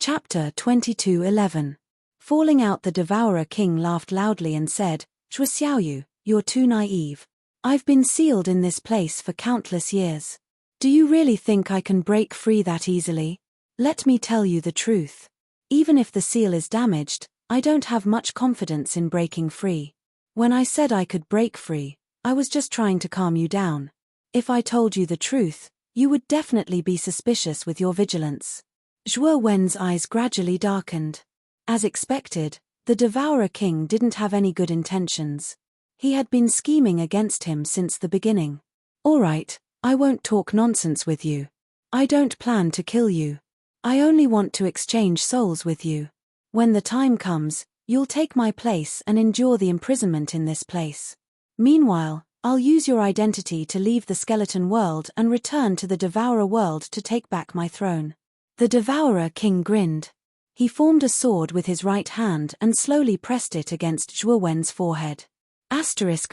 Chapter 22:11. Falling out, the Devourer King laughed loudly and said, "Zhuo Xiaoyu, you're too naive. I've been sealed in this place for countless years. Do you really think I can break free that easily? Let me tell you the truth. Even if the seal is damaged, I don't have much confidence in breaking free. When I said I could break free, I was just trying to calm you down. If I told you the truth, you would definitely be suspicious with your vigilance." Zhuo Wen's eyes gradually darkened. As expected, the Devourer King didn't have any good intentions. He had been scheming against him since the beginning. "All right, I won't talk nonsense with you. I don't plan to kill you. I only want to exchange souls with you. When the time comes, you'll take my place and endure the imprisonment in this place. Meanwhile, I'll use your identity to leave the skeleton world and return to the Devourer world to take back my throne." The Devourer King grinned. He formed a sword with his right hand and slowly pressed it against Zhuo Wen's forehead.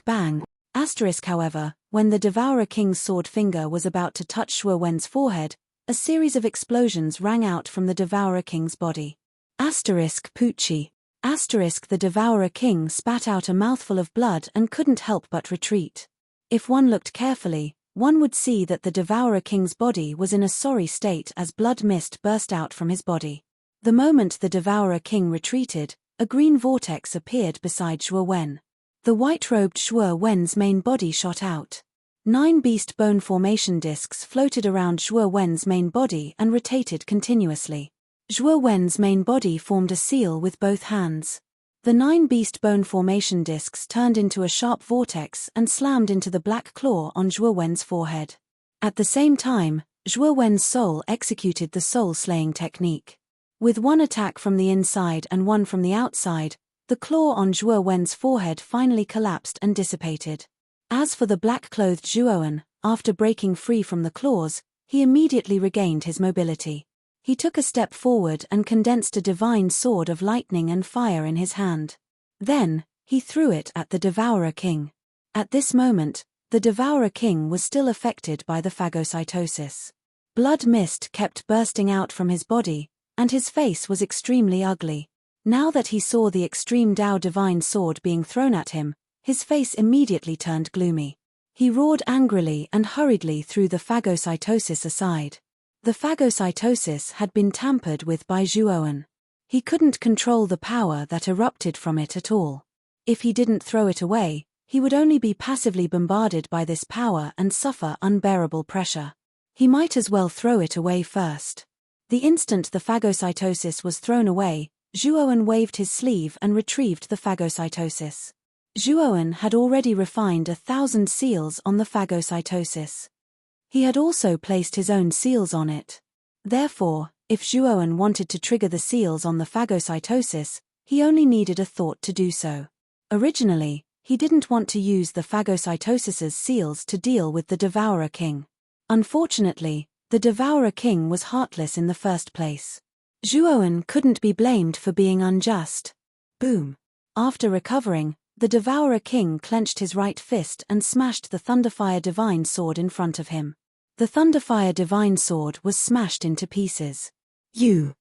Bang. However, when the Devourer King's sword finger was about to touch Zhuo Wen's forehead, a series of explosions rang out from the Devourer King's body. Poochie. The Devourer King spat out a mouthful of blood and couldn't help but retreat. If one looked carefully, one would see that the Devourer King's body was in a sorry state as blood mist burst out from his body. The moment the Devourer King retreated, a green vortex appeared beside Zhuo Wen. The white-robed Zhuo Wen's main body shot out. 9 beast bone formation discs floated around Zhuo Wen's main body and rotated continuously. Zhuo Wen's main body formed a seal with both hands. The 9 beast bone formation discs turned into a sharp vortex and slammed into the black claw on Zhuo Wen's forehead. At the same time, Zhuo Wen's soul executed the soul-slaying technique. With one attack from the inside and one from the outside, the claw on Zhuo Wen's forehead finally collapsed and dissipated. As for the black-clothed Zhuo Wen, after breaking free from the claws, he immediately regained his mobility. He took a step forward and condensed a divine sword of lightning and fire in his hand. Then, he threw it at the Devourer King. At this moment, the Devourer King was still affected by the phagocytosis. Blood mist kept bursting out from his body, and his face was extremely ugly. Now that he saw the extreme Dao divine sword being thrown at him, his face immediately turned gloomy. He roared angrily and hurriedly threw the phagocytosis aside. The phagocytosis had been tampered with by Zhuo Wen. He couldn't control the power that erupted from it at all. If he didn't throw it away, he would only be passively bombarded by this power and suffer unbearable pressure. He might as well throw it away first. The instant the phagocytosis was thrown away, Zhuo Wen waved his sleeve and retrieved the phagocytosis. Zhuo Wen had already refined 1,000 seals on the phagocytosis. He had also placed his own seals on it. Therefore, if Zhuo Wen wanted to trigger the seals on the phagocytosis, he only needed a thought to do so. Originally, he didn't want to use the phagocytosis's seals to deal with the Devourer King. Unfortunately, the Devourer King was heartless in the first place. Zhuo Wen couldn't be blamed for being unjust. Boom. After recovering, the Devourer King clenched his right fist and smashed the Thunderfire Divine Sword in front of him. The Thunderfire Divine Sword was smashed into pieces. You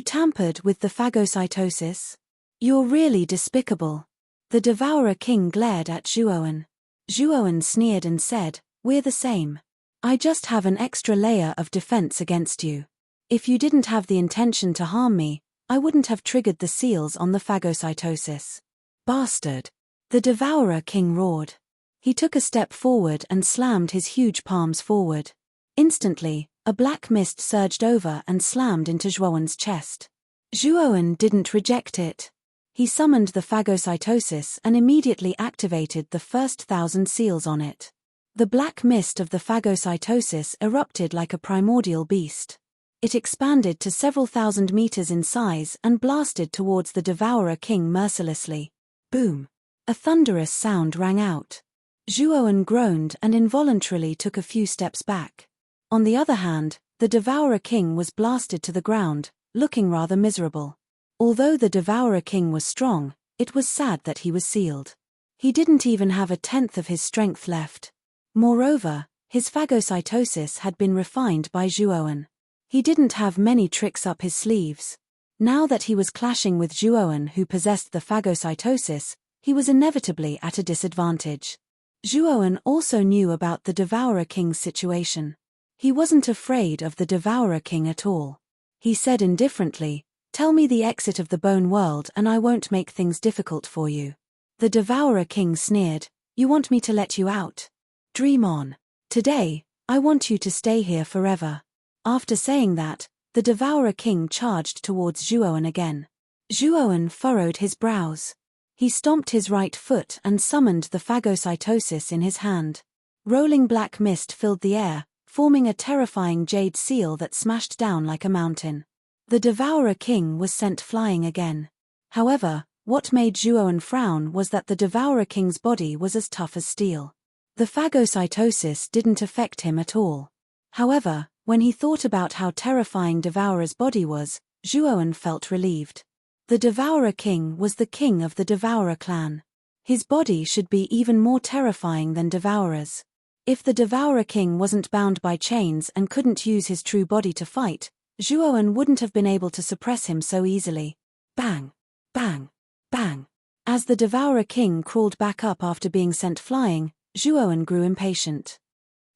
tampered with the phagocytosis? You're really despicable." The Devourer King glared at Zhuo Wen. Zhuo Wen sneered and said, "We're the same. I just have an extra layer of defense against you. If you didn't have the intention to harm me, I wouldn't have triggered the seals on the phagocytosis." "Bastard!" the Devourer King roared. He took a step forward and slammed his huge palms forward. Instantly, a black mist surged over and slammed into Zhuo Wen's chest. Zhuo Wen didn't reject it. He summoned the phagocytosis and immediately activated the first 1,000 seals on it. The black mist of the phagocytosis erupted like a primordial beast. It expanded to several thousand meters in size and blasted towards the Devourer King mercilessly. Boom! A thunderous sound rang out. Zhuo Wen groaned and involuntarily took a few steps back. On the other hand, the Devourer King was blasted to the ground, looking rather miserable. Although the Devourer King was strong, it was sad that he was sealed. He didn't even have 1/10 of his strength left. Moreover, his phagocytosis had been refined by Zhuo Wen. He didn't have many tricks up his sleeves. Now that he was clashing with Zhuowen, who possessed the phagocytosis, he was inevitably at a disadvantage. Zhuowen also knew about the Devourer King's situation. He wasn't afraid of the Devourer King at all. He said indifferently, "Tell me the exit of the bone world and I won't make things difficult for you." The Devourer King sneered, "You want me to let you out? Dream on. Today, I want you to stay here forever." After saying that, the Devourer King charged towards Zhuowen again. Zhuowen furrowed his brows. He stomped his right foot and summoned the phagocytosis in his hand. Rolling black mist filled the air, forming a terrifying jade seal that smashed down like a mountain. The Devourer King was sent flying again. However, what made Zhuowen frown was that the Devourer King's body was as tough as steel. The phagocytosis didn't affect him at all. However, when he thought about how terrifying Devourer's body was, Zhuowen felt relieved. The Devourer King was the king of the Devourer clan. His body should be even more terrifying than Devourer's. If the Devourer King wasn't bound by chains and couldn't use his true body to fight, Zhuowen wouldn't have been able to suppress him so easily. Bang! Bang! Bang! As the Devourer King crawled back up after being sent flying, Zhuowen grew impatient.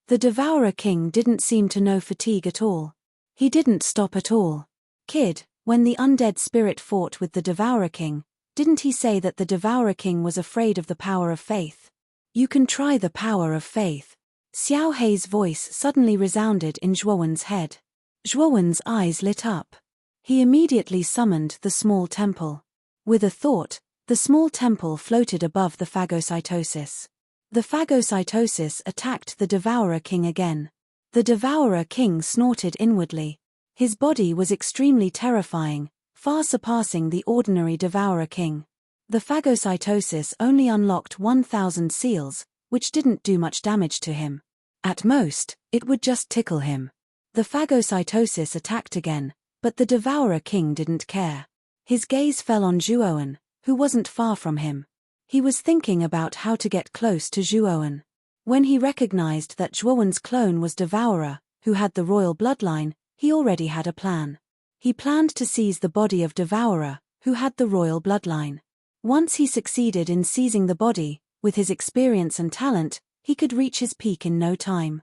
The Devourer King didn't seem to know fatigue at all. He didn't stop at all. "Kid, when the undead spirit fought with the Devourer King, didn't he say that the Devourer King was afraid of the power of faith? You can try the power of faith." Xiao Hei's voice suddenly resounded in Zhuowen's head. Zhuowen's eyes lit up. He immediately summoned the small temple. With a thought, the small temple floated above the phagocytosis. The phagocytosis attacked the Devourer King again. The Devourer King snorted inwardly. His body was extremely terrifying, far surpassing the ordinary Devourer King. The phagocytosis only unlocked 1,000 seals, which didn't do much damage to him. At most, it would just tickle him. The phagocytosis attacked again, but the Devourer King didn't care. His gaze fell on Zhuowen, who wasn't far from him. He was thinking about how to get close to Zhuowen. When he recognized that Zhuowen's clone was Devourer, who had the royal bloodline, he already had a plan. He planned to seize the body of Devourer, who had the royal bloodline. Once he succeeded in seizing the body, with his experience and talent, he could reach his peak in no time.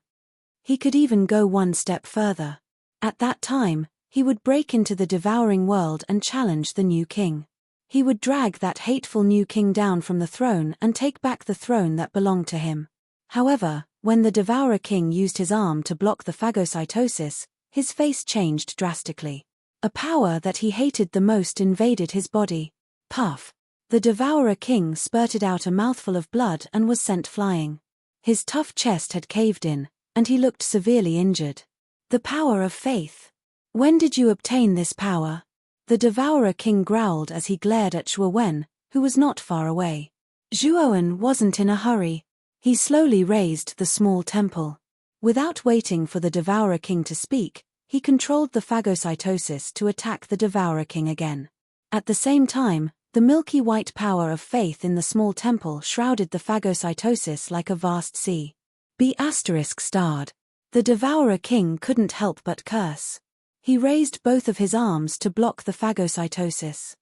He could even go one step further. At that time, he would break into the devouring world and challenge the new king. He would drag that hateful new king down from the throne and take back the throne that belonged to him. However, when the Devourer King used his arm to block the phagocytosis, his face changed drastically. A power that he hated the most invaded his body. Puff! The Devourer King spurted out a mouthful of blood and was sent flying. His tough chest had caved in, and he looked severely injured. The power of faith. When did you obtain this power? The Devourer King growled as he glared at Zhuowen, who was not far away. Zhuowen wasn't in a hurry. He slowly raised the small temple. Without waiting for the Devourer King to speak, he controlled the phagocytosis to attack the Devourer King again. At the same time, the milky white power of faith in the small temple shrouded the phagocytosis like a vast sea. Be ****. The Devourer King couldn't help but curse. He raised both of his arms to block the phagocytosis.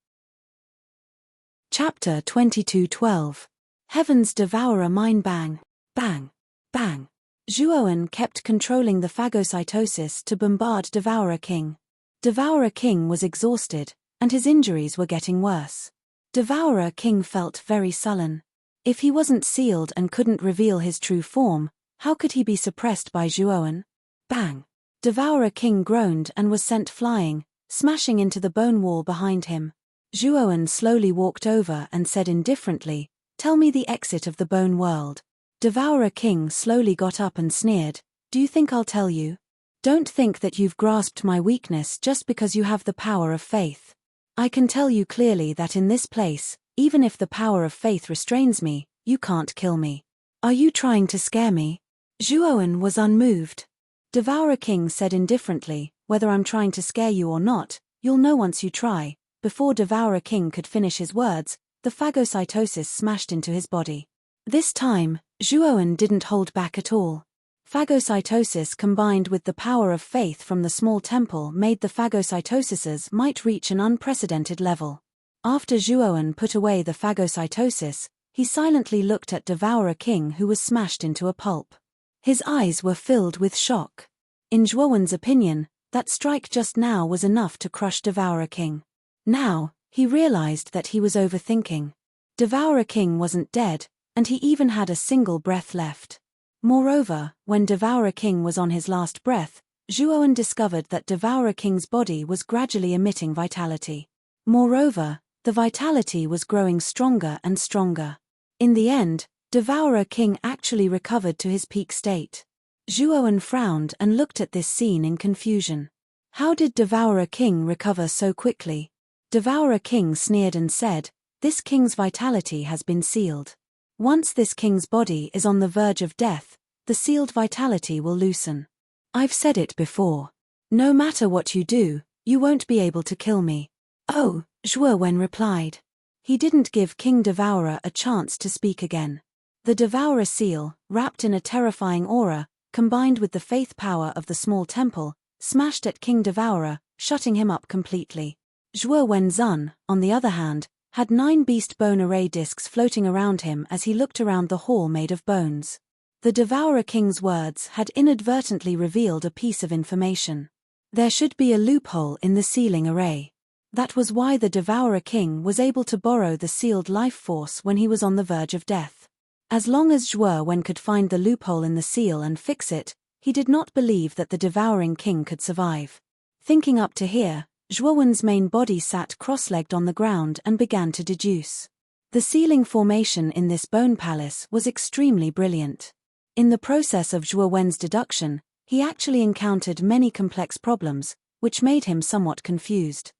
Chapter 22:12. Heaven's Devourer Mine Bang. Bang. Bang. Zhuowen kept controlling the phagocytosis to bombard Devourer King. Devourer King was exhausted, and his injuries were getting worse. Devourer King felt very sullen. If he wasn't sealed and couldn't reveal his true form, how could he be suppressed by Zhuowen? Bang! Devourer King groaned and was sent flying, smashing into the bone wall behind him. Zhuowen slowly walked over and said indifferently, "Tell me the exit of the bone world." Devourer King slowly got up and sneered, "Do you think I'll tell you? Don't think that you've grasped my weakness just because you have the power of faith. I can tell you clearly that in this place, even if the power of faith restrains me, you can't kill me. Are you trying to scare me?" Zhuowen was unmoved. Devourer King said indifferently, "Whether I'm trying to scare you or not, you'll know once you try." Before Devourer King could finish his words, the phagocytosis smashed into his body. This time, Zhuowen didn't hold back at all. Phagocytosis combined with the power of faith from the small temple made the phagocytoses might reach an unprecedented level. After Zhuowen put away the phagocytosis, he silently looked at Devourer King, who was smashed into a pulp. His eyes were filled with shock. In Zhuowen's opinion, that strike just now was enough to crush Devourer King. Now, he realized that he was overthinking. Devourer King wasn't dead, and he even had a single breath left. Moreover, when Devourer King was on his last breath, Zhuowen discovered that Devourer King's body was gradually emitting vitality. Moreover, the vitality was growing stronger and stronger. In the end, Devourer King actually recovered to his peak state. Zhuowen frowned and looked at this scene in confusion. How did Devourer King recover so quickly? Devourer King sneered and said, "This king's vitality has been sealed. Once this king's body is on the verge of death, the sealed vitality will loosen. I've said it before. No matter what you do, you won't be able to kill me." "Oh," Zhuowen replied. He didn't give King Devourer a chance to speak again. The Devourer seal, wrapped in a terrifying aura, combined with the faith power of the small temple, smashed at King Devourer, shutting him up completely. Zhuowen Zun, on the other hand, had 9 beast bone array discs floating around him as he looked around the hall made of bones. The Devourer King's words had inadvertently revealed a piece of information. There should be a loophole in the sealing array. That was why the Devourer King was able to borrow the sealed life force when he was on the verge of death. As long as Zhuowen could find the loophole in the seal and fix it, he did not believe that the Devouring King could survive. Thinking up to here, Zhuowen's main body sat cross-legged on the ground and began to deduce. The sealing formation in this bone palace was extremely brilliant. In the process of Zhuowen's deduction, he actually encountered many complex problems, which made him somewhat confused.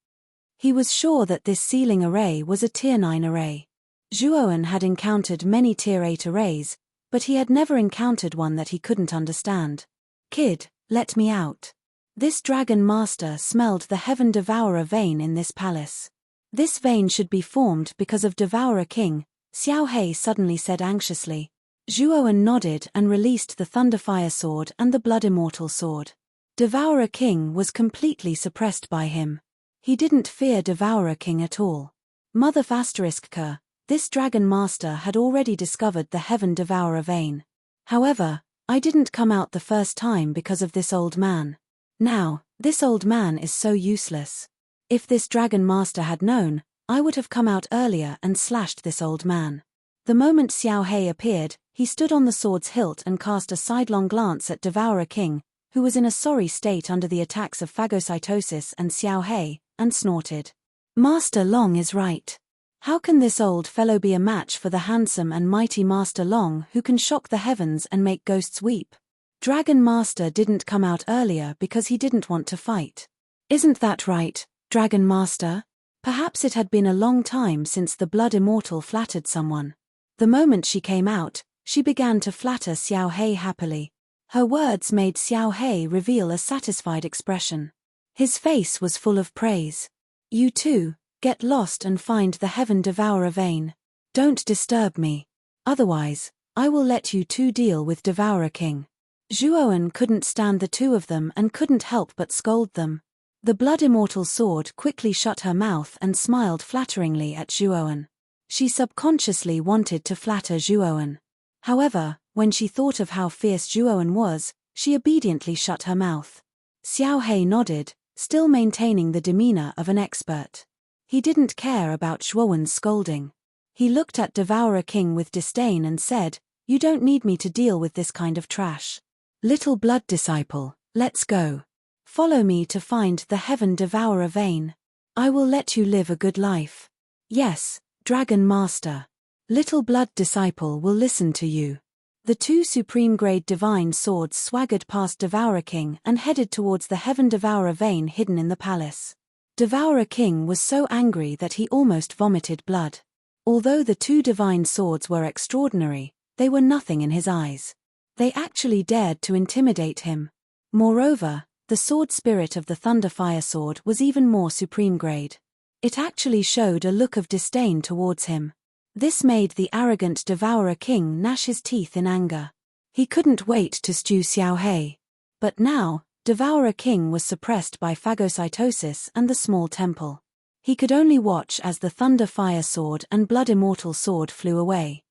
He was sure that this sealing array was a Tier 9 array. Zhuowen had encountered many Tier 8 arrays, but he had never encountered one that he couldn't understand. "Kid, let me out." This dragon master smelled the heaven devourer vein in this palace. "This vein should be formed because of Devourer King," Xiao He suddenly said anxiously. Zhuowen nodded and released the Thunderfire sword and the Blood Immortal sword. Devourer King was completely suppressed by him. He didn't fear Devourer King at all. Mother **K, this dragon master had already discovered the heaven devourer vein. However, I didn't come out the first time because of this old man. Now, this old man is so useless. If this dragon master had known, I would have come out earlier and slashed this old man." The moment Xiao He appeared, he stood on the sword's hilt and cast a sidelong glance at Devourer King, who was in a sorry state under the attacks of phagocytosis and Xiao He, and snorted. "Master Long is right. How can this old fellow be a match for the handsome and mighty Master Long, who can shock the heavens and make ghosts weep? Dragon Master didn't come out earlier because he didn't want to fight. Isn't that right, Dragon Master?" Perhaps it had been a long time since the Blood Immortal flattered someone. The moment she came out, she began to flatter Xiao He happily. Her words made Xiao He reveal a satisfied expression. His face was full of praise. "You too, get lost and find the heaven devourer vein. Don't disturb me. Otherwise, I will let you two deal with Devourer King." Zhuowen couldn't stand the two of them and couldn't help but scold them. The Blood Immortal sword quickly shut her mouth and smiled flatteringly at Zhuowen. She subconsciously wanted to flatter Zhuowen. However, when she thought of how fierce Zhuowen was, she obediently shut her mouth. Xiao He nodded, still maintaining the demeanor of an expert. He didn't care about Zhuowen's scolding. He looked at Devourer King with disdain and said, "You don't need me to deal with this kind of trash. Little blood disciple, let's go. Follow me to find the heaven devourer vein. I will let you live a good life." "Yes, Dragon Master. Little blood disciple will listen to you." The two supreme-grade divine swords swaggered past Devourer King and headed towards the heaven devourer vein hidden in the palace. Devourer King was so angry that he almost vomited blood. Although the two divine swords were extraordinary, they were nothing in his eyes. They actually dared to intimidate him. Moreover, the sword spirit of the Thunderfire sword was even more supreme grade. It actually showed a look of disdain towards him. This made the arrogant Devourer King gnash his teeth in anger. He couldn't wait to stew Xiao He. But now, Devourer King was suppressed by phagocytosis and the small temple. He could only watch as the Thunder Fire Sword and Blood Immortal Sword flew away.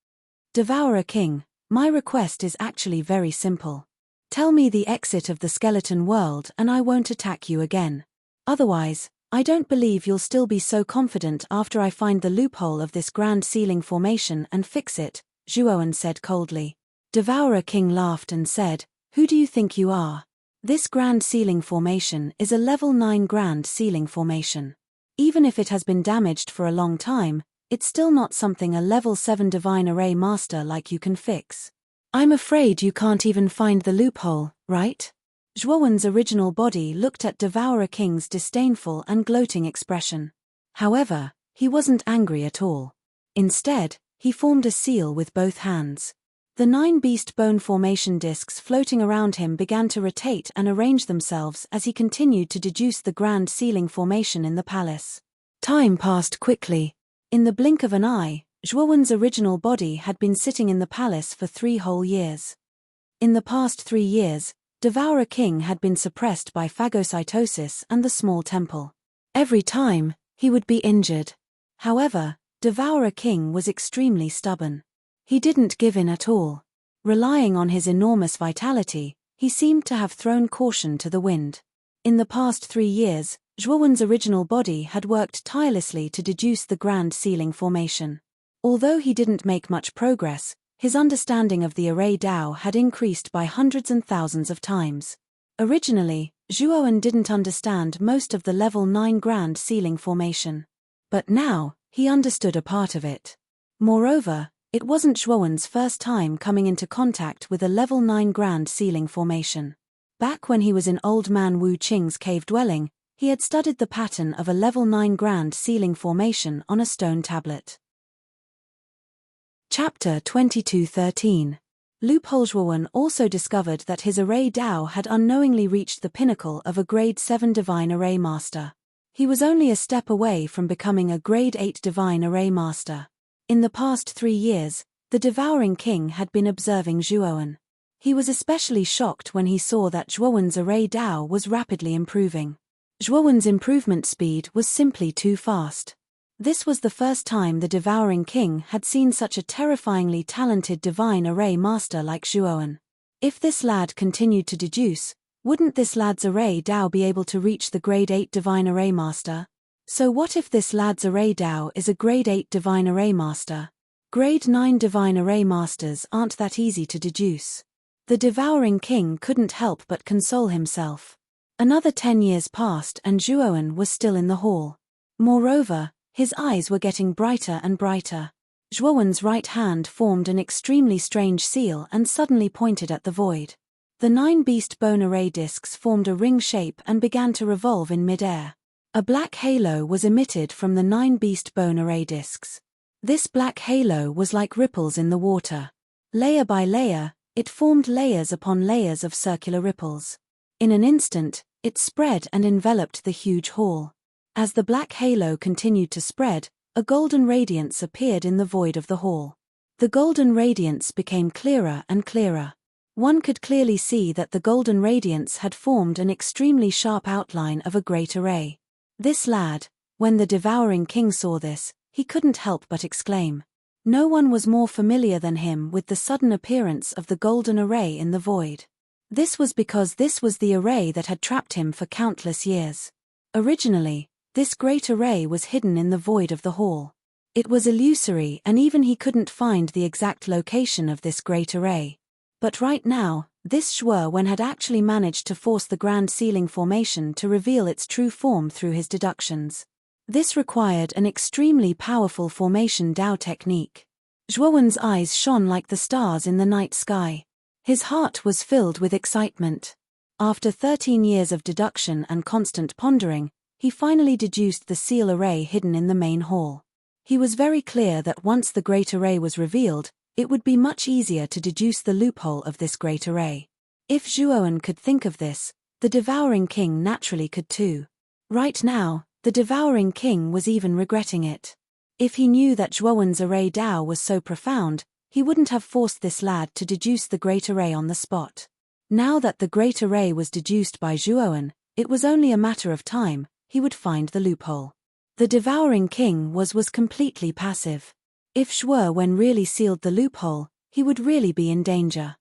Devourer King, my request is actually very simple. Tell me the exit of the skeleton world and I won't attack you again. Otherwise, I don't believe you'll still be so confident after I find the loophole of this grand ceiling formation and fix it, Zhuowen said coldly. Devourer King laughed and said, "Who do you think you are? This grand ceiling formation is a level 9 grand ceiling formation. Even if it has been damaged for a long time, it's still not something a level 7 divine array master like you can fix. I'm afraid you can't even find the loophole, right?" Zhuowen's original body looked at Devourer King's disdainful and gloating expression. However, he wasn't angry at all. Instead, he formed a seal with both hands. The 9 beast bone formation discs floating around him began to rotate and arrange themselves as he continued to deduce the grand ceiling formation in the palace. Time passed quickly. In the blink of an eye, Zhuowen's original body had been sitting in the palace for 3 whole years. In the past 3 years, Devourer King had been suppressed by phagocytosis and the small temple. Every time, he would be injured. However, Devourer King was extremely stubborn. He didn't give in at all. Relying on his enormous vitality, he seemed to have thrown caution to the wind. In the past 3 years, Zhuowen's original body had worked tirelessly to deduce the grand ceiling formation. Although he didn't make much progress, his understanding of the array Dao had increased by hundreds and thousands of times. Originally, Zhuowen didn't understand most of the level 9 grand ceiling formation. But now, he understood a part of it. Moreover, it wasn't Zhuowen's first time coming into contact with a level 9 grand ceiling formation. Back when he was in Old Man Wu Qing's cave dwelling, he had studied the pattern of a level 9 grand ceiling formation on a stone tablet. Chapter 22:13. Loophole. Zhuowen also discovered that his array Dao had unknowingly reached the pinnacle of a grade 7 divine array master. He was only a step away from becoming a grade 8 divine array master. In the past 3 years, the Devouring King had been observing Zhuowen. He was especially shocked when he saw that Zhuowen's array Dao was rapidly improving. Zhuowen's improvement speed was simply too fast. This was the first time the Devouring King had seen such a terrifyingly talented divine array master like Zhuowen. If this lad continued to deduce, wouldn't this lad's array Dao be able to reach the grade 8 divine array master? So what if this lad's array Dao is a grade 8 divine array master? Grade 9 divine array masters aren't that easy to deduce. The Devouring King couldn't help but console himself. Another 10 years passed and Zhuowen was still in the hall. Moreover, his eyes were getting brighter and brighter. Zhuowen's right hand formed an extremely strange seal and suddenly pointed at the void. The 9 beast bone array discs formed a ring shape and began to revolve in mid-air. A black halo was emitted from the 9 beast bone array discs. This black halo was like ripples in the water. Layer by layer, it formed layers upon layers of circular ripples. In an instant, it spread and enveloped the huge hall. As the black halo continued to spread, a golden radiance appeared in the void of the hall. The golden radiance became clearer and clearer. One could clearly see that the golden radiance had formed an extremely sharp outline of a great array. This lad, when the Devouring King saw this, he couldn't help but exclaim. No one was more familiar than him with the sudden appearance of the golden array in the void. This was because this was the array that had trapped him for countless years. Originally, this great array was hidden in the void of the hall. It was illusory and even he couldn't find the exact location of this great array. But right now, this Zhuowen had actually managed to force the grand ceiling formation to reveal its true form through his deductions. This required an extremely powerful formation Dao technique. Zhuowen's eyes shone like the stars in the night sky. His heart was filled with excitement. After 13 years of deduction and constant pondering, he finally deduced the seal array hidden in the main hall. He was very clear that once the great array was revealed, it would be much easier to deduce the loophole of this great array. If Zhuowen could think of this, the Devouring King naturally could too. Right now, the Devouring King was even regretting it. If he knew that Zhuowen's array Dao was so profound, he wouldn't have forced this lad to deduce the great array on the spot. Now that the great array was deduced by Zhuowen, it was only a matter of time, he would find the loophole. The devouring king was completely passive. If Zhuowen really sealed the loophole, he would really be in danger.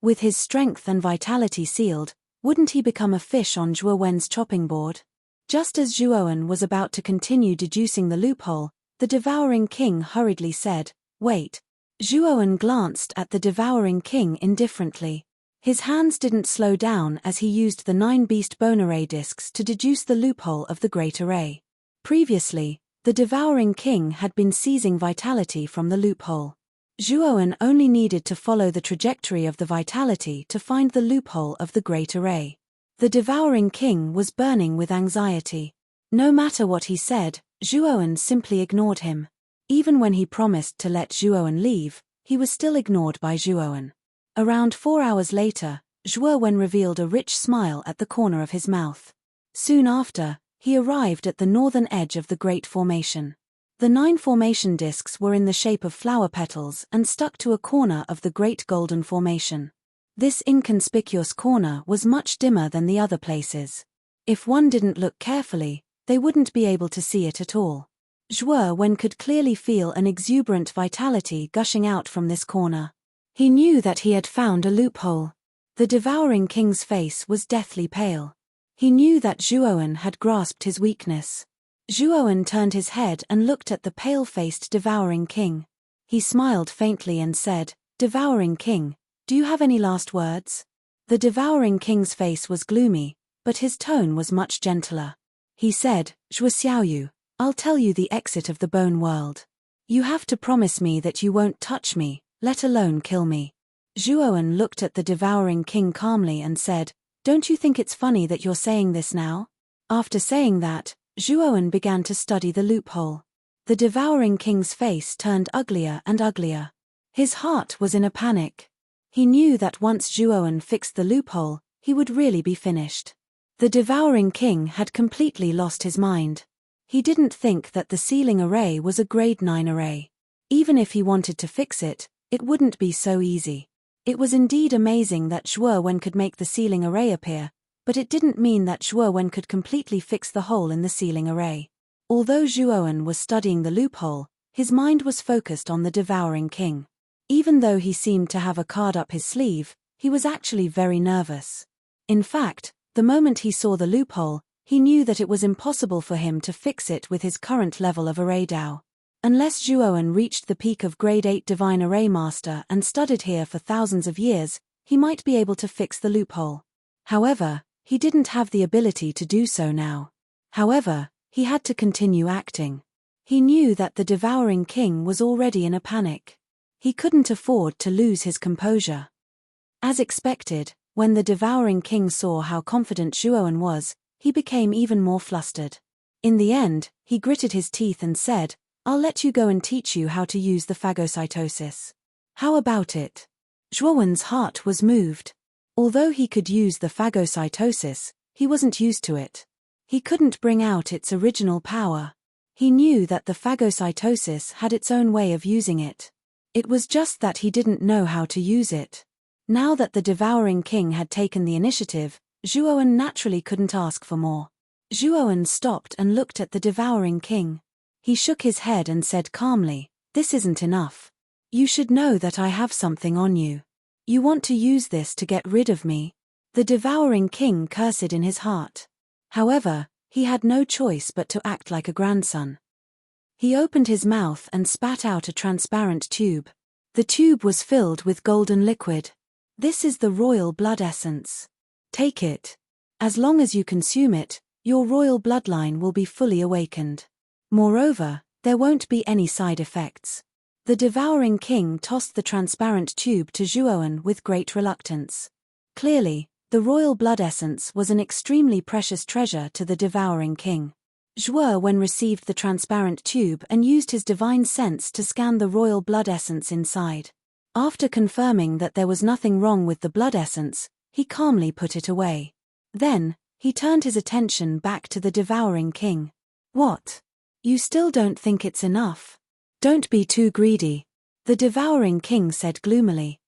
With his strength and vitality sealed, wouldn't he become a fish on Zhuowen's chopping board? Just as Zhuowen was about to continue deducing the loophole, the devouring king hurriedly said, "Wait." Zhuowen glanced at the devouring king indifferently. His hands didn't slow down as he used the 9 beast bone array discs to deduce the loophole of the great array. Previously, the devouring king had been seizing vitality from the loophole. Zhuowen only needed to follow the trajectory of the vitality to find the loophole of the great array. The devouring king was burning with anxiety. No matter what he said, Zhuowen simply ignored him. Even when he promised to let Zhuowen leave, he was still ignored by Zhuowen. Around 4 hours later, Zhuowen revealed a rich smile at the corner of his mouth. Soon after, he arrived at the northern edge of the Great Formation. The 9 formation discs were in the shape of flower petals and stuck to a corner of the Great Golden Formation. This inconspicuous corner was much dimmer than the other places. If one didn't look carefully, they wouldn't be able to see it at all. Zhuowen could clearly feel an exuberant vitality gushing out from this corner. He knew that he had found a loophole. The devouring king's face was deathly pale. He knew that Zhuowen had grasped his weakness. Zhuowen turned his head and looked at the pale-faced devouring king. He smiled faintly and said, "Devouring king, do you have any last words?" The devouring king's face was gloomy, but his tone was much gentler. He said, "Zhuoxiaoyu, I'll tell you the exit of the bone world. You have to promise me that you won't touch me, let alone kill me." Zhuowen looked at the devouring king calmly and said, "Don't you think it's funny that you're saying this now?" After saying that, Zhuowen began to study the loophole. The devouring king's face turned uglier and uglier. His heart was in a panic. He knew that once Zhuowen fixed the loophole, he would really be finished. The devouring king had completely lost his mind. He didn't think that the sealing array was a grade 9 array. Even if he wanted to fix it, it wouldn't be so easy. It was indeed amazing that Zhuowen could make the sealing array appear, but it didn't mean that Zhuowen could completely fix the hole in the sealing array. Although Zhuowen was studying the loophole, his mind was focused on the devouring king. Even though he seemed to have a card up his sleeve, he was actually very nervous. In fact, the moment he saw the loophole, he knew that it was impossible for him to fix it with his current level of array Dao. Unless Zhuowen reached the peak of grade 8 divine array master and studied here for thousands of years, he might be able to fix the loophole. However, he didn't have the ability to do so now. However, he had to continue acting. He knew that the devouring king was already in a panic. He couldn't afford to lose his composure. As expected, when the devouring king saw how confident Zhuowen was, he became even more flustered. In the end, he gritted his teeth and said, "I'll let you go and teach you how to use the phagocytosis. How about it?" Zhuowen's heart was moved. Although he could use the phagocytosis, he wasn't used to it. He couldn't bring out its original power. He knew that the phagocytosis had its own way of using it. It was just that he didn't know how to use it. Now that the devouring king had taken the initiative, Zhuowen naturally couldn't ask for more. Zhuowen stopped and looked at the devouring king. He shook his head and said calmly, "This isn't enough. You should know that I have something on you. You want to use this to get rid of me." The devouring king cursed in his heart. However, he had no choice but to act like a grandson. He opened his mouth and spat out a transparent tube. The tube was filled with golden liquid. "This is the royal blood essence. Take it. As long as you consume it, your royal bloodline will be fully awakened. Moreover, there won't be any side effects." The devouring king tossed the transparent tube to Zhuowen with great reluctance. Clearly, the royal blood essence was an extremely precious treasure to the devouring king. Zhuowen received the transparent tube and used his divine sense to scan the royal blood essence inside. After confirming that there was nothing wrong with the blood essence, he calmly put it away. Then, he turned his attention back to the devouring king. "What? You still don't think it's enough? Don't be too greedy. the devouring king said gloomily.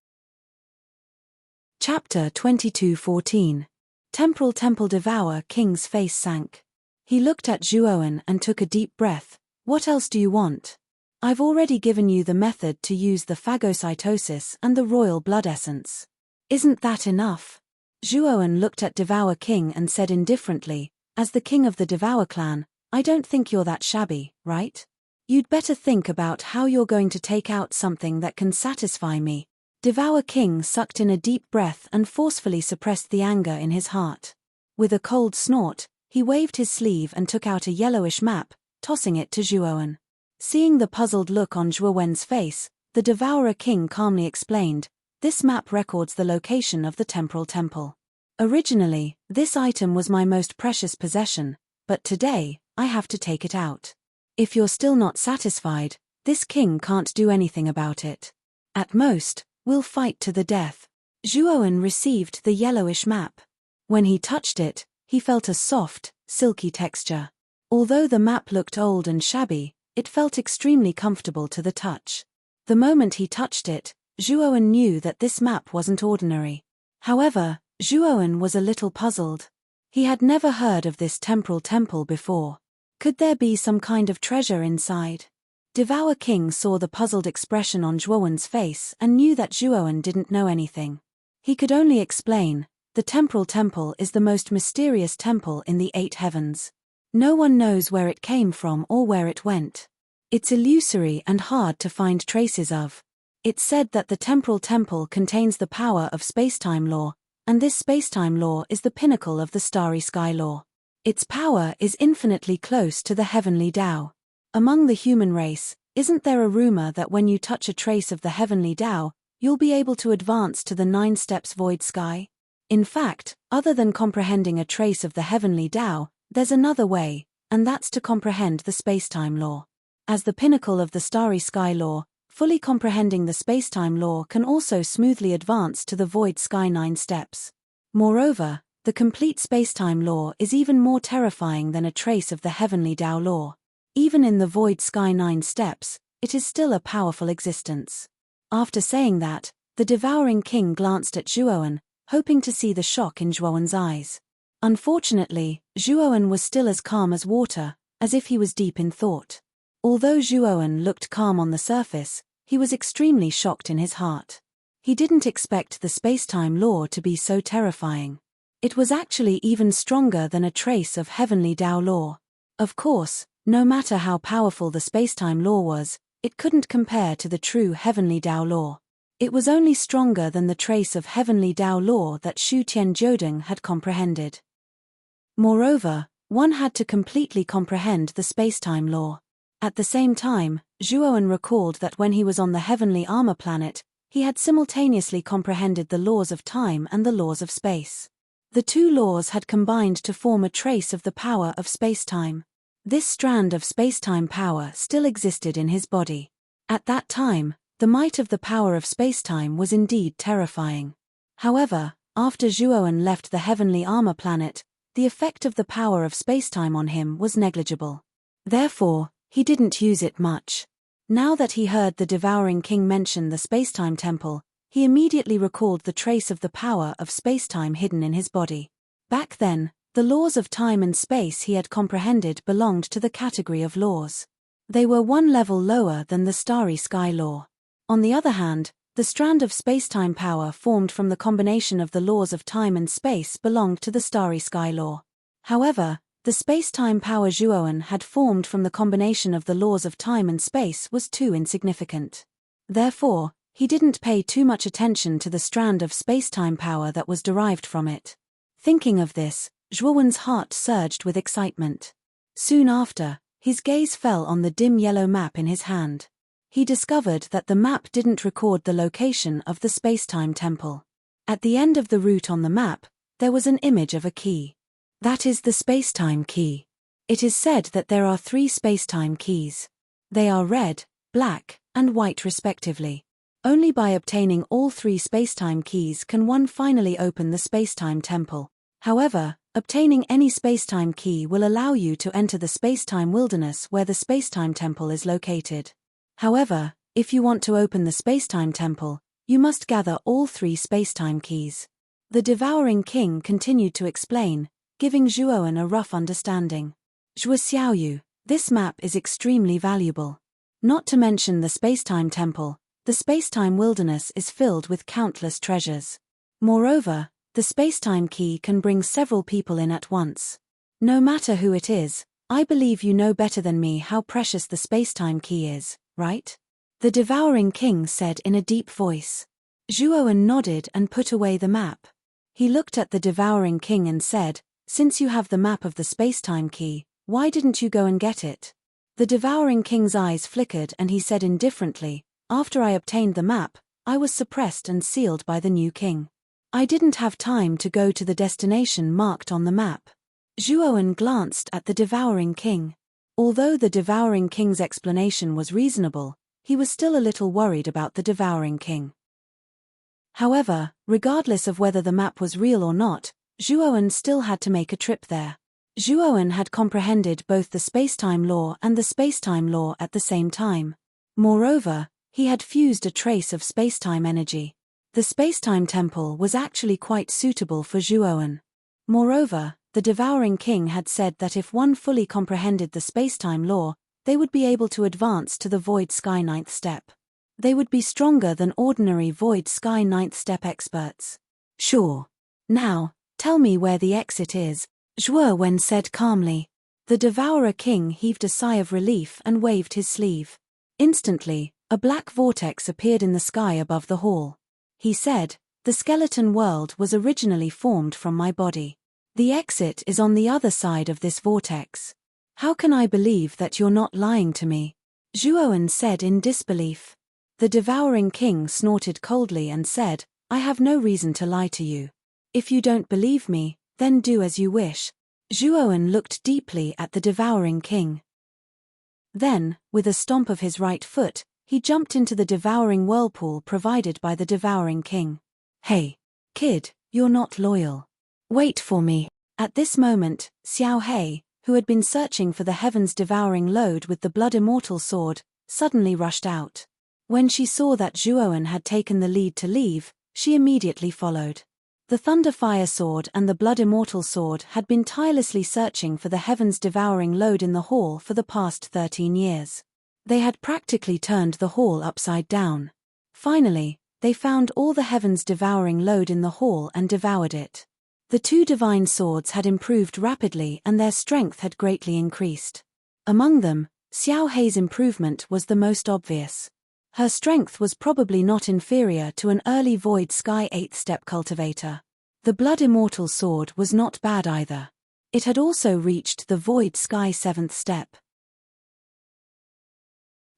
Chapter 22:14. Temporal Temple Devour King's face sank. He looked at Zhuowen and took a deep breath. What else do you want? I've already given you the method to use the phagocytosis and the royal blood essence. Isn't that enough? Zhuowen looked at Devour King and said indifferently, as the king of the Devour clan, I don't think you're that shabby, right? You'd better think about how you're going to take out something that can satisfy me. Devour King sucked in a deep breath and forcefully suppressed the anger in his heart. With a cold snort, he waved his sleeve and took out a yellowish map, tossing it to Zhuowen. Seeing the puzzled look on Zhuowen's face, the Devourer King calmly explained, this map records the location of the temporal temple. Originally, this item was my most precious possession, but today, I have to take it out. If you're still not satisfied, this king can't do anything about it. At most, we'll fight to the death. Zhuowen received the yellowish map. When he touched it, he felt a soft, silky texture. Although the map looked old and shabby, it felt extremely comfortable to the touch. The moment he touched it, Zhuowen knew that this map wasn't ordinary. However, Zhuowen was a little puzzled. He had never heard of this temporal temple before. Could there be some kind of treasure inside? Devour King saw the puzzled expression on Zhuowen's face and knew that Zhuowen didn't know anything. He could only explain, the temporal temple is the most mysterious temple in the 8 heavens. No one knows where it came from or where it went. It's illusory and hard to find traces of. It's said that the temporal temple contains the power of spacetime law, and this spacetime law is the pinnacle of the starry sky law. Its power is infinitely close to the heavenly Tao. Among the human race, isn't there a rumor that when you touch a trace of the heavenly Tao, you'll be able to advance to the 9 steps void sky? In fact, other than comprehending a trace of the heavenly Tao, there's another way, and that's to comprehend the spacetime law. As the pinnacle of the starry sky law, fully comprehending the spacetime law can also smoothly advance to the void sky 9 steps. Moreover, the complete spacetime law is even more terrifying than a trace of the heavenly Tao law. Even in the void sky 9 steps, it is still a powerful existence. After saying that, the devouring king glanced at Zhuowen, hoping to see the shock in Zhuowen's eyes. Unfortunately, Zhuowen was still as calm as water, as if he was deep in thought. Although Zhuowen looked calm on the surface, he was extremely shocked in his heart. He didn't expect the spacetime law to be so terrifying. It was actually even stronger than a trace of heavenly Tao law. Of course, no matter how powerful the spacetime law was, it couldn't compare to the true heavenly Tao law. It was only stronger than the trace of heavenly Tao law that Shu Tianjiodong had comprehended. Moreover, one had to completely comprehend the spacetime law. At the same time, Zhuowen recalled that when he was on the heavenly armor planet, he had simultaneously comprehended the laws of time and the laws of space. The 2 laws had combined to form a trace of the power of spacetime. This strand of spacetime power still existed in his body. At that time, the might of the power of spacetime was indeed terrifying. However, after Zhuowen left the heavenly armor planet, the effect of the power of spacetime on him was negligible. Therefore, he didn't use it much. Now that he heard the devouring king mention the spacetime temple, he immediately recalled the trace of the power of spacetime hidden in his body. Back then, the laws of time and space he had comprehended belonged to the category of laws. They were 1 level lower than the starry sky law. On the other hand, the strand of spacetime power formed from the combination of the laws of time and space belonged to the starry sky law. However, the spacetime power Zhuowen had formed from the combination of the laws of time and space was too insignificant. Therefore, he didn't pay too much attention to the strand of spacetime power that was derived from it. Thinking of this, Zhuowen's heart surged with excitement. Soon after, his gaze fell on the dim yellow map in his hand. He discovered that the map didn't record the location of the spacetime temple. At the end of the route on the map, there was an image of a key. That is the spacetime key. It is said that there are 3 spacetime keys. They are red, black, and white respectively. Only by obtaining all 3 spacetime keys can one finally open the spacetime temple. However, obtaining any spacetime key will allow you to enter the spacetime wilderness where the spacetime temple is located. However, If you want to open the spacetime temple, you must gather all 3 spacetime keys. The Devouring King continued to explain, giving Zhuowen a rough understanding. Zhuo Xiaoyu, this map is extremely valuable. Not to mention the spacetime temple, the spacetime wilderness is filled with countless treasures. Moreover, the spacetime key can bring several people in at once. No matter who it is, I believe you know better than me how precious the spacetime key is, right? The Devouring King said in a deep voice. Zhuowen nodded and put away the map. He looked at the Devouring King and said, "Since you have the map of the spacetime key, why didn't you go and get it?" The Devouring King's eyes flickered and he said indifferently, "After I obtained the map, I was suppressed and sealed by the new king. I didn't have time to go to the destination marked on the map." Zhuowen glanced at the Devouring King. Although the Devouring King's explanation was reasonable, he was still a little worried about the Devouring King. However, regardless of whether the map was real or not, Zhuowen still had to make a trip there. Zhuowen had comprehended both the spacetime law and the spacetime law at the same time. Moreover, he had fused a trace of spacetime energy. The spacetime temple was actually quite suitable for Zhuowen. Moreover, the Devouring King had said that if one fully comprehended the spacetime law, they would be able to advance to the Void Sky 9th step. They would be stronger than ordinary Void Sky 9th step experts. "Sure. Now, tell me where the exit is," Zhuowen said calmly. The Devourer King heaved a sigh of relief and waved his sleeve. Instantly, a black vortex appeared in the sky above the hall. He said, "The skeleton world was originally formed from my body. The exit is on the other side of this vortex. How can I believe that you're not lying to me?" Zhuowen said in disbelief. The Devouring King snorted coldly and said, "I have no reason to lie to you. If you don't believe me, then do as you wish." Zhuowen looked deeply at the Devouring King. Then, with a stomp of his right foot, he jumped into the devouring whirlpool provided by the Devouring King. "Hey, kid, you're not loyal. Wait for me." At this moment, Xiao Hei, who had been searching for the heavens devouring lode with the blood immortal sword, suddenly rushed out. When she saw that Zhuowen had taken the lead to leave, she immediately followed. The Thunder Fire Sword and the Blood Immortal Sword had been tirelessly searching for the heavens devouring lode in the hall for the past 13 years. They had practically turned the hall upside down. Finally, they found all the heavens devouring lode in the hall and devoured it. The 2 divine swords had improved rapidly and their strength had greatly increased. Among them, Xiao Hei's improvement was the most obvious. Her strength was probably not inferior to an early Void Sky 8th step cultivator. The Blood Immortal Sword was not bad either. It had also reached the Void Sky 7th step.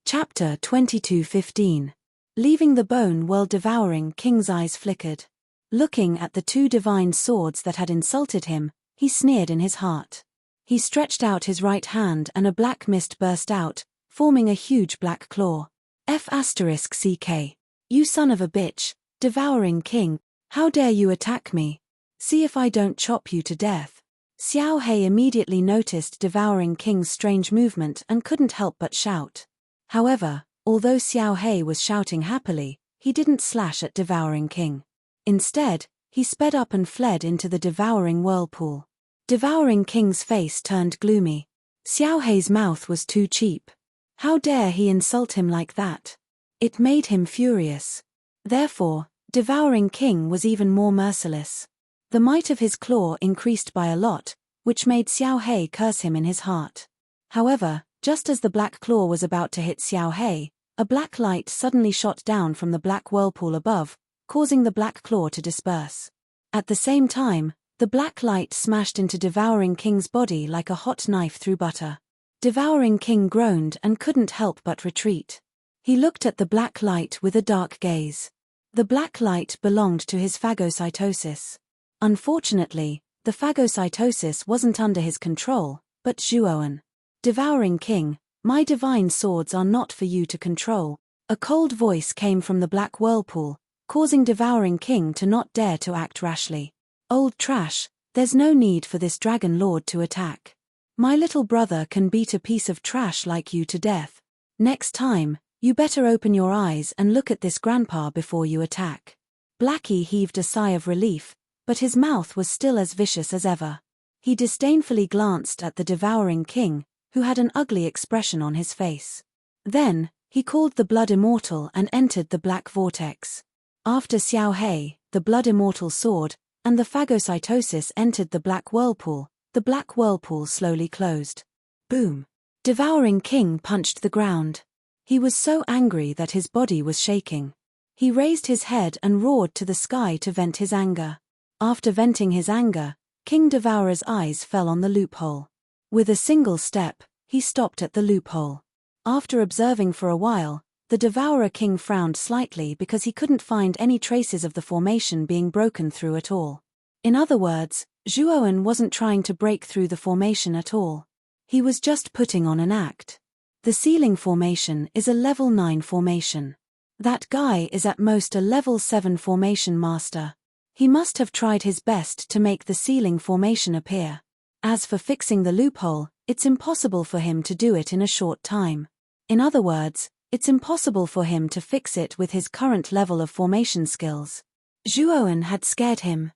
Chapter 22:15. Leaving the bone world Devouring King's eyes flickered. Looking at the 2 divine swords that had insulted him, he sneered in his heart. He stretched out his right hand and a black mist burst out, forming a huge black claw. F***CK. "You son of a bitch, Devouring King, how dare you attack me? See if I don't chop you to death." Xiao Hei immediately noticed Devouring King's strange movement and couldn't help but shout. However, although Xiao Hei was shouting happily, he didn't slash at Devouring King. Instead, he sped up and fled into the devouring whirlpool. Devouring King's face turned gloomy. Xiao Hei's mouth was too cheap. How dare he insult him like that? It made him furious. Therefore, Devouring King was even more merciless. The might of his claw increased by a lot, which made Xiao Hei curse him in his heart. However, just as the black claw was about to hit Xiao Hei, a black light suddenly shot down from the black whirlpool above, causing the black claw to disperse. At the same time, the black light smashed into Devouring King's body like a hot knife through butter. Devouring King groaned and couldn't help but retreat. He looked at the black light with a dark gaze. The black light belonged to his phagocytosis. Unfortunately, the phagocytosis wasn't under his control, but Zhuowen. "Devouring King, my divine swords are not for you to control." A cold voice came from the black whirlpool, causing Devouring King to not dare to act rashly. "Old trash, there's no need for this Dragon Lord to attack. My little brother can beat a piece of trash like you to death. Next time, You better open your eyes and look at this grandpa before you attack. Blackie heaved a sigh of relief, but his mouth was still as vicious as ever. He disdainfully glanced at the devouring king, who had an ugly expression on his face. Then, he called the blood immortal and entered the black vortex. After Xiao Hei, the blood immortal soared, and the phagocytosis entered the black whirlpool slowly closed. Boom! Devouring king punched the ground. He was so angry that his body was shaking. He raised his head and roared to the sky to vent his anger. After venting his anger, King Devourer's eyes fell on the loophole. With a single step, he stopped at the loophole. After observing for a while, the Devourer King frowned slightly because he couldn't find any traces of the formation being broken through at all. In other words, Zhuowen wasn't trying to break through the formation at all. He was just putting on an act. The ceiling formation is a level 9 formation. That guy is at most a level 7 formation master. He must have tried his best to make the ceiling formation appear. As for fixing the loophole, it's impossible for him to do it in a short time. In other words, it's impossible for him to fix it with his current level of formation skills. Zhuowen had scared him.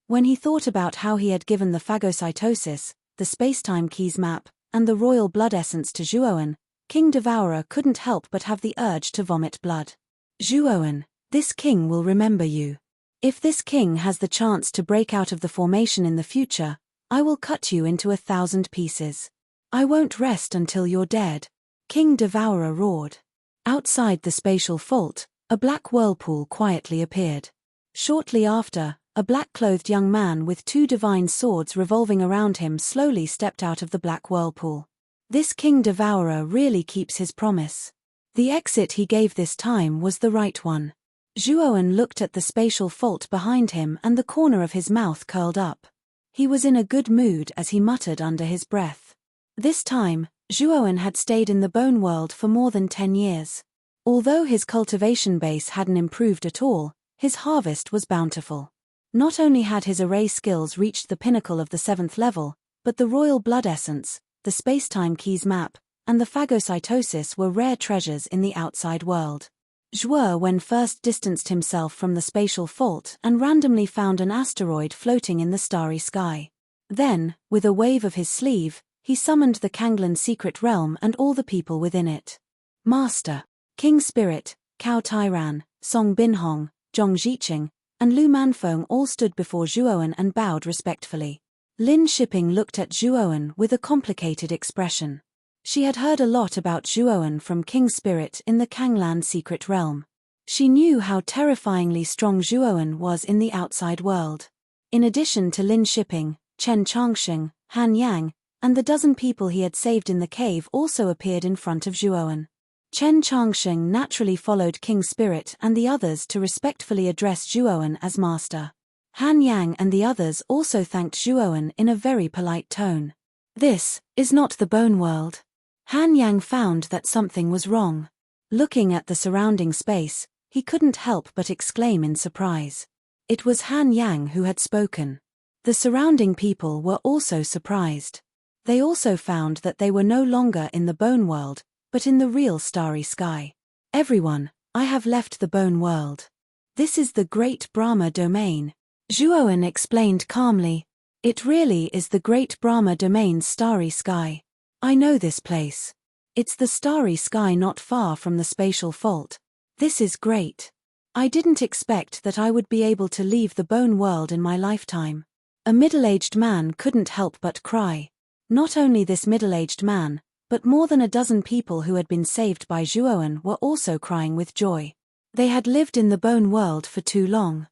When he thought about how he had given the phagocytosis, the spacetime keys map, and the royal blood essence to Zhuowen, King Devourer couldn't help but have the urge to vomit blood. Zhuowen, this king will remember you. If this king has the chance to break out of the formation in the future, I will cut you into 1,000 pieces. I won't rest until you're dead. King Devourer roared. Outside the spatial fault, a black whirlpool quietly appeared. Shortly after, a black-clothed young man with 2 divine swords revolving around him slowly stepped out of the black whirlpool. This King Devourer really keeps his promise. The exit he gave this time was the right one. Zhuowen looked at the spatial fault behind him and the corner of his mouth curled up. He was in a good mood as he muttered under his breath. This time, Zhuowen had stayed in the bone world for more than 10 years. Although his cultivation base hadn't improved at all, his harvest was bountiful. Not only had his array skills reached the pinnacle of the 7th level, but the royal blood essence, the spacetime keys map, and the phagocytosis were rare treasures in the outside world. Zhuowen first distanced himself from the spatial fault and randomly found an asteroid floating in the starry sky. Then, with a wave of his sleeve, he summoned the Kanglan secret realm and all the people within it. Master, King Spirit, Cao Tairan, Song Binhong, Zhong Ziqing, and Lu Manfeng all stood before Zhuowen and bowed respectfully. Lin Shipping looked at Zhuowen with a complicated expression. She had heard a lot about Zhuowen from King Spirit in the Kanglan secret realm. She knew how terrifyingly strong Zhuowen was in the outside world. In addition to Lin Shipping, Chen Changsheng, Han Yang, and the dozen people he had saved in the cave also appeared in front of Zhuowen. Chen Changsheng naturally followed King Spirit and the others to respectfully address Zhuowen as master. Han Yang and the others also thanked Zhuowen in a very polite tone. This is not the bone world. Han Yang found that something was wrong. Looking at the surrounding space, he couldn't help but exclaim in surprise. It was Han Yang who had spoken. The surrounding people were also surprised. They also found that they were no longer in the bone world, but in the real starry sky. Everyone, I have left the bone world. This is the Great Brahma domain. Zhuowen explained calmly. It really is the Great Brahma domain's starry sky. I know this place. It's the starry sky not far from the spatial fault. This is great. I didn't expect that I would be able to leave the bone world in my lifetime. A middle-aged man couldn't help but cry. Not only this middle-aged man, but more than a dozen people who had been saved by Zhuowen were also crying with joy. They had lived in the bone world for too long.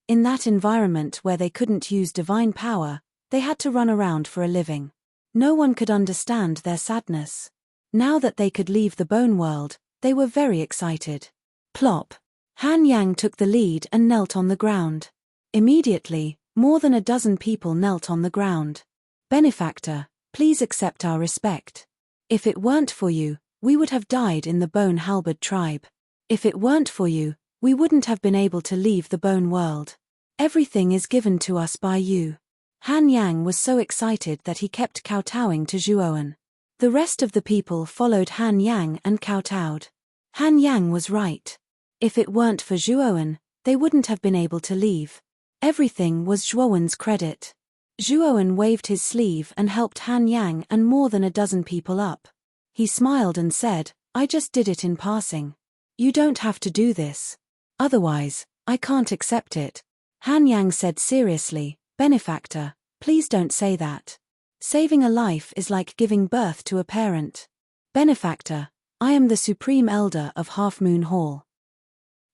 In that environment where they couldn't use divine power, they had to run around for a living. No one could understand their sadness. Now that they could leave the bone world, they were very excited. Plop. Han Yang took the lead and knelt on the ground. Immediately, more than a dozen people knelt on the ground. Benefactor, please accept our respect. If it weren't for you, we would have died in the Bone Halberd tribe. If it weren't for you, we wouldn't have been able to leave the bone world. Everything is given to us by you. Han Yang was so excited that he kept kowtowing to Zhuowen. The rest of the people followed Han Yang and kowtowed. Han Yang was right. If it weren't for Zhuowen, they wouldn't have been able to leave. Everything was Zhuowen's credit. Zhuowen waved his sleeve and helped Han Yang and more than a dozen people up. He smiled and said, "I just did it in passing. You don't have to do this. Otherwise, I can't accept it." Han Yang said seriously, "Benefactor, please don't say that. Saving a life is like giving birth to a parent. Benefactor, I am the Supreme Elder of Half Moon Hall.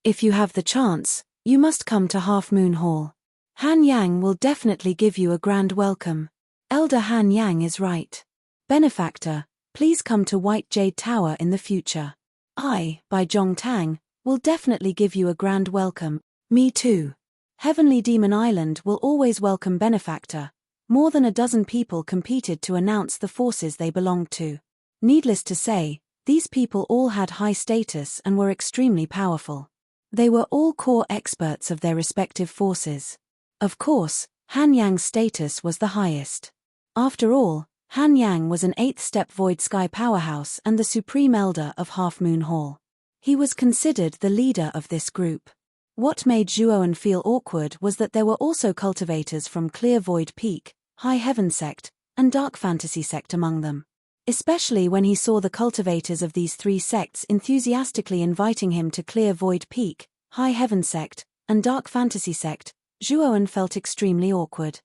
If you have the chance, you must come to Half Moon Hall. Han Yang will definitely give you a grand welcome. Elder Han Yang is right. Benefactor, please come to White Jade Tower in the future. I, by Zhong Tang, will definitely give you a grand welcome." "Me too. Heavenly Demon Island will always welcome Benefactor." More than a dozen people competed to announce the forces they belonged to. Needless to say, these people all had high status and were extremely powerful. They were all core experts of their respective forces. Of course, Han Yang's status was the highest. After all, Han Yang was an 8th-step Void Sky powerhouse and the Supreme Elder of Half Moon Hall. He was considered the leader of this group. What made Zhuowen feel awkward was that there were also cultivators from Clear Void Peak, High Heaven Sect, and Dark Fantasy Sect among them. Especially when he saw the cultivators of these three sects enthusiastically inviting him to Clear Void Peak, High Heaven Sect, and Dark Fantasy Sect, Zhuowen felt extremely awkward.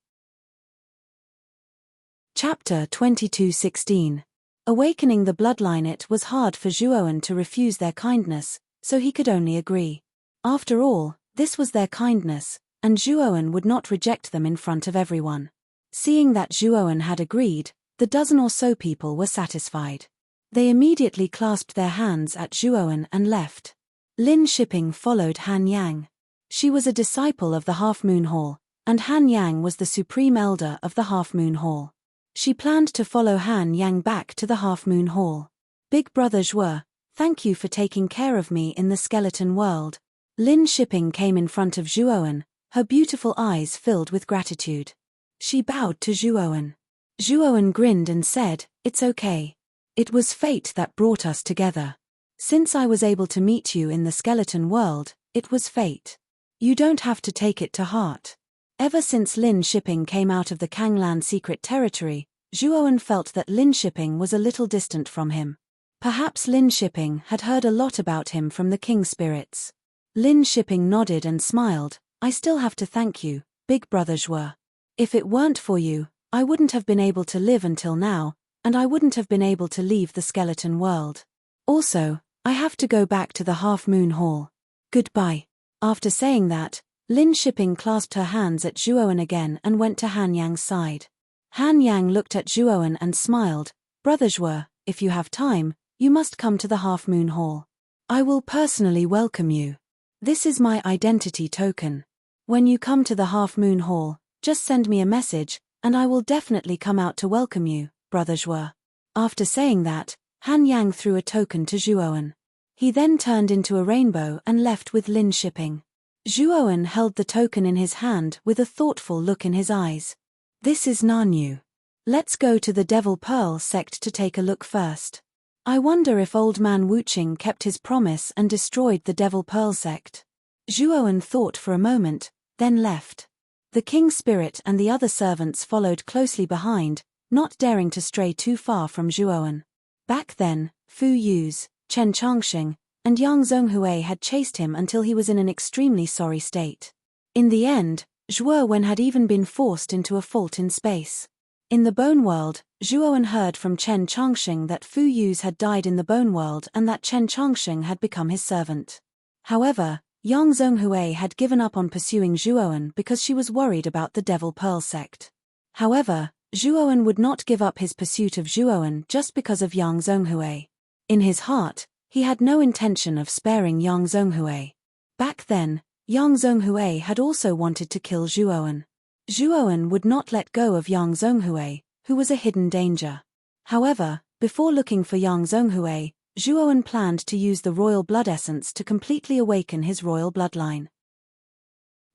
Chapter 22:16. Awakening the bloodline. It was hard for Zhuowen to refuse their kindness, so he could only agree. After all, this was their kindness, and Zhuowen would not reject them in front of everyone. Seeing that Zhuowen had agreed, the dozen or so people were satisfied. They immediately clasped their hands at Zhuowen and left. Lin Shipping followed Han Yang. She was a disciple of the Half Moon Hall, and Han Yang was the Supreme Elder of the Half Moon Hall. She planned to follow Han Yang back to the Half Moon Hall. "Big Brother Zhuo, thank you for taking care of me in the skeleton world." Lin Shipping came in front of Zhuowen, her beautiful eyes filled with gratitude. She bowed to Zhuowen. Zhuowen grinned and said, "It's okay. It was fate that brought us together. Since I was able to meet you in the skeleton world, it was fate. You don't have to take it to heart." Ever since Lin Shipping came out of the Kanglan secret territory, Zhuowen felt that Lin Shipping was a little distant from him. Perhaps Lin Shipping had heard a lot about him from the king spirits. Lin Shipping nodded and smiled. "I still have to thank you, Big Brother Zhuo. If it weren't for you, I wouldn't have been able to live until now, and I wouldn't have been able to leave the skeleton world. Also, I have to go back to the Half Moon Hall. Goodbye." After saying that, Lin Shipping clasped her hands at Zhuowen again and went to Han Yang's side. Han Yang looked at Zhuowen and smiled. "Brother Zhuo, if you have time, you must come to the Half Moon Hall. I will personally welcome you. This is my identity token. When you come to the Half Moon Hall, just send me a message, and I will definitely come out to welcome you, Brother Zhuo." After saying that, Han Yang threw a token to Zhuowen. He then turned into a rainbow and left with Lin Shipping. Zhuowen held the token in his hand with a thoughtful look in his eyes. "This is Nanyu. Let's go to the Devil Pearl sect to take a look first. I wonder if Old Man Wuching kept his promise and destroyed the Devil Pearl sect." Zhuowen thought for a moment, then left. The king spirit and the other servants followed closely behind, not daring to stray too far from Zhuowen. Back then, Fu Yu's, Chen Changxing, and Yang Zhonghui had chased him until he was in an extremely sorry state. In the end, Zhuowen had even been forced into a fault in space. In the Bone World, Zhuowen heard from Chen Changxing that Fu Yu's had died in the Bone World and that Chen Changxing had become his servant. However, Yang Zhonghui had given up on pursuing Zhuowen because she was worried about the Devil Pearl sect. However, Zhuowen would not give up his pursuit of Zhuowen just because of Yang Zhonghui. In his heart, he had no intention of sparing Yang Zhonghui. Back then, Yang Zhonghui had also wanted to kill Zhuowen. Zhuowen would not let go of Yang Zhonghui, who was a hidden danger. However, before looking for Yang Zhonghui, Zhuowen planned to use the royal blood essence to completely awaken his royal bloodline.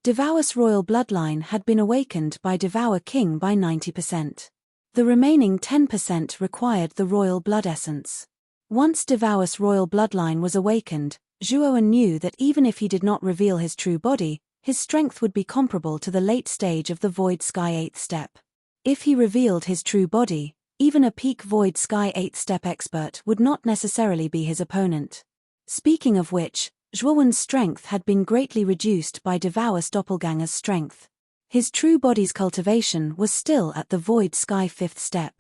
Devour's royal bloodline had been awakened by Devour King by 90%. The remaining 10% required the royal blood essence. Once Devao's royal bloodline was awakened, Zhuowen knew that even if he did not reveal his true body, his strength would be comparable to the late stage of the Void Sky 8th step. If he revealed his true body, even a peak Void Sky 8th step expert would not necessarily be his opponent. Speaking of which, Zhuowen's strength had been greatly reduced by Devao's doppelganger's strength. His true body's cultivation was still at the Void Sky 5th step.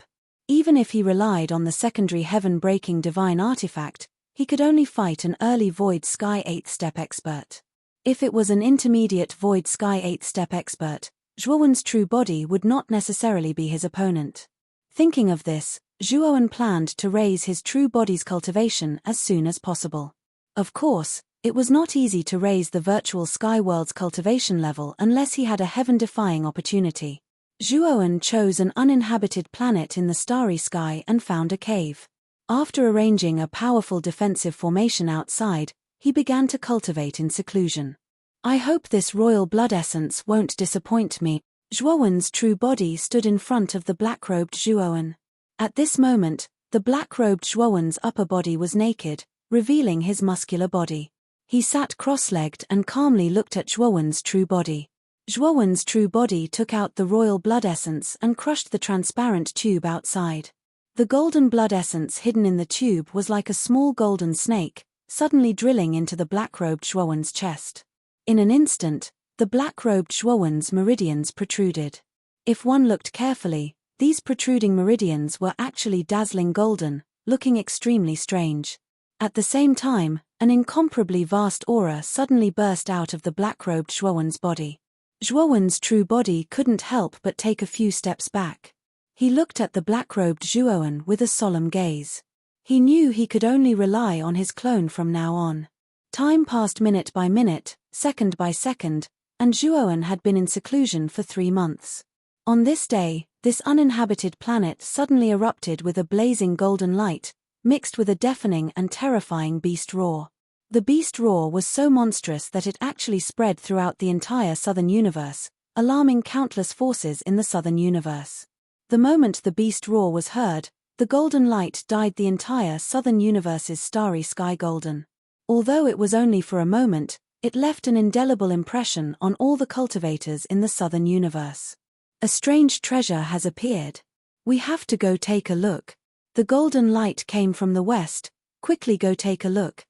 Even if he relied on the secondary heaven-breaking divine artifact, he could only fight an early Void Sky 8th step expert. If it was an intermediate Void Sky 8th step expert, Zhuowen's true body would not necessarily be his opponent. Thinking of this, Zhuowen planned to raise his true body's cultivation as soon as possible. Of course, it was not easy to raise the virtual sky world's cultivation level unless he had a heaven-defying opportunity. Zhuowen chose an uninhabited planet in the starry sky and found a cave. After arranging a powerful defensive formation outside, he began to cultivate in seclusion. I hope this royal blood essence won't disappoint me. Zhuowen's true body stood in front of the black-robed Zhuowen. At this moment, the black-robed Zhuowen's upper body was naked, revealing his muscular body. He sat cross-legged and calmly looked at Zhuowen's true body. Zhuowen's true body took out the royal blood essence and crushed the transparent tube outside. The golden blood essence hidden in the tube was like a small golden snake, suddenly drilling into the black-robed Zhuowen's chest. In an instant, the black-robed Zhuowen's meridians protruded. If one looked carefully, these protruding meridians were actually dazzling golden, looking extremely strange. At the same time, an incomparably vast aura suddenly burst out of the black-robed Zhuowen's body. Zhuowen's true body couldn't help but take a few steps back. He looked at the black-robed Zhuowen with a solemn gaze. He knew he could only rely on his clone from now on. Time passed minute by minute, second by second, and Zhuowen had been in seclusion for 3 months. On this day, this uninhabited planet suddenly erupted with a blazing golden light, mixed with a deafening and terrifying beast roar. The beast roar was so monstrous that it actually spread throughout the entire southern universe, alarming countless forces in the southern universe. The moment the beast roar was heard, the golden light dyed the entire southern universe's starry sky golden. Although it was only for a moment, it left an indelible impression on all the cultivators in the southern universe. A strange treasure has appeared. We have to go take a look. The golden light came from the west, quickly go take a look.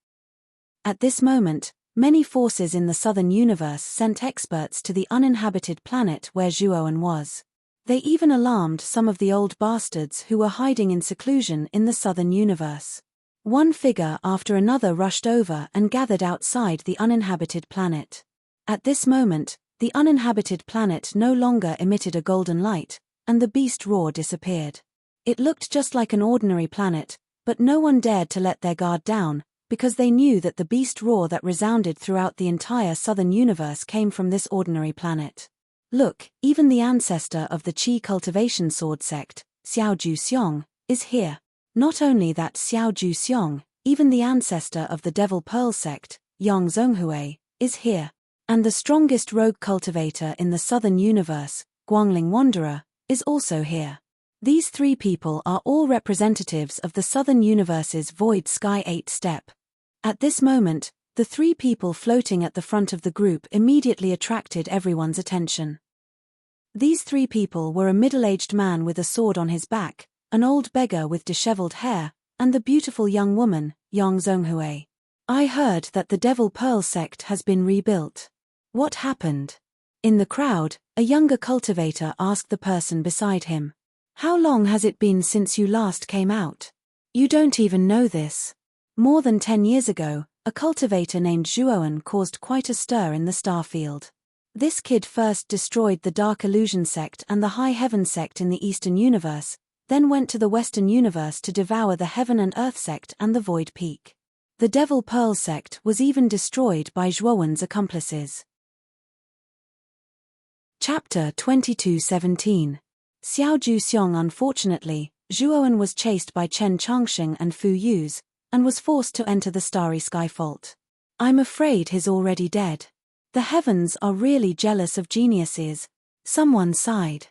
At this moment, many forces in the southern universe sent experts to the uninhabited planet where Zhuowen was. They even alarmed some of the old bastards who were hiding in seclusion in the southern universe. One figure after another rushed over and gathered outside the uninhabited planet. At this moment, the uninhabited planet no longer emitted a golden light, and the beast roar disappeared. It looked just like an ordinary planet, but no one dared to let their guard down, because they knew that the beast roar that resounded throughout the entire southern universe came from this ordinary planet. Look, even the ancestor of the Qi cultivation sword sect, Xiaoju Xiong, is here. Not only that, Xiaoju Xiong, even the ancestor of the Devil Pearl sect, Yang Zhonghui, is here. And the strongest rogue cultivator in the southern universe, Guangling Wanderer, is also here. These 3 people are all representatives of the southern universe's Void Sky 8 step. At this moment, the 3 people floating at the front of the group immediately attracted everyone's attention. These 3 people were a middle-aged man with a sword on his back, an old beggar with disheveled hair, and the beautiful young woman, Yang Zhonghui. I heard that the Devil Pearl sect has been rebuilt. What happened? In the crowd, a younger cultivator asked the person beside him. How long has it been since you last came out? You don't even know this. More than 10 years ago, a cultivator named Zhuowen caused quite a stir in the starfield. This kid first destroyed the Dark Illusion sect and the High Heaven sect in the Eastern Universe, then went to the Western Universe to devour the Heaven and Earth sect and the Void Peak. The Devil Pearl sect was even destroyed by Zhuowen's accomplices. Chapter 22:17. Xiaoju Xiong. Unfortunately, Zhuowen was chased by Chen Changsheng and Fu Yuz, and was forced to enter the Starry Sky Fault. I'm afraid he's already dead. The heavens are really jealous of geniuses. Someone sighed.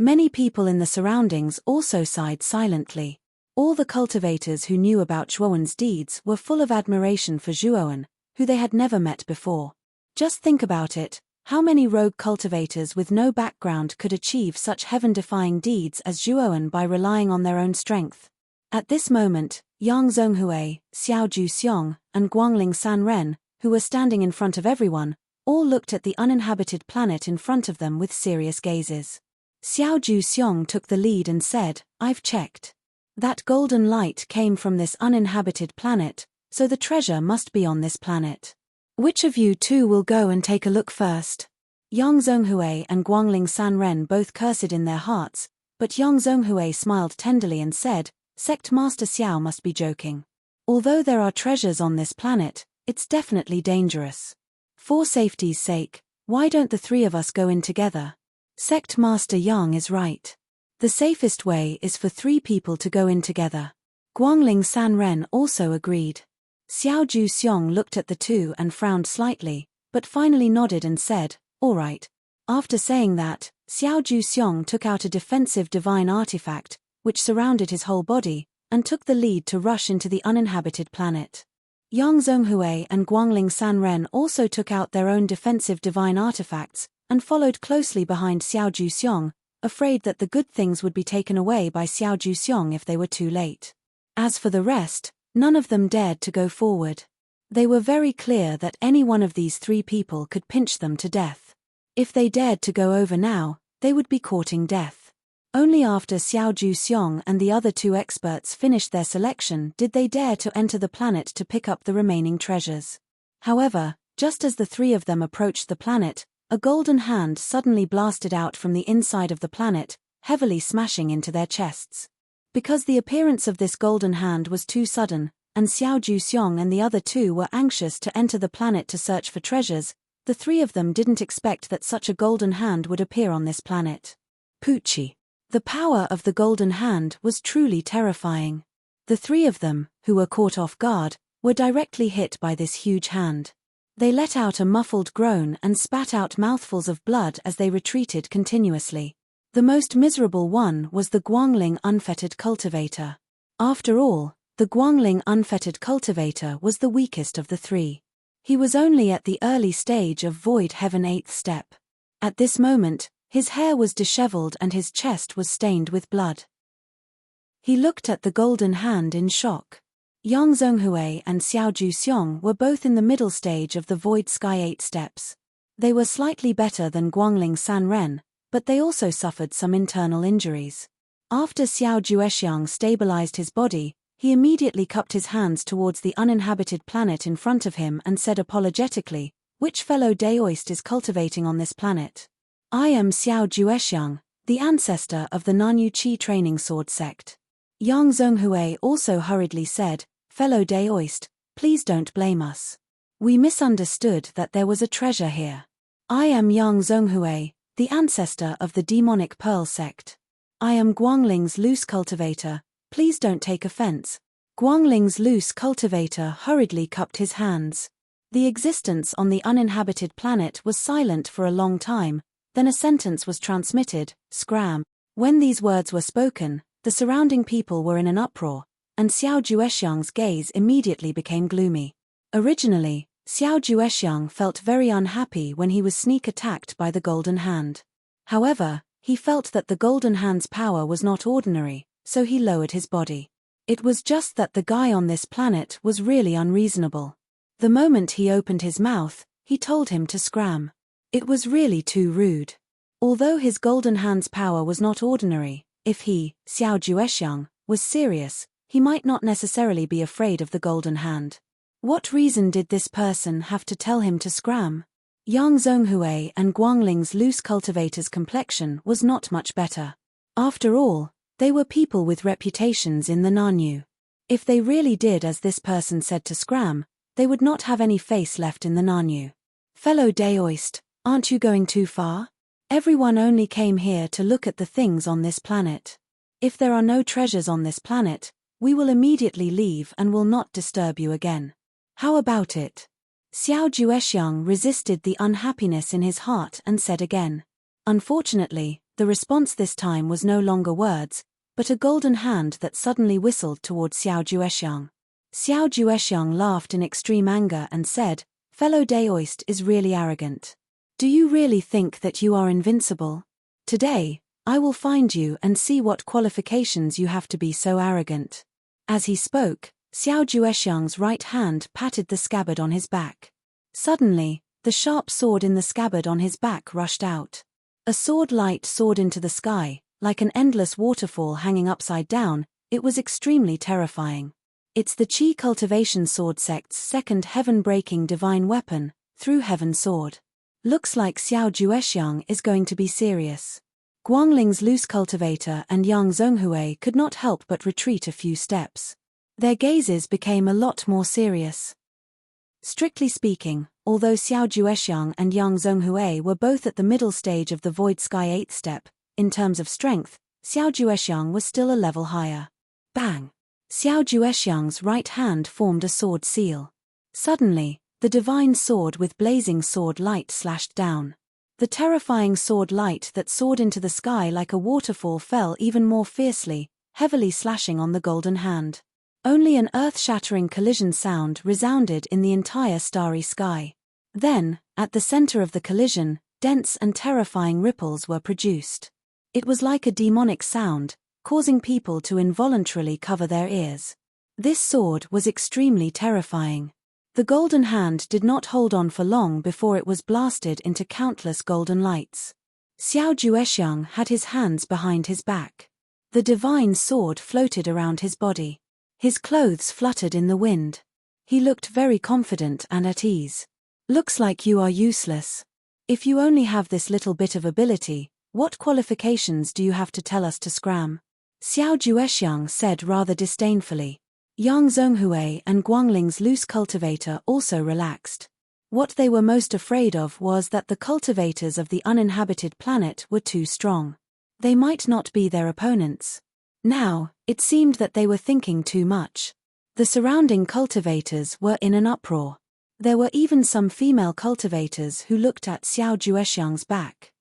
Many people in the surroundings also sighed silently. All the cultivators who knew about Zhuowen's deeds were full of admiration for Zhuowen, who they had never met before. Just think about it, how many rogue cultivators with no background could achieve such heaven-defying deeds as Zhuowen by relying on their own strength? At this moment, Yang Zhonghui, Xiao Juxiong, and Guangling Sanren, who were standing in front of everyone, all looked at the uninhabited planet in front of them with serious gazes. Xiao Juxiong took the lead and said, "I've checked. That golden light came from this uninhabited planet, so the treasure must be on this planet. Which of you two will go and take a look first?" Yang Zhonghui and Guangling Sanren both cursed in their hearts, but Yang Zhonghui smiled tenderly and said, "Sect Master Xiao must be joking. Although there are treasures on this planet, it's definitely dangerous. For safety's sake, why don't the three of us go in together? Sect Master Yang is right. The safest way is for three people to go in together." Guangling Sanren also agreed. Xiao Juxiong looked at the two and frowned slightly, but finally nodded and said, "All right." After saying that, Xiao Juxiong took out a defensive divine artifact, which surrounded his whole body, and took the lead to rush into the uninhabited planet. Yang Zhonghui and Guangling Sanren also took out their own defensive divine artifacts, and followed closely behind Xiao Juxiong, afraid that the good things would be taken away by Xiao Juxiong if they were too late. As for the rest, none of them dared to go forward. They were very clear that any one of these three people could pinch them to death. If they dared to go over now, they would be courting death. Only after Xiao Juxiong and the other two experts finished their selection did they dare to enter the planet to pick up the remaining treasures. However, just as the three of them approached the planet, a golden hand suddenly blasted out from the inside of the planet, heavily smashing into their chests. Because the appearance of this golden hand was too sudden, and Xiao Juxiong and the other two were anxious to enter the planet to search for treasures, the three of them didn't expect that such a golden hand would appear on this planet. Poochie. The power of the golden hand was truly terrifying. The three of them, who were caught off guard, were directly hit by this huge hand. They let out a muffled groan and spat out mouthfuls of blood as they retreated continuously. The most miserable one was the Guangling unfettered cultivator. After all, the Guangling unfettered cultivator was the weakest of the three. He was only at the early stage of Void Heaven 8th step. At this moment, his hair was disheveled and his chest was stained with blood. He looked at the golden hand in shock. Yang Zhonghui and Xiao Juxiong were both in the middle stage of the Void Sky 8 steps. They were slightly better than Guangling Sanren, but they also suffered some internal injuries. After Xiao Juexiang stabilized his body, he immediately cupped his hands towards the uninhabited planet in front of him and said apologetically, "Which fellow Daoist is cultivating on this planet?" "I am Xiao Juexiang, the ancestor of the Nanyu Qi training sword sect." Yang Zhonghui also hurriedly said, "Fellow Daoist, please don't blame us. We misunderstood that there was a treasure here. I am Yang Zhonghui, the ancestor of the demonic pearl sect. I am Guangling's loose cultivator, please don't take offense." Guangling's loose cultivator hurriedly cupped his hands. The existence on the uninhabited planet was silent for a long time. Then a sentence was transmitted, "Scram." When these words were spoken, the surrounding people were in an uproar, and Xiao Juexiang's gaze immediately became gloomy. Originally, Xiao Juexiang felt very unhappy when he was sneak attacked by the golden hand. However, he felt that the golden hand's power was not ordinary, so he lowered his body. It was just that the guy on this planet was really unreasonable. The moment he opened his mouth, he told him to scram. It was really too rude. Although his golden hand's power was not ordinary, if he, Xiao Juexiang, was serious, he might not necessarily be afraid of the golden hand. What reason did this person have to tell him to scram? Yang Zhonghui and Guangling's loose cultivator's complexion was not much better. After all, they were people with reputations in the Nanyu. If they really did as this person said to scram, they would not have any face left in the Nanyu. "Fellow Daoist, aren't you going too far? Everyone only came here to look at the things on this planet. If there are no treasures on this planet, we will immediately leave and will not disturb you again. How about it?" Xiao Juexiang resisted the unhappiness in his heart and said again. Unfortunately, The response this time was no longer words, but a golden hand that suddenly whistled toward Xiao Juexiang. Xiao Juexiang laughed in extreme anger and said, "Fellow Daoist is really arrogant. Do you really think that you are invincible? Today, I will find you and see what qualifications you have to be so arrogant." As he spoke, Xiao Juexiang's right hand patted the scabbard on his back. Suddenly, the sharp sword in the scabbard on his back rushed out. A sword light soared into the sky, like an endless waterfall hanging upside down. It was extremely terrifying. It's the Qi Cultivation Sword Sect's second heaven-breaking divine weapon, Through Heaven Sword. Looks like Xiao Juexiang is going to be serious. Guangling's loose cultivator and Yang Zhonghui could not help but retreat a few steps. Their gazes became a lot more serious. Strictly speaking, although Xiao Juexiang and Yang Zhonghui were both at the middle stage of the Void Sky 8th step, in terms of strength, Xiao Juexiang was still a level higher. Bang! Xiao Juexiang's right hand formed a sword seal. Suddenly, the divine sword with blazing sword light slashed down. The terrifying sword light that soared into the sky like a waterfall fell even more fiercely, heavily slashing on the golden hand. Only an earth-shattering collision sound resounded in the entire starry sky. Then, at the center of the collision, dense and terrifying ripples were produced. It was like a demonic sound, causing people to involuntarily cover their ears. This sword was extremely terrifying. The golden hand did not hold on for long before it was blasted into countless golden lights. Xiao Juexiang had his hands behind his back. The divine sword floated around his body. His clothes fluttered in the wind. He looked very confident and at ease. "Looks like you are useless. If you only have this little bit of ability, what qualifications do you have to tell us to scram?" Xiao Juexiang said rather disdainfully. Yang Zhonghui and Guangling's loose cultivator also relaxed. What they were most afraid of was that the cultivators of the uninhabited planet were too strong. They might not be their opponents. Now, it seemed that they were thinking too much. The surrounding cultivators were in an uproar. There were even some female cultivators who looked at Xiao Juexiang's back.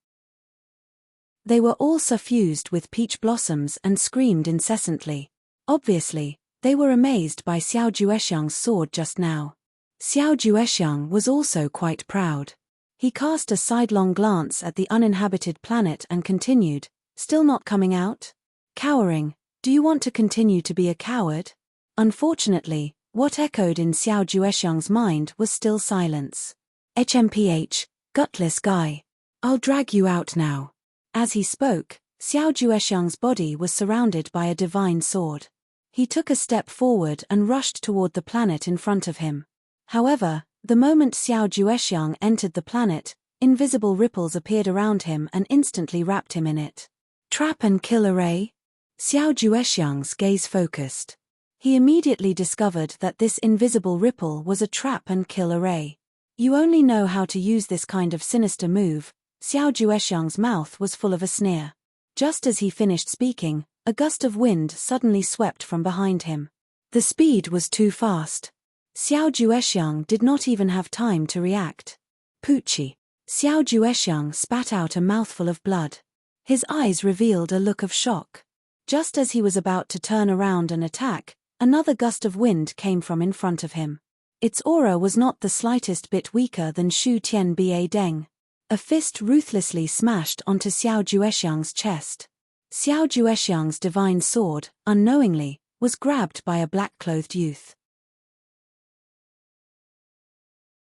They were all suffused with peach blossoms and screamed incessantly. Obviously, they were amazed by Xiao Juexiang's sword just now. Xiao Juexiang was also quite proud. He cast a sidelong glance at the uninhabited planet and continued, "Still not coming out? Cowering, do you want to continue to be a coward?" Unfortunately, what echoed in Xiao Juexiang's mind was still silence. "HMPH, gutless guy. I'll drag you out now." As he spoke, Xiao Juexiang's body was surrounded by a divine sword. He took a step forward and rushed toward the planet in front of him. However, the moment Xiao Juexiang entered the planet, invisible ripples appeared around him and instantly wrapped him in it. "Trap and kill array?" Xiao Juexiang's gaze focused. He immediately discovered that this invisible ripple was a trap and kill array. "You only know how to use this kind of sinister move." Xiao Juexiang's mouth was full of a sneer. Just as he finished speaking, a gust of wind suddenly swept from behind him. The speed was too fast. Xiao Juexiang did not even have time to react. "Poochie." Xiao Juexiang spat out a mouthful of blood. His eyes revealed a look of shock. Just as he was about to turn around and attack, another gust of wind came from in front of him. Its aura was not the slightest bit weaker than Shu Tian Ba Deng. A fist ruthlessly smashed onto Xiao Juexiang's chest. Xiao Juexiang's divine sword, unknowingly, was grabbed by a black-clothed youth.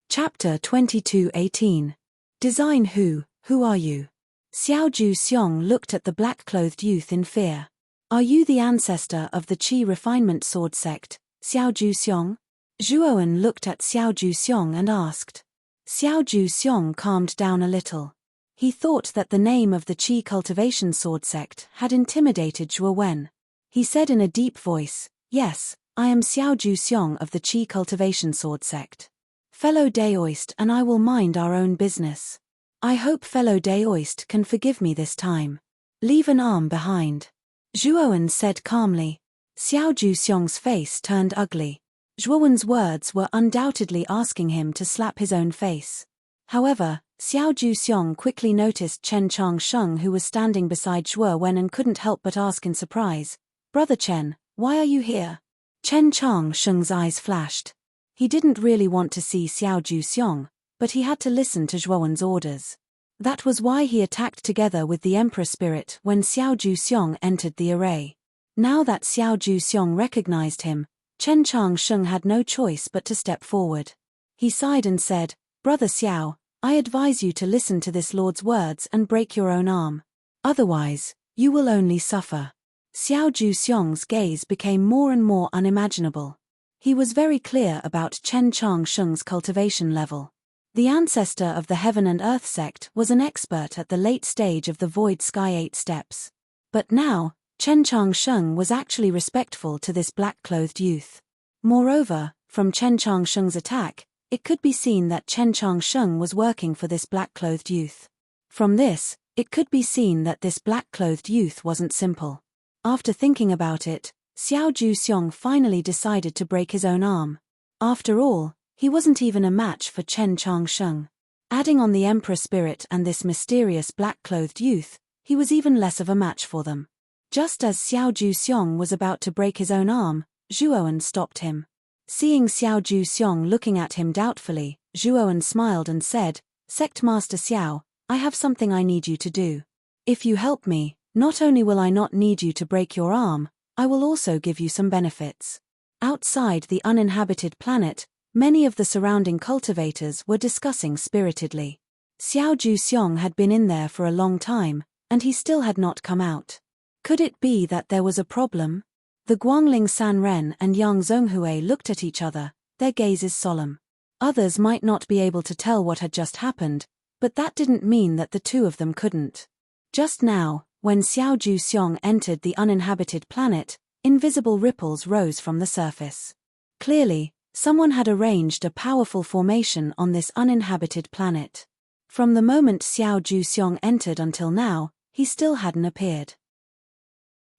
Chapter 22:18. Design Who are you? Xiao Juexiang looked at the black-clothed youth in fear. "Are you the ancestor of the Qi Refinement Sword Sect, Xiao Juexiang?" Zhuowen looked at Xiao Juexiang and asked. Xiao Juexiang calmed down a little. He thought that the name of the Qi Cultivation Sword Sect had intimidated Zhuowen. He said in a deep voice, "Yes, I am Xiao Juexiang of the Qi Cultivation Sword Sect. Fellow Daoist and I will mind our own business. I hope fellow Daoist can forgive me this time. Leave an arm behind." Zhuowen said calmly. Xiao Juexiang's face turned ugly. Zhuowen's words were undoubtedly asking him to slap his own face. However, Xiao Juxiong quickly noticed Chen Changsheng, who was standing beside Zhuo Wen, and couldn't help but ask in surprise, "Brother Chen, why are you here?" Chen Changsheng's eyes flashed. He didn't really want to see Xiao Juxiong, but he had to listen to Zhuo Wen's orders. That was why he attacked together with the Emperor Spirit when Xiao Juxiong entered the array. Now that Xiao Juxiong recognized him, Chen Changsheng had no choice but to step forward. He sighed and said, "Brother Xiao, I advise you to listen to this lord's words and break your own arm. Otherwise, you will only suffer." Xiao Juxiong's gaze became more and more unimaginable. He was very clear about Chen Changsheng's cultivation level. The ancestor of the Heaven and Earth sect was an expert at the late stage of the Void Sky 8 steps. But now, Chen Changsheng was actually respectful to this black-clothed youth. Moreover, from Chen Changsheng's attack, it could be seen that Chen Changsheng was working for this black-clothed youth. From this, it could be seen that this black-clothed youth wasn't simple. After thinking about it, Xiao Juxiong finally decided to break his own arm. After all, he wasn't even a match for Chen Changsheng. Adding on the Emperor Spirit and this mysterious black-clothed youth, he was even less of a match for them. Just as Xiao Juxiong was about to break his own arm, Zhuowen stopped him. Seeing Xiao Juxiong looking at him doubtfully, Zhuowen smiled and said, "Sect Master Xiao, I have something I need you to do. If you help me, not only will I not need you to break your arm, I will also give you some benefits." Outside the uninhabited planet, many of the surrounding cultivators were discussing spiritedly. Xiao Juxiong had been in there for a long time, and he still had not come out. Could it be that there was a problem? The Guangling Sanren and Yang Zhonghui looked at each other, their gazes solemn. Others might not be able to tell what had just happened, but that didn't mean that the two of them couldn't. Just now, when Xiao Juxiong entered the uninhabited planet, invisible ripples rose from the surface. Clearly, someone had arranged a powerful formation on this uninhabited planet. From the moment Xiao Juxiong entered until now, he still hadn't appeared.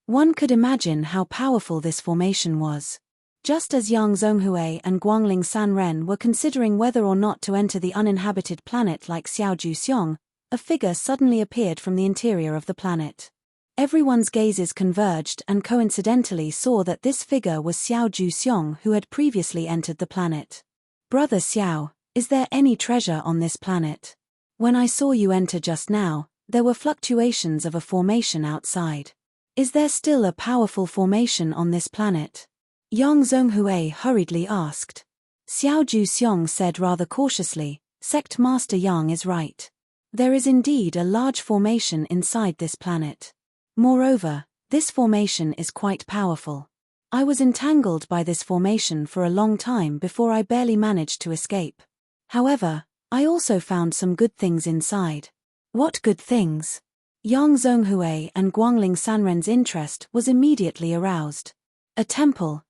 One could imagine how powerful this formation was. Just as Yang Zhonghui and Guangling Sanren were considering whether or not to enter the uninhabited planet like Xiao Juxiong, a figure suddenly appeared from the interior of the planet. Everyone's gazes converged and coincidentally saw that this figure was Xiao Juxiong, who had previously entered the planet. "Brother Xiao, is there any treasure on this planet? When I saw you enter just now, there were fluctuations of a formation outside. Is there still a powerful formation on this planet?" Yang Zhonghui hurriedly asked. Xiao Juxiong said rather cautiously, "Sect Master Yang is right. There is indeed a large formation inside this planet. Moreover, this formation is quite powerful. I was entangled by this formation for a long time before I barely managed to escape. However, I also found some good things inside." "What good things?" Yang Zhonghui and Guangling Sanren's interest was immediately aroused. A temple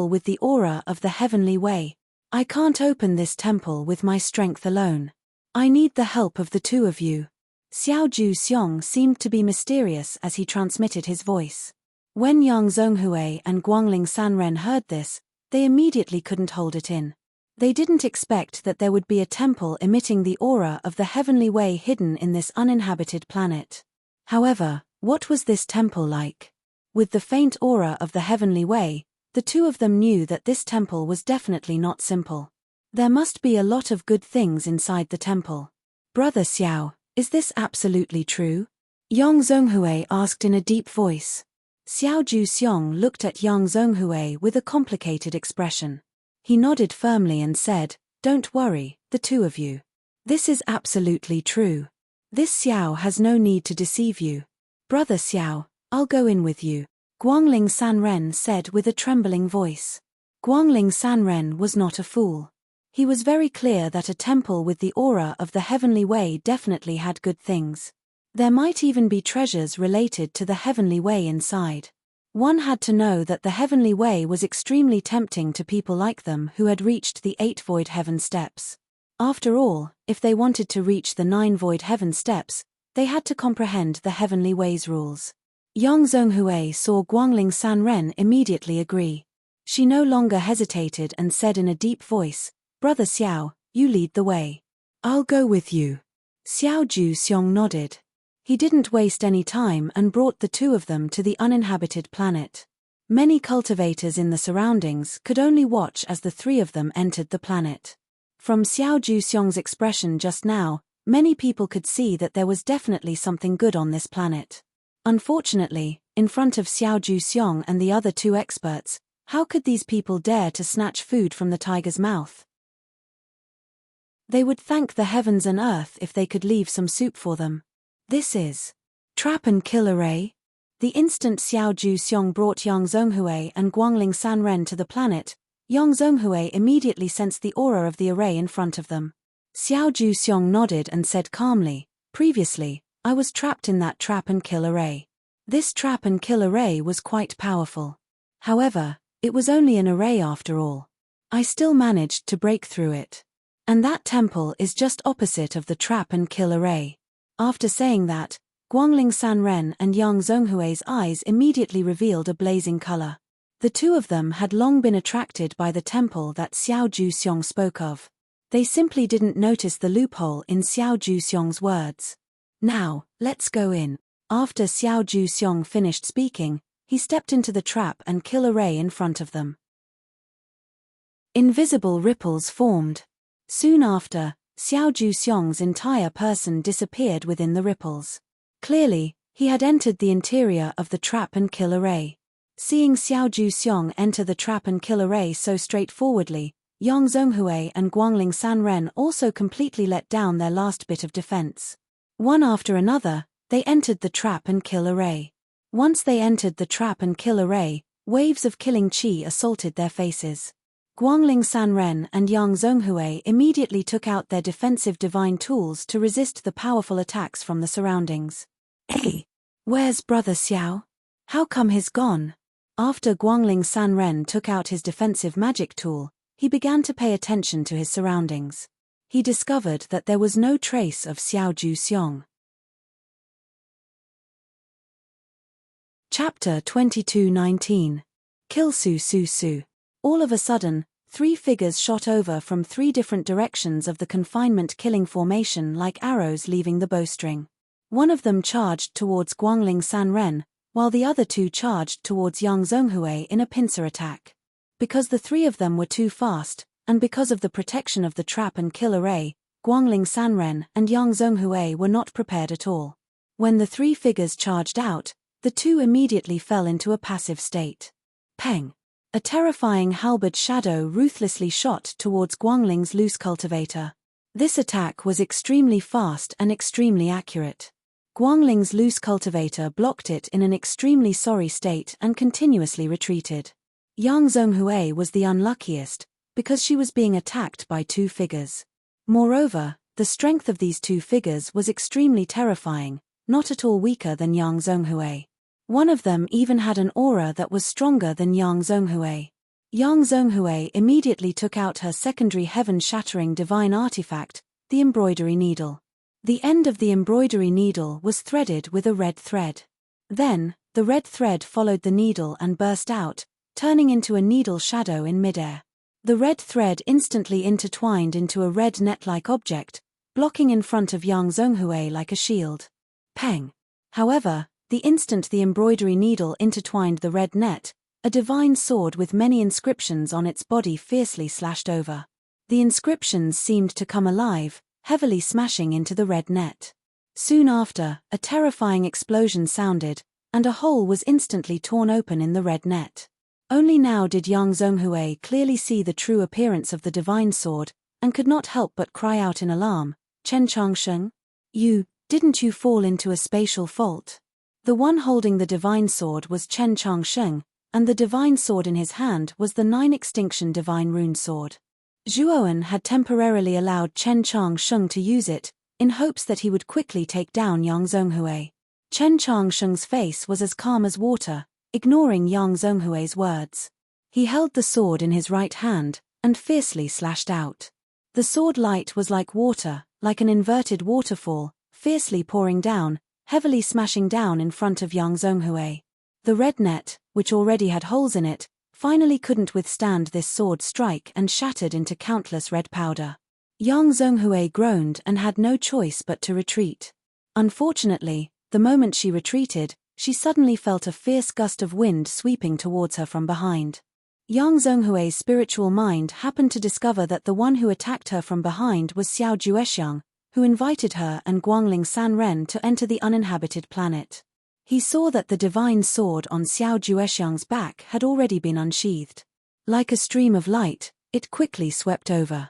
with the aura of the heavenly way. "I can't open this temple with my strength alone. I need the help of the two of you." Xiao Juxiong seemed to be mysterious as he transmitted his voice. When Yang Zhonghui and Guangling Sanren heard this, they immediately couldn't hold it in. They didn't expect that there would be a temple emitting the aura of the heavenly way hidden in this uninhabited planet. However, what was this temple like? With the faint aura of the heavenly way, the two of them knew that this temple was definitely not simple. There must be a lot of good things inside the temple. "Brother Xiao, is this absolutely true?" Yang Zhonghui asked in a deep voice. Xiao Juxiong looked at Yang Zhonghui with a complicated expression. He nodded firmly and said, "Don't worry, the two of you. This is absolutely true. This Xiao has no need to deceive you. Brother Xiao, I'll go in with you," Guangling Sanren said with a trembling voice. Guangling Sanren was not a fool. He was very clear that a temple with the aura of the heavenly way definitely had good things. There might even be treasures related to the heavenly way inside. One had to know that the heavenly way was extremely tempting to people like them who had reached the 8 void heaven steps. After all, if they wanted to reach the 9 void heaven steps, they had to comprehend the heavenly way's rules. Yang Zhonghui saw Guangling Sanren immediately agree. She no longer hesitated and said in a deep voice, "Brother Xiao, you lead the way. I'll go with you." Xiao Xiong nodded. He didn't waste any time and brought the two of them to the uninhabited planet. Many cultivators in the surroundings could only watch as the three of them entered the planet. From Xiao Xiong's expression just now, many people could see that there was definitely something good on this planet. Unfortunately, in front of Xiao Xiong and the other two experts, how could these people dare to snatch food from the tiger's mouth? They would thank the heavens and earth if they could leave some soup for them. This is trap and kill array. The instant Xiao Xiong brought Yang Zhonghui and Guangling Sanren to the planet, Yang Zhonghui immediately sensed the aura of the array in front of them. Xiao Xiong nodded and said calmly, "Previously, I was trapped in that trap and kill array. This trap and kill array was quite powerful. However, it was only an array after all. I still managed to break through it. And that temple is just opposite of the trap and kill array." After saying that, Guangling Sanren and Yang Zhonghui's eyes immediately revealed a blazing color. The two of them had long been attracted by the temple that Xiao Xiong spoke of. They simply didn't notice the loophole in Xiao Xiong's words. "Now, let's go in." After Xiao Xiong finished speaking, he stepped into the trap and kill array in front of them. Invisible ripples formed. Soon after, Xiao Xiong's entire person disappeared within the ripples. Clearly, he had entered the interior of the trap and kill array. Seeing Xiao Xiong enter the trap and kill array so straightforwardly, Yang Zhonghui and Guangling Sanren also completely let down their last bit of defense. One after another, they entered the trap and kill array. Once they entered the trap and kill array, waves of killing qi assaulted their faces. Guangling Sanren and Yang Zhonghui immediately took out their defensive divine tools to resist the powerful attacks from the surroundings. "Hey, where's Brother Xiao? How come he's gone?" After Guangling Sanren took out his defensive magic tool, he began to pay attention to his surroundings. He discovered that there was no trace of Xiao Xiong. Chapter 22:19. Kill Su Su Su. All of a sudden, three figures shot over from three different directions of the confinement killing formation like arrows leaving the bowstring. One of them charged towards Guangling Sanren, while the other two charged towards Yang Zhonghui in a pincer attack. Because the three of them were too fast, and because of the protection of the trap and kill array, Guangling Sanren and Yang Zhonghui were not prepared at all. When the three figures charged out, the two immediately fell into a passive state. Peng! A terrifying halberd shadow ruthlessly shot towards Guangling's loose cultivator. This attack was extremely fast and extremely accurate. Guangling's loose cultivator blocked it in an extremely sorry state and continuously retreated. Yang Zhonghui was the unluckiest, because she was being attacked by two figures. Moreover, the strength of these two figures was extremely terrifying, not at all weaker than Yang Zhonghui. One of them even had an aura that was stronger than Yang Zhonghui. Yang Zhonghui immediately took out her secondary heaven-shattering divine artifact, the embroidery needle. The end of the embroidery needle was threaded with a red thread. Then, the red thread followed the needle and burst out, turning into a needle shadow in midair. The red thread instantly intertwined into a red net-like object, blocking in front of Yang Zhonghui like a shield. Peng! However, the instant the embroidery needle intertwined the red net, a divine sword with many inscriptions on its body fiercely slashed over. The inscriptions seemed to come alive, heavily smashing into the red net. Soon after, a terrifying explosion sounded, and a hole was instantly torn open in the red net. Only now did Yang Zhonghui clearly see the true appearance of the divine sword, and could not help but cry out in alarm, "Chen Changsheng? Didn't you fall into a spatial fault?" The one holding the divine sword was Chen Changsheng, and the divine sword in his hand was the 9 Extinction Divine Rune Sword. Zhuoan had temporarily allowed Chen Changsheng to use it, in hopes that he would quickly take down Yang Zhonghui. Chen Changsheng's face was as calm as water, ignoring Yang Zhonghui's words. He held the sword in his right hand, and fiercely slashed out. The sword light was like water, like an inverted waterfall, fiercely pouring down, heavily smashing down in front of Yang Zhonghui. The red net, which already had holes in it, finally couldn't withstand this sword strike and shattered into countless red powder. Yang Zhonghui groaned and had no choice but to retreat. Unfortunately, the moment she retreated, she suddenly felt a fierce gust of wind sweeping towards her from behind. Yang Zhonghui's spiritual mind happened to discover that the one who attacked her from behind was Xiao Juexiang, who invited her and Guangling Sanren to enter the uninhabited planet. He saw that the divine sword on Xiao Juexiang's back had already been unsheathed. Like a stream of light, it quickly swept over.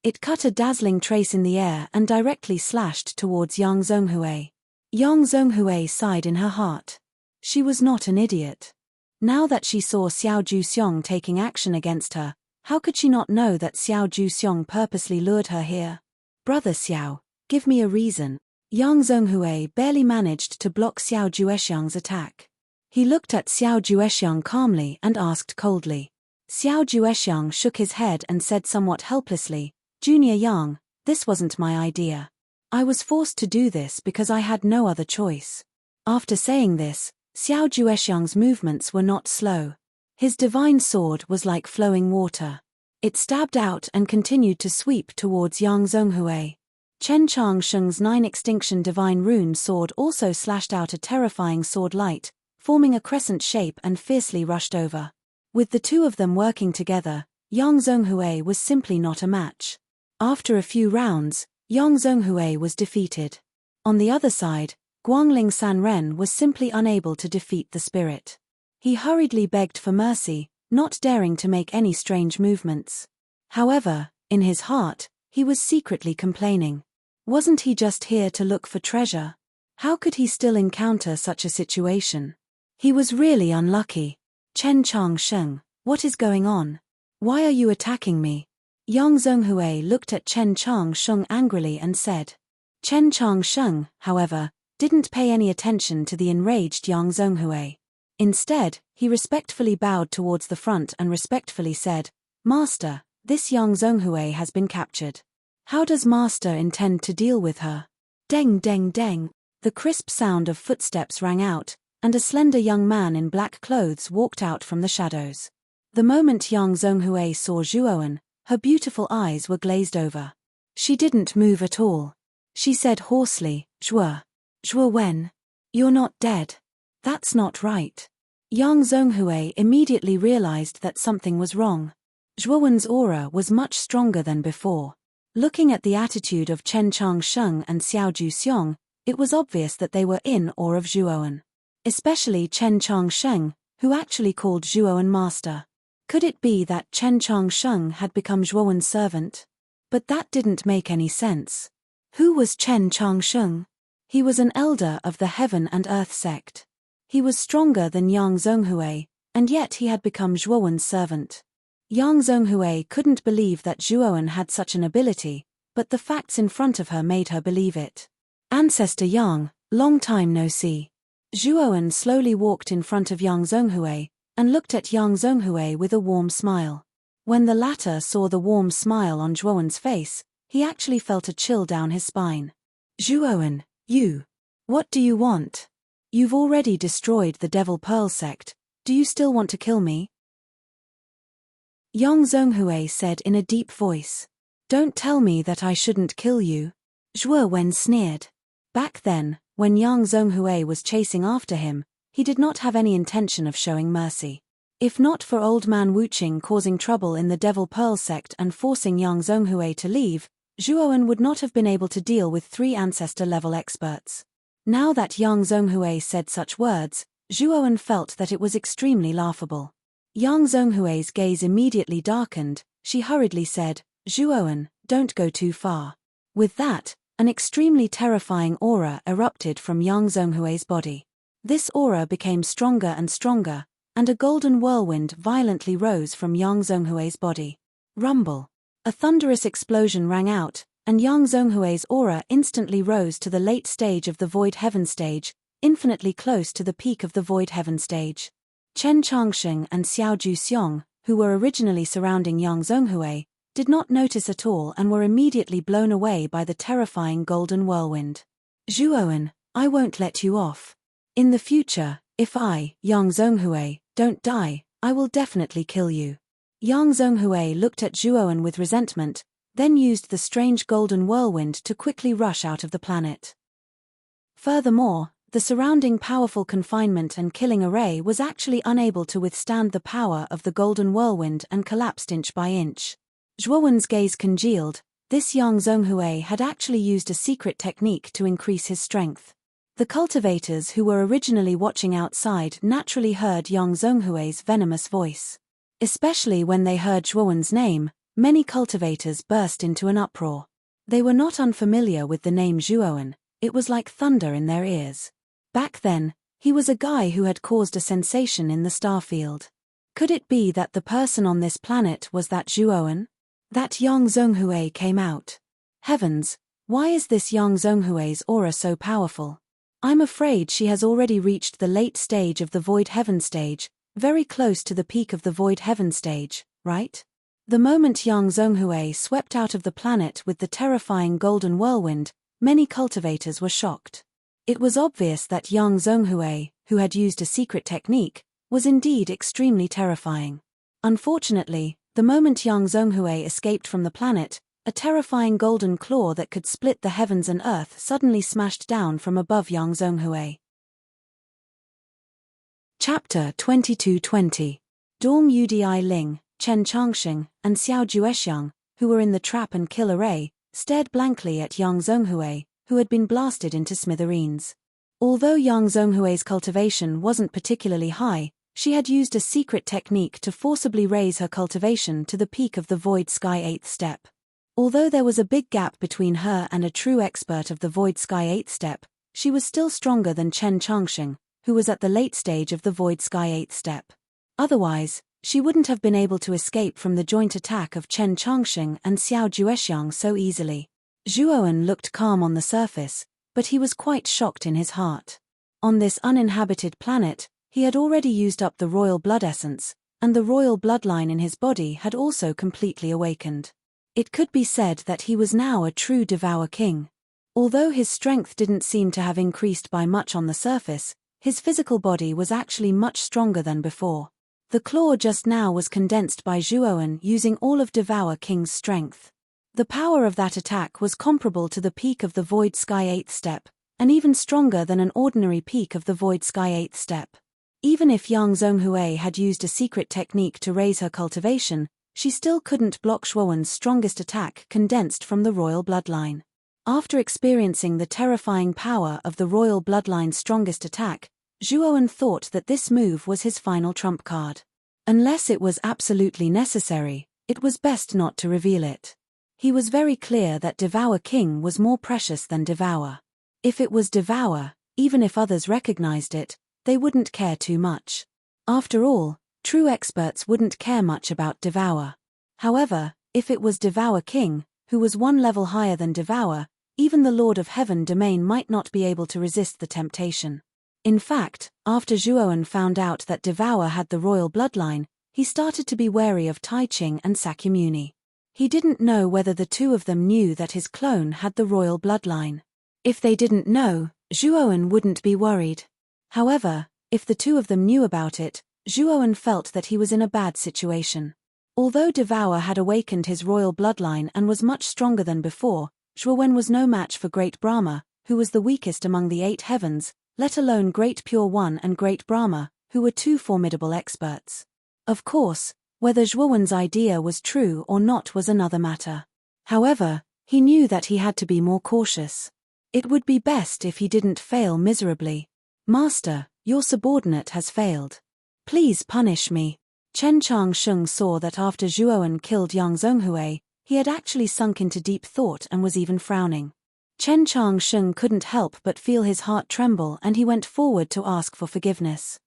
It cut a dazzling trace in the air and directly slashed towards Yang Zhonghui. Yang Zhonghui sighed in her heart. She was not an idiot. Now that she saw Xiao Juxiong taking action against her, how could she not know that Xiao Juxiong purposely lured her here? Brother Xiao, give me a reason. Yang Zhonghui barely managed to block Xiao Juexiang's attack. He looked at Xiao Juexiang calmly and asked coldly. Xiao Juexiang shook his head and said somewhat helplessly, Junior Yang, this wasn't my idea. I was forced to do this because I had no other choice. After saying this, Xiao Juexiang's movements were not slow. His divine sword was like flowing water. It stabbed out and continued to sweep towards Yang Zhonghui. Chen Changsheng's 9 extinction divine rune sword also slashed out a terrifying sword light, forming a crescent shape and fiercely rushed over. With the two of them working together, Yang Zhonghui was simply not a match. After a few rounds, Yang Zhonghui was defeated. On the other side, Guangling Sanren was simply unable to defeat the spirit. He hurriedly begged for mercy, not daring to make any strange movements. However, in his heart, he was secretly complaining. Wasn't he just here to look for treasure? How could he still encounter such a situation? He was really unlucky. Chen Changsheng, what is going on? Why are you attacking me? Yang Zhonghui looked at Chen Changsheng angrily and said. Chen Changsheng, however, didn't pay any attention to the enraged Yang Zhonghui. Instead, he respectfully bowed towards the front and respectfully said, Master, this Yang Zhonghui has been captured. How does Master intend to deal with her? Deng deng deng. The crisp sound of footsteps rang out, and a slender young man in black clothes walked out from the shadows. The moment Yang Zhonghui saw Zhuowen, her beautiful eyes were glazed over. She didn't move at all. She said hoarsely, Zhuowen, you're not dead. That's not right. Yang Zhonghui immediately realized that something was wrong. Zhuowen's aura was much stronger than before. Looking at the attitude of Chen Changsheng and Xiao Juxiong, it was obvious that they were in awe of Zhuowen. Especially Chen Changsheng, who actually called Zhuowen master. Could it be that Chen Changsheng had become Zhuowen's servant? But that didn't make any sense. Who was Chen Changsheng? He was an elder of the Heaven and Earth sect. He was stronger than Yang Zhonghui, and yet he had become Zhuowen's servant. Yang Zhonghui couldn't believe that Zhuowen had such an ability, but the facts in front of her made her believe it. Ancestor Yang, long time no see. Zhuowen slowly walked in front of Yang Zhonghui, and looked at Yang Zhonghui with a warm smile. When the latter saw the warm smile on Zhuowen's face, he actually felt a chill down his spine. Zhuowen, you. What do you want? You've already destroyed the Devil Pearl sect, do you still want to kill me? Yang Zhonghui said in a deep voice. Don't tell me that I shouldn't kill you. Zhuowen sneered. Back then, when Yang Zhonghui was chasing after him, he did not have any intention of showing mercy. If not for Old Man Wuqing causing trouble in the Devil Pearl sect and forcing Yang Zhonghui to leave, Zhuowen would not have been able to deal with 3 ancestor-level experts. Now that Yang Zhonghui said such words, Zhuowen felt that it was extremely laughable. Yang Zhonghui's gaze immediately darkened. She hurriedly said, Zhuowen, don't go too far. With that, an extremely terrifying aura erupted from Yang Zhonghui's body. This aura became stronger and stronger, and a golden whirlwind violently rose from Yang Zhonghui's body. Rumble. A thunderous explosion rang out, and Yang Zhonghui's aura instantly rose to the late stage of the Void Heaven stage, infinitely close to the peak of the Void Heaven stage. Chen Changsheng and Xiao Juxiong, who were originally surrounding Yang Zhonghui, did not notice at all and were immediately blown away by the terrifying golden whirlwind. Zhuowen, I won't let you off. In the future, if I, Yang Zhonghui, don't die, I will definitely kill you. Yang Zhonghui looked at Zhuowen with resentment, then used the strange golden whirlwind to quickly rush out of the planet. Furthermore, the surrounding powerful confinement and killing array was actually unable to withstand the power of the golden whirlwind and collapsed inch by inch. Zhuowen's gaze congealed. This Yang Zhonghui had actually used a secret technique to increase his strength. The cultivators who were originally watching outside naturally heard Yang Zhonghui's venomous voice. Especially when they heard Zhuowen's name, many cultivators burst into an uproar. They were not unfamiliar with the name Zhuowen. It was like thunder in their ears. Back then, he was a guy who had caused a sensation in the starfield. Could it be that the person on this planet was that Zhuowen? That Yang Zhonghui came out. Heavens, why is this Yang Zhonghui's aura so powerful? I'm afraid she has already reached the late stage of the Void Heaven stage, very close to the peak of the Void Heaven stage, right? The moment Yang Zhonghui swept out of the planet with the terrifying golden whirlwind, many cultivators were shocked. It was obvious that Yang Zhonghui, who had used a secret technique, was indeed extremely terrifying. Unfortunately, the moment Yang Zhonghui escaped from the planet, a terrifying golden claw that could split the heavens and earth suddenly smashed down from above Yang Zhonghui. Chapter 2220. Dong Udi Ling, Chen Changsheng, and Xiao Juexiang, who were in the trap and kill array, stared blankly at Yang Zhonghui, who had been blasted into smithereens. Although Yang Zhonghui's cultivation wasn't particularly high, she had used a secret technique to forcibly raise her cultivation to the peak of the Void Sky 8th step. Although there was a big gap between her and a true expert of the Void Sky 8th step, she was still stronger than Chen Changsheng, who was at the late stage of the Void Sky 8th step. Otherwise, she wouldn't have been able to escape from the joint attack of Chen Changsheng and Xiao Juexiang so easily. Zhuowen looked calm on the surface, but he was quite shocked in his heart. On this uninhabited planet, he had already used up the royal blood essence, and the royal bloodline in his body had also completely awakened. It could be said that he was now a true Devour King. Although his strength didn't seem to have increased by much on the surface, his physical body was actually much stronger than before. The claw just now was condensed by Zhuowen using all of Devour King's strength. The power of that attack was comparable to the peak of the Void Sky 8th step, and even stronger than an ordinary peak of the Void Sky 8th step. Even if Yang Zhonghui had used a secret technique to raise her cultivation, she still couldn't block Zhuowen's strongest attack condensed from the royal bloodline. After experiencing the terrifying power of the royal bloodline's strongest attack, Zhuowen thought that this move was his final trump card. Unless it was absolutely necessary, it was best not to reveal it. He was very clear that Devour King was more precious than Devour. If it was Devour, even if others recognized it, they wouldn't care too much. After all, true experts wouldn't care much about Devour. However, if it was Devour King, who was one level higher than Devour, even the Lord of Heaven domain might not be able to resist the temptation. In fact, after Zhuowen found out that Devour had the royal bloodline, he started to be wary of Tai Ching and Sakyamuni. He didn't know whether the two of them knew that his clone had the royal bloodline. If they didn't know, Zhuowen wouldn't be worried. However, if the two of them knew about it, Zhuowen felt that he was in a bad situation. Although Devour had awakened his royal bloodline and was much stronger than before, Zhuowen was no match for Great Brahma, who was the weakest among the 8 heavens, let alone Great Pure One and Great Brahma, who were two formidable experts. Of course, whether Zhuowen's idea was true or not was another matter. However, he knew that he had to be more cautious. It would be best if he didn't fail miserably. "Master, your subordinate has failed. Please punish me." Chen Changsheng saw that after Zhuowen killed Yang Zhonghui, he had actually sunk into deep thought and was even frowning. Chen Changsheng couldn't help but feel his heart tremble, and he went forward to ask for forgiveness.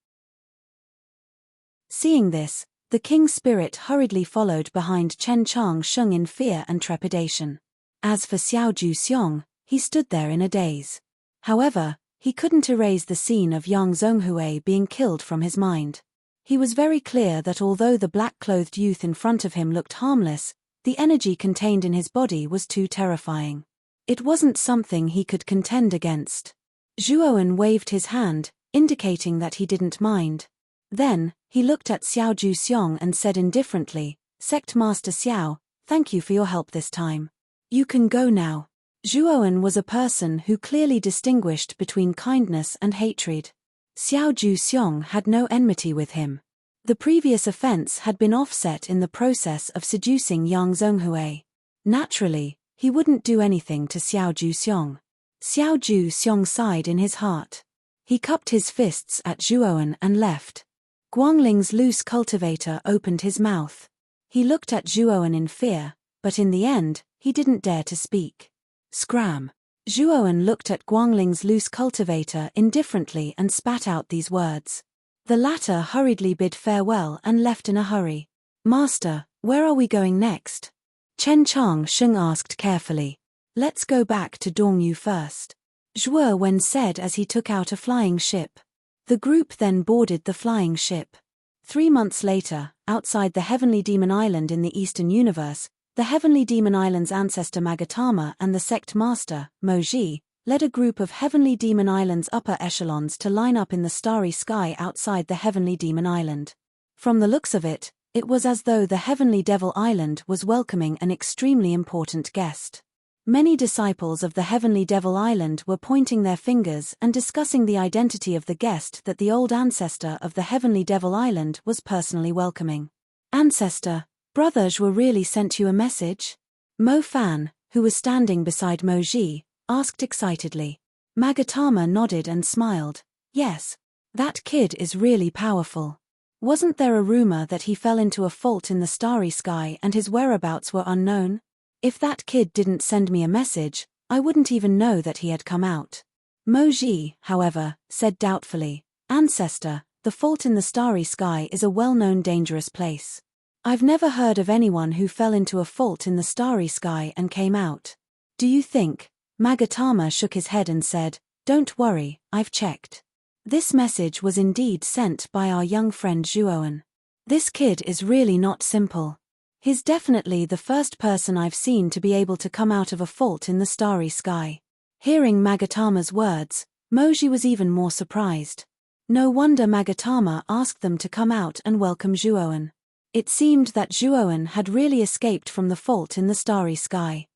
Seeing this, the king's spirit hurriedly followed behind Chen Changsheng in fear and trepidation. As for Xiao Juexiang, he stood there in a daze. However, he couldn't erase the scene of Yang Zhonghui being killed from his mind. He was very clear that although the black-clothed youth in front of him looked harmless, the energy contained in his body was too terrifying. It wasn't something he could contend against. Zhuowen waved his hand, indicating that he didn't mind. Then, he looked at Xiao Juexiang and said indifferently, "Sect Master Xiao, Thank you for your help this time. You can go now. Zhuowen was a person who clearly distinguished between kindness and hatred. Xiao Xiong had no enmity with him. The previous offense had been offset in the process of seducing Yang Zhonghui. Naturally, he wouldn't do anything to Xiao Xiong. Xiao Xiong sighed in his heart. He cupped his fists at Zhuowen and left. Guangling's loose cultivator opened his mouth. He looked at Zhuowen in fear, but in the end, he didn't dare to speak. Scram. Zhuowen looked at Guangling's loose cultivator indifferently and spat out these words. The latter hurriedly bid farewell and left in a hurry. Master, where are we going next? Chen Changsheng asked carefully. Let's go back to Dongyu first. Zhuowen said as he took out a flying ship. The group then boarded the flying ship. 3 months later, outside the Heavenly Demon Island in the Eastern Universe, the Heavenly Demon Island's ancestor Magatama and the sect master, Moji, led a group of Heavenly Demon Island's upper echelons to line up in the starry sky outside the Heavenly Demon Island. From the looks of it, it was as though the Heavenly Devil Island was welcoming an extremely important guest. Many disciples of the Heavenly Devil Island were pointing their fingers and discussing the identity of the guest that the old ancestor of the Heavenly Devil Island was personally welcoming. Ancestor, Brother Zhuo really sent you a message? Mo Fan, who was standing beside Mo Ji, asked excitedly. Magatama nodded and smiled. Yes. That kid is really powerful. Wasn't there a rumor that he fell into a fault in the starry sky and his whereabouts were unknown? If that kid didn't send me a message, I wouldn't even know that he had come out. Mo Ji, however, said doubtfully, Ancestor, the fault in the starry sky is a well-known dangerous place. I've never heard of anyone who fell into a fault in the starry sky and came out. Do you think? Magatama shook his head and said, Don't worry, I've checked. This message was indeed sent by our young friend Zhuowen. This kid is really not simple. He's definitely the first person I've seen to be able to come out of a fault in the starry sky. Hearing Magatama's words, Moji was even more surprised. No wonder Magatama asked them to come out and welcome Zhuowen. It seemed that Zhuowen had really escaped from the fault in the starry sky.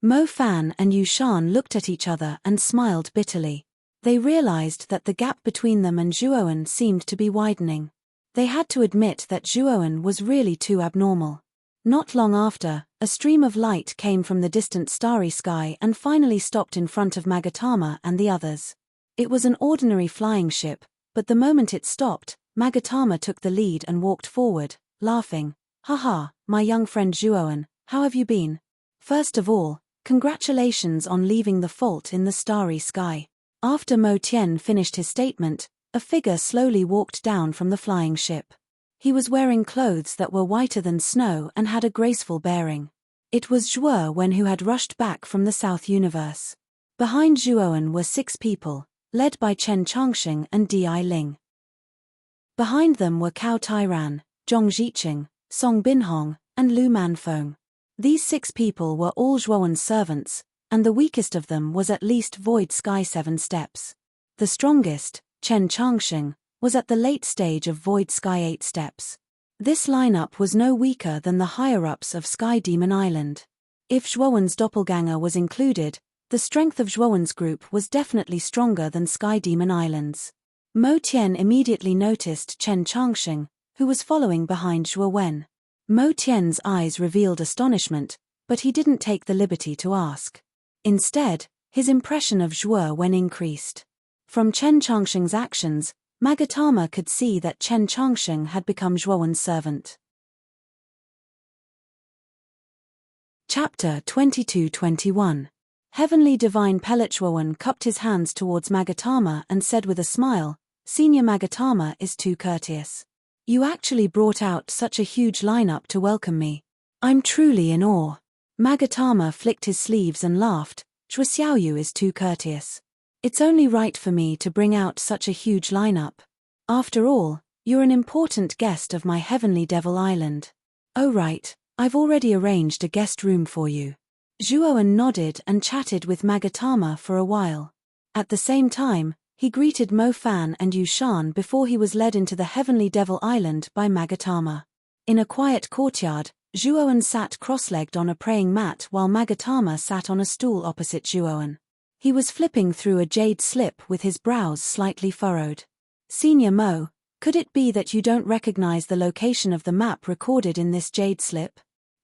Mo Fan and Yu Shan looked at each other and smiled bitterly. They realized that the gap between them and Zhuowen seemed to be widening. They had to admit that Zhuowen was really too abnormal. Not long after, a stream of light came from the distant starry sky and finally stopped in front of Magatama and the others. It was an ordinary flying ship, but the moment it stopped, Magatama took the lead and walked forward, laughing. Haha, my young friend Zhuowen, how have you been? First of all, congratulations on leaving the fault in the starry sky. After Mo Tian finished his statement, a figure slowly walked down from the flying ship. He was wearing clothes that were whiter than snow and had a graceful bearing. It was Zhuowen who had rushed back from the South Universe. Behind Zhuowen were 6 people, led by Chen Changsheng and Di Ling. Behind them were Cao Tairan, Zhong Ziqing, Song Binhong, and Lu Manfeng. These 6 people were all Zhuowen's servants, and the weakest of them was at least Void Sky 7 steps. The strongest, Chen Changsheng, was at the late stage of Void Sky 8 steps. This lineup was no weaker than the higher-ups of Sky Demon Island. If Zhuowen's doppelganger was included, the strength of Zhuowen's group was definitely stronger than Sky Demon Island's. Mo Tian immediately noticed Chen Changsheng, who was following behind Zhuowen. Mo Tian's eyes revealed astonishment, but he didn't take the liberty to ask. Instead, his impression of Zhuowen increased. From Chen Changsheng's actions, Magatama could see that Chen Changsheng had become Zhuowen's servant. Chapter 22-21. Heavenly Divine Pellet Zhuowen cupped his hands towards Magatama and said with a smile, Senior Magatama is too courteous. You actually brought out such a huge lineup to welcome me. I'm truly in awe. Magatama flicked his sleeves and laughed. Zhuo Xiaoyu is too courteous. It's only right for me to bring out such a huge lineup. After all, you're an important guest of my Heavenly Devil Island. Oh right, I've already arranged a guest room for you. Zhuowen nodded and chatted with Magatama for a while. At the same time, he greeted Mo Fan and Yu Shan before he was led into the Heavenly Devil Island by Magatama. In a quiet courtyard, Zhuowen sat cross-legged on a praying mat while Magatama sat on a stool opposite Zhuowen. He was flipping through a jade slip with his brows slightly furrowed. Senior Mo, could it be that you don't recognize the location of the map recorded in this jade slip?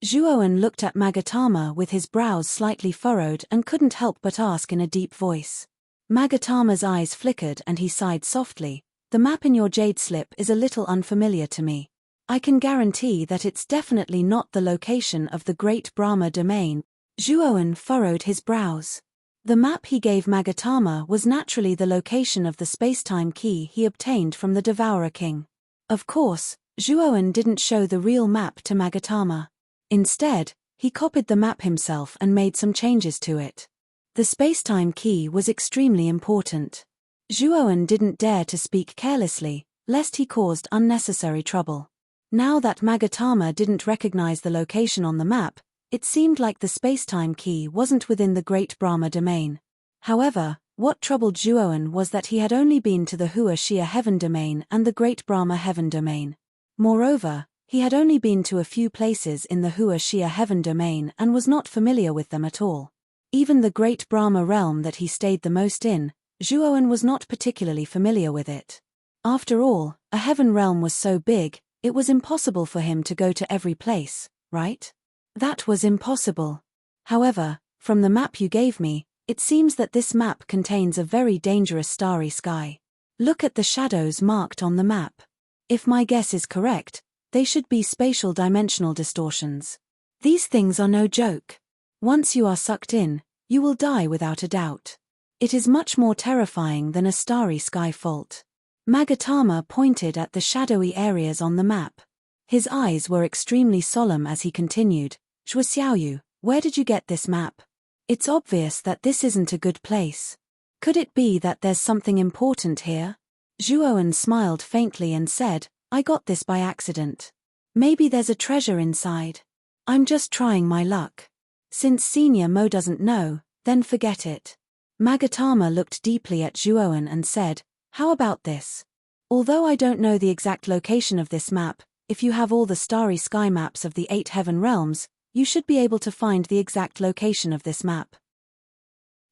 Zhuowen looked at Magatama with his brows slightly furrowed and couldn't help but ask in a deep voice. Magatama's eyes flickered and he sighed softly. The map in your jade slip is a little unfamiliar to me. I can guarantee that it's definitely not the location of the Great Brahma domain. Zhuowen furrowed his brows. The map he gave Magatama was naturally the location of the spacetime key he obtained from the Devourer King. Of course, Zhuowen didn't show the real map to Magatama. Instead, he copied the map himself and made some changes to it. The spacetime key was extremely important. Zhuowen didn't dare to speak carelessly, lest he caused unnecessary trouble. Now that Magatama didn't recognize the location on the map, it seemed like the spacetime key wasn't within the Great Brahma domain. However, what troubled Zhuowen was that he had only been to the Hua Xia Heaven domain and the Great Brahma Heaven domain. Moreover, he had only been to a few places in the Hua Xia Heaven domain and was not familiar with them at all. Even the Great Brahma realm that he stayed the most in, Zhuowen was not particularly familiar with it. After all, a heaven realm was so big, it was impossible for him to go to every place, right? That was impossible. However, from the map you gave me, it seems that this map contains a very dangerous starry sky. Look at the shadows marked on the map. If my guess is correct, they should be spatial dimensional distortions. These things are no joke. Once you are sucked in, you will die without a doubt. It is much more terrifying than a starry sky fault. Magatama pointed at the shadowy areas on the map. His eyes were extremely solemn as he continued, Zhuoxiaoyu, where did you get this map? It's obvious that this isn't a good place. Could it be that there's something important here? Zhuowen smiled faintly and said, I got this by accident. Maybe there's a treasure inside. I'm just trying my luck. Since Senior Mo doesn't know, then forget it. Magatama looked deeply at Zhuowen and said, how about this? Although I don't know the exact location of this map, if you have all the starry sky maps of the 8 heaven realms, you should be able to find the exact location of this map.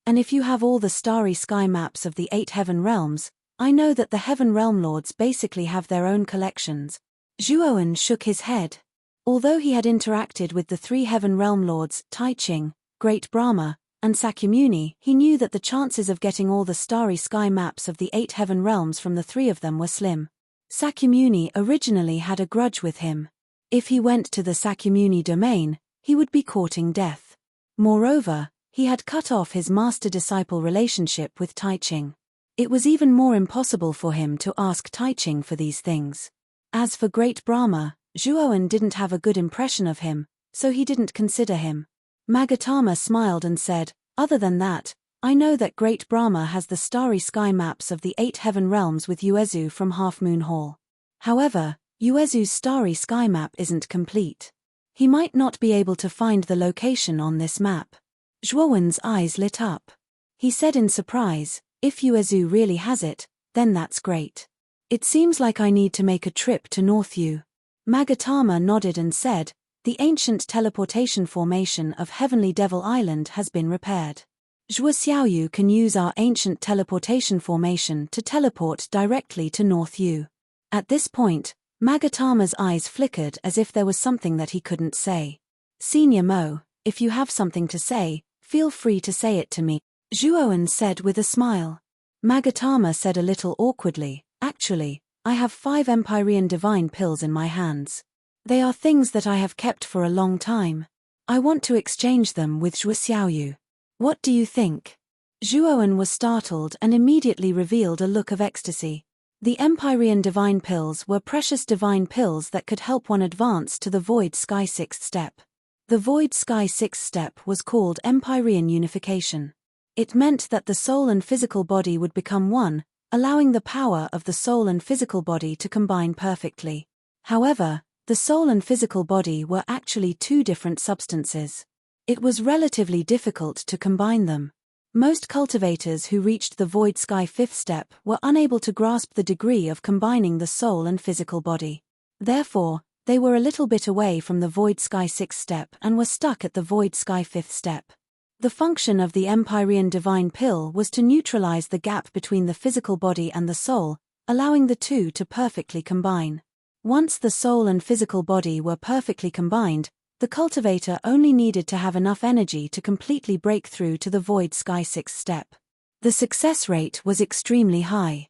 And if you have all the starry sky maps of the 8 heaven realms, I know that the heaven realm lords basically have their own collections. Zhuowen shook his head. Although he had interacted with the 3 heaven realm lords, Tai Ching, Great Brahma, and Sakyamuni, he knew that the chances of getting all the starry sky maps of the 8 heaven realms from the 3 of them were slim. Sakyamuni originally had a grudge with him. If he went to the Sakyamuni domain, he would be courting death. Moreover, he had cut off his master-disciple relationship with Tai Ching. It was even more impossible for him to ask Tai Ching for these things. As for Great Brahma, Zhuowen didn't have a good impression of him, so he didn't consider him. Magatama smiled and said, other than that, I know that Great Brahma has the starry sky maps of the 8 heaven realms with Uezu from Half Moon Hall. However, Uezu's starry sky map isn't complete. He might not be able to find the location on this map. Zhuowen's eyes lit up. He said in surprise, if Uezu really has it, then that's great. It seems like I need to make a trip to North Yu. Magatama nodded and said, the ancient teleportation formation of Heavenly Devil Island has been repaired. Zhuoxiaoyu can use our ancient teleportation formation to teleport directly to North Yu. At this point, Magatama's eyes flickered as if there was something that he couldn't say. Senior Mo, if you have something to say, feel free to say it to me, Zhuowen said with a smile. Magatama said a little awkwardly, actually, I have 5 Empyrean divine pills in my hands. They are things that I have kept for a long time. I want to exchange them with Zhuoxiaoyu. What do you think? Zhuowen was startled and immediately revealed a look of ecstasy. The Empyrean divine pills were precious divine pills that could help one advance to the Void Sky 6th step. The Void Sky 6th step was called Empyrean unification. It meant that the soul and physical body would become one, allowing the power of the soul and physical body to combine perfectly. However, the soul and physical body were actually 2 different substances. It was relatively difficult to combine them. Most cultivators who reached the Void Sky 5th step were unable to grasp the degree of combining the soul and physical body. Therefore, They were a little bit away from the void sky 6th step and were stuck at the void sky 5th step. The function of the Empyrean divine pill was to neutralize the gap between the physical body and the soul, allowing the two to perfectly combine. Once the soul and physical body were perfectly combined, the cultivator only needed to have enough energy to completely break through to the void sky 6th step. The success rate was extremely high.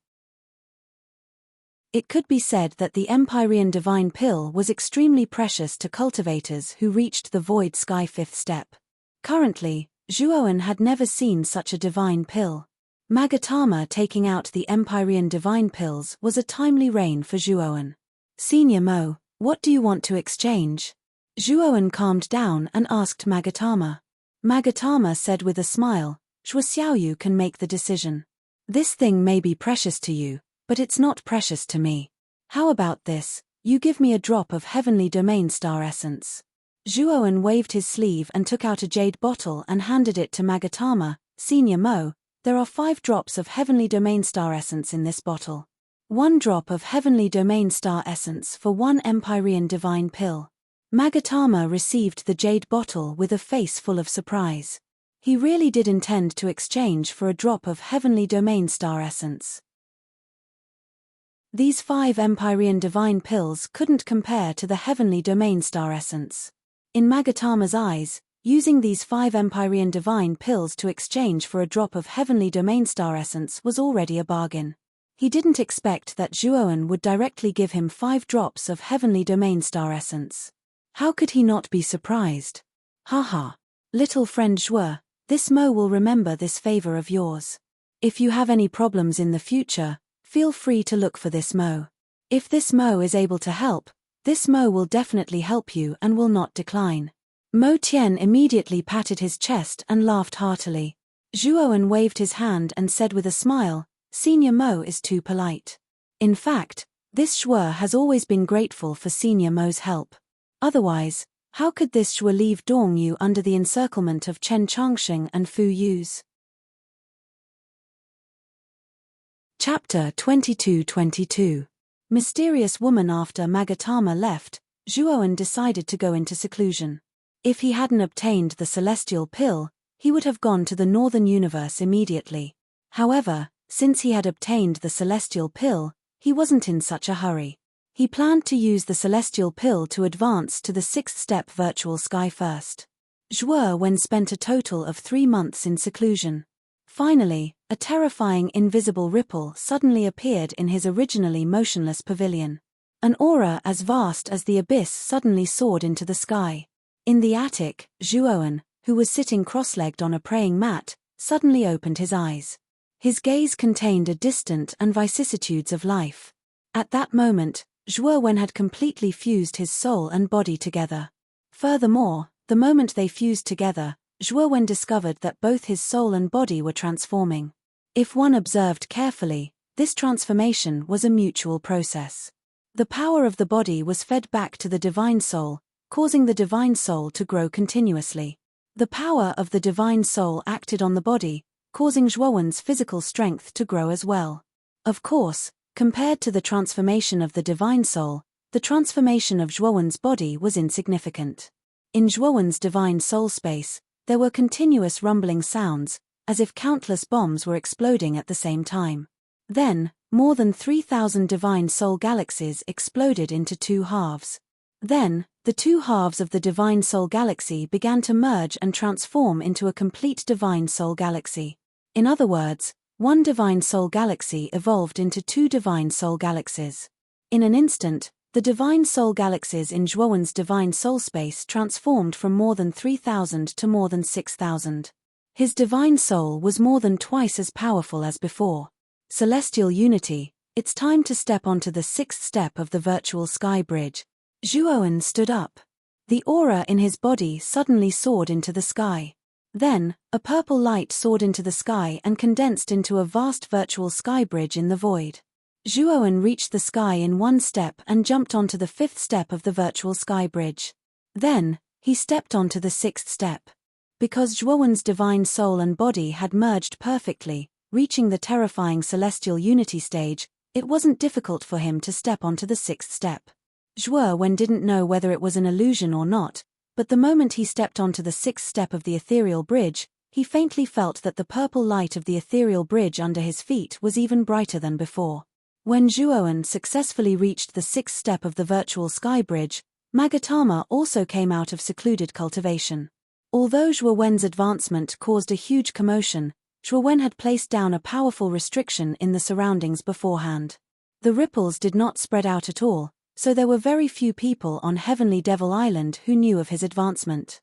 It could be said that the Empyrean divine pill was extremely precious to cultivators who reached the void sky 5th step. Currently, Zhuowen had never seen such a divine pill. Magatama taking out the Empyrean divine pills was a timely reign for Zhuowen. Senior Mo, what do you want to exchange? Zhuowen calmed down and asked Magatama. Magatama said with a smile, Zhuo Xiaoyu can make the decision. This thing may be precious to you, but it's not precious to me. How about this, you give me a drop of heavenly domain star essence. Zhuowen waved his sleeve and took out a jade bottle and handed it to Magatama. Senior Mo, there are 5 drops of heavenly domain star essence in this bottle. 1 drop of heavenly domain star essence for 1 Empyrean divine pill. Magatama received the jade bottle with a face full of surprise. He really did intend to exchange for a drop of heavenly domain star essence. These 5 Empyrean divine pills couldn't compare to the heavenly domain star essence. In Magatama's eyes, using these 5 Empyrean divine pills to exchange for a drop of heavenly domain star essence was already a bargain. He didn't expect that Zhuowen would directly give him 5 drops of heavenly domain star essence. How could he not be surprised? Haha. Little friend Zhuo, this Mo will remember this favor of yours. If you have any problems in the future, feel free to look for this Mo. If this Mo is able to help, this Mo will definitely help you and will not decline. Mo Tian immediately patted his chest and laughed heartily. Zhuowen waved his hand and said with a smile, Senior Mo is too polite. In fact, this Zhuo has always been grateful for Senior Mo's help. Otherwise, how could this Zhuo leave Dongyu under the encirclement of Chen Changsheng and Fu Yu's? Chapter 22-22. Mysterious Woman. After Magatama left, Zhuowen decided to go into seclusion. If he hadn't obtained the celestial pill, he would have gone to the northern universe immediately. However, since he had obtained the celestial pill, he wasn't in such a hurry. He planned to use the celestial pill to advance to the 6th step virtual sky first. Zhuowen spent a total of 3 months in seclusion. Finally, a terrifying invisible ripple suddenly appeared in his originally motionless pavilion. An aura as vast as the abyss suddenly soared into the sky. In the attic, Zhuowen, who was sitting cross-legged on a praying mat, suddenly opened his eyes. His gaze contained a distant and vicissitudes of life. At that moment, Zhuowen had completely fused his soul and body together. Furthermore, the moment they fused together, Zhuowen discovered that both his soul and body were transforming. If one observed carefully, this transformation was a mutual process. The power of the body was fed back to the divine soul, causing the divine soul to grow continuously. The power of the divine soul acted on the body, causing Zhuowen's physical strength to grow as well. Of course, compared to the transformation of the divine soul, the transformation of Zhuowen's body was insignificant. In Zhuowen's divine soul space, there were continuous rumbling sounds, as if countless bombs were exploding at the same time. Then, more than 3,000 divine soul galaxies exploded into 2 halves. Then, the 2 halves of the divine soul galaxy began to merge and transform into a complete divine soul galaxy. In other words, 1 divine soul galaxy evolved into 2 divine soul galaxies. In an instant, the divine soul galaxies in Zhuowen's divine soul space transformed from more than 3,000 to more than 6,000. His divine soul was more than twice as powerful as before. Celestial unity, it's time to step onto the 6th step of the virtual sky bridge. Zhuowen stood up. The aura in his body suddenly soared into the sky. Then, a purple light soared into the sky and condensed into a vast virtual sky bridge in the void. Zhuowen reached the sky in 1 step and jumped onto the 5th step of the virtual sky bridge. Then, he stepped onto the 6th step. Because Zhuowen's divine soul and body had merged perfectly, reaching the terrifying celestial unity stage, it wasn't difficult for him to step onto the 6th step. Zhuo Wen didn't know whether it was an illusion or not, but the moment he stepped onto the sixth step of the ethereal bridge, he faintly felt that the purple light of the ethereal bridge under his feet was even brighter than before. When Zhuo Wen successfully reached the sixth step of the virtual sky bridge, Magatama also came out of secluded cultivation. Although Zhuo Wen's advancement caused a huge commotion, Zhuo Wen had placed down a powerful restriction in the surroundings beforehand. The ripples did not spread out at all, so there were very few people on Heavenly Devil Island who knew of his advancement.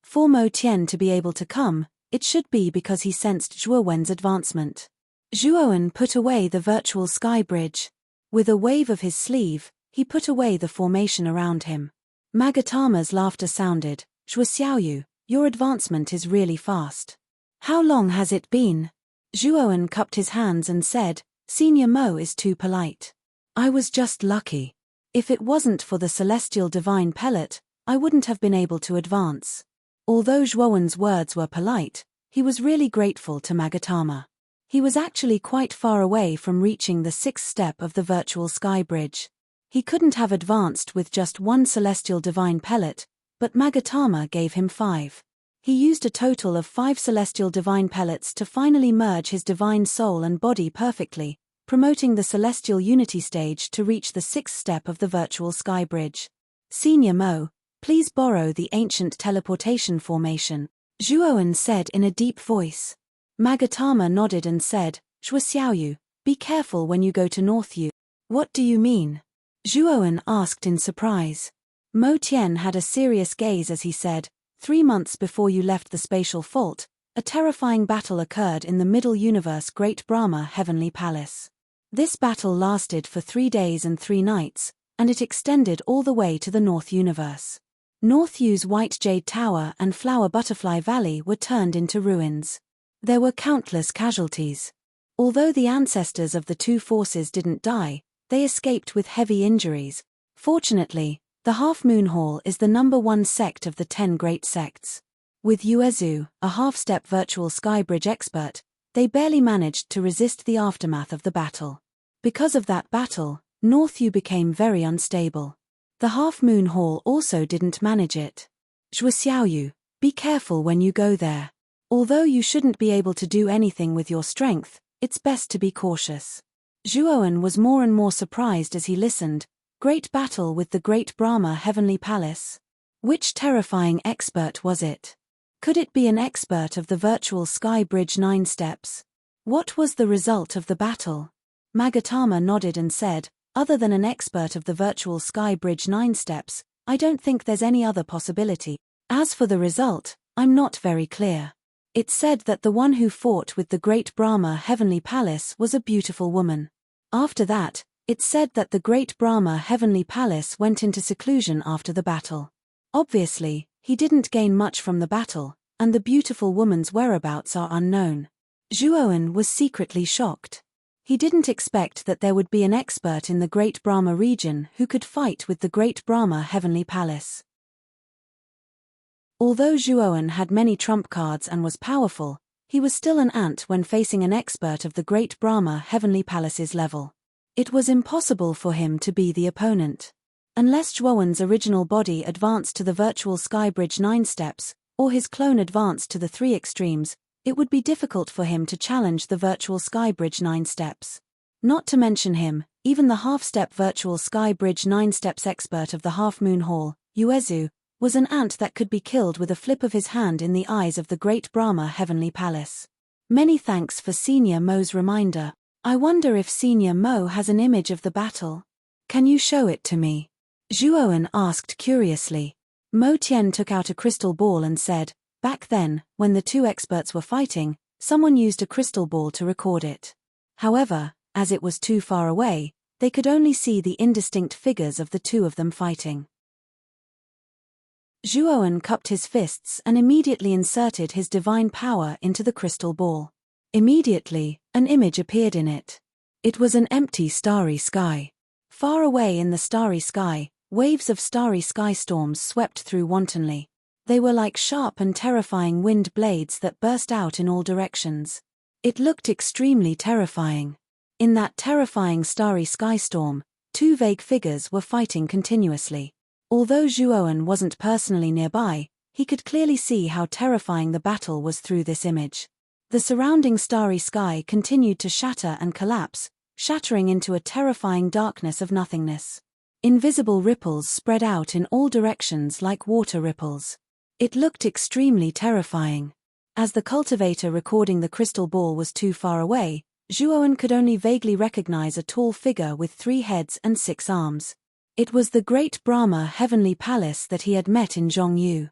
For Mo Tian to be able to come, it should be because he sensed Zhuo Wen's advancement. Zhuo Wen put away the virtual sky bridge. With a wave of his sleeve, he put away the formation around him. Magatama's laughter sounded. Zhuo Xiaoyu, your advancement is really fast. How long has it been? Zhuo Wen cupped his hands and said, Senior Mo is too polite. I was just lucky. If it wasn't for the celestial divine pellet, I wouldn't have been able to advance. Although Zhuo Wen's words were polite, he was really grateful to Magatama. He was actually quite far away from reaching the sixth step of the virtual sky bridge. He couldn't have advanced with just one celestial divine pellet, but Magatama gave him 5. He used a total of 5 celestial divine pellets to finally merge his divine soul and body perfectly, promoting the celestial unity stage to reach the sixth step of the virtual sky bridge. Senior Mo, please borrow the ancient teleportation formation, Zhuo Wen said in a deep voice. Magatama nodded and said, Zhuo Xiaoyu, be careful when you go to North Yu. What do you mean? Zhuo Wen asked in surprise. Mo Tian had a serious gaze as he said, 3 months before you left the spatial fault, a terrifying battle occurred in the Middle Universe Great Brahma Heavenly Palace. This battle lasted for 3 days and 3 nights, and it extended all the way to the North Universe. North Yu's White Jade Tower and Flower Butterfly Valley were turned into ruins. There were countless casualties. Although the ancestors of the two forces didn't die, they escaped with heavy injuries. Fortunately, the Half Moon Hall is the #1 sect of the 10 great sects. With Yuezu, a half-step virtual skybridge expert, they barely managed to resist the aftermath of the battle. Because of that battle, North Yu became very unstable. The Half Moon Hall also didn't manage it. Zhuo Xiaoyu, be careful when you go there. Although you shouldn't be able to do anything with your strength, it's best to be cautious. Zhuo Wen was more and more surprised as he listened. Great battle with the Great Brahma Heavenly Palace. Which terrifying expert was it? Could it be an expert of the virtual sky bridge 9 steps? What was the result of the battle? Magatama nodded and said, other than an expert of the virtual sky bridge 9 steps, I don't think there's any other possibility. As for the result, I'm not very clear. It said that the one who fought with the Great Brahma Heavenly Palace was a beautiful woman. After that, it said that the Great Brahma Heavenly Palace went into seclusion after the battle. Obviously, he didn't gain much from the battle, and the beautiful woman's whereabouts are unknown. Zhuo Wen was secretly shocked. He didn't expect that there would be an expert in the Great Brahma region who could fight with the Great Brahma Heavenly Palace. Although Zhuo Wen had many trump cards and was powerful, he was still an ant when facing an expert of the Great Brahma Heavenly Palace's level. It was impossible for him to be the opponent. Unless Zhuo Wen's original body advanced to the virtual skybridge 9 steps, or his clone advanced to the 3 extremes, it would be difficult for him to challenge the virtual skybridge 9 steps. Not to mention him, even the half-step virtual skybridge 9 steps expert of the Half Moon Hall, Yuezu, was an ant that could be killed with a flip of his hand in the eyes of the Great Brahma Heavenly Palace. Many thanks for Senior Mo's reminder. I wonder if Senior Mo has an image of the battle. Can you show it to me? Zhuo Wen asked curiously. Mo Tian took out a crystal ball and said, back then, when the two experts were fighting, someone used a crystal ball to record it. However, as it was too far away, they could only see the indistinct figures of the two of them fighting. Zhuo Wen cupped his fists and immediately inserted his divine power into the crystal ball. Immediately, an image appeared in it. It was an empty starry sky. Far away in the starry sky, waves of starry sky storms swept through wantonly. They were like sharp and terrifying wind blades that burst out in all directions. It looked extremely terrifying. In that terrifying starry sky storm, two vague figures were fighting continuously. Although Zhuowen wasn't personally nearby, he could clearly see how terrifying the battle was through this image. The surrounding starry sky continued to shatter and collapse, shattering into a terrifying darkness of nothingness. Invisible ripples spread out in all directions like water ripples. It looked extremely terrifying. As the cultivator recording the crystal ball was too far away, Zhuowen could only vaguely recognize a tall figure with 3 heads and 6 arms. It was the great Brahma heavenly palace that he had met in Zhongyu.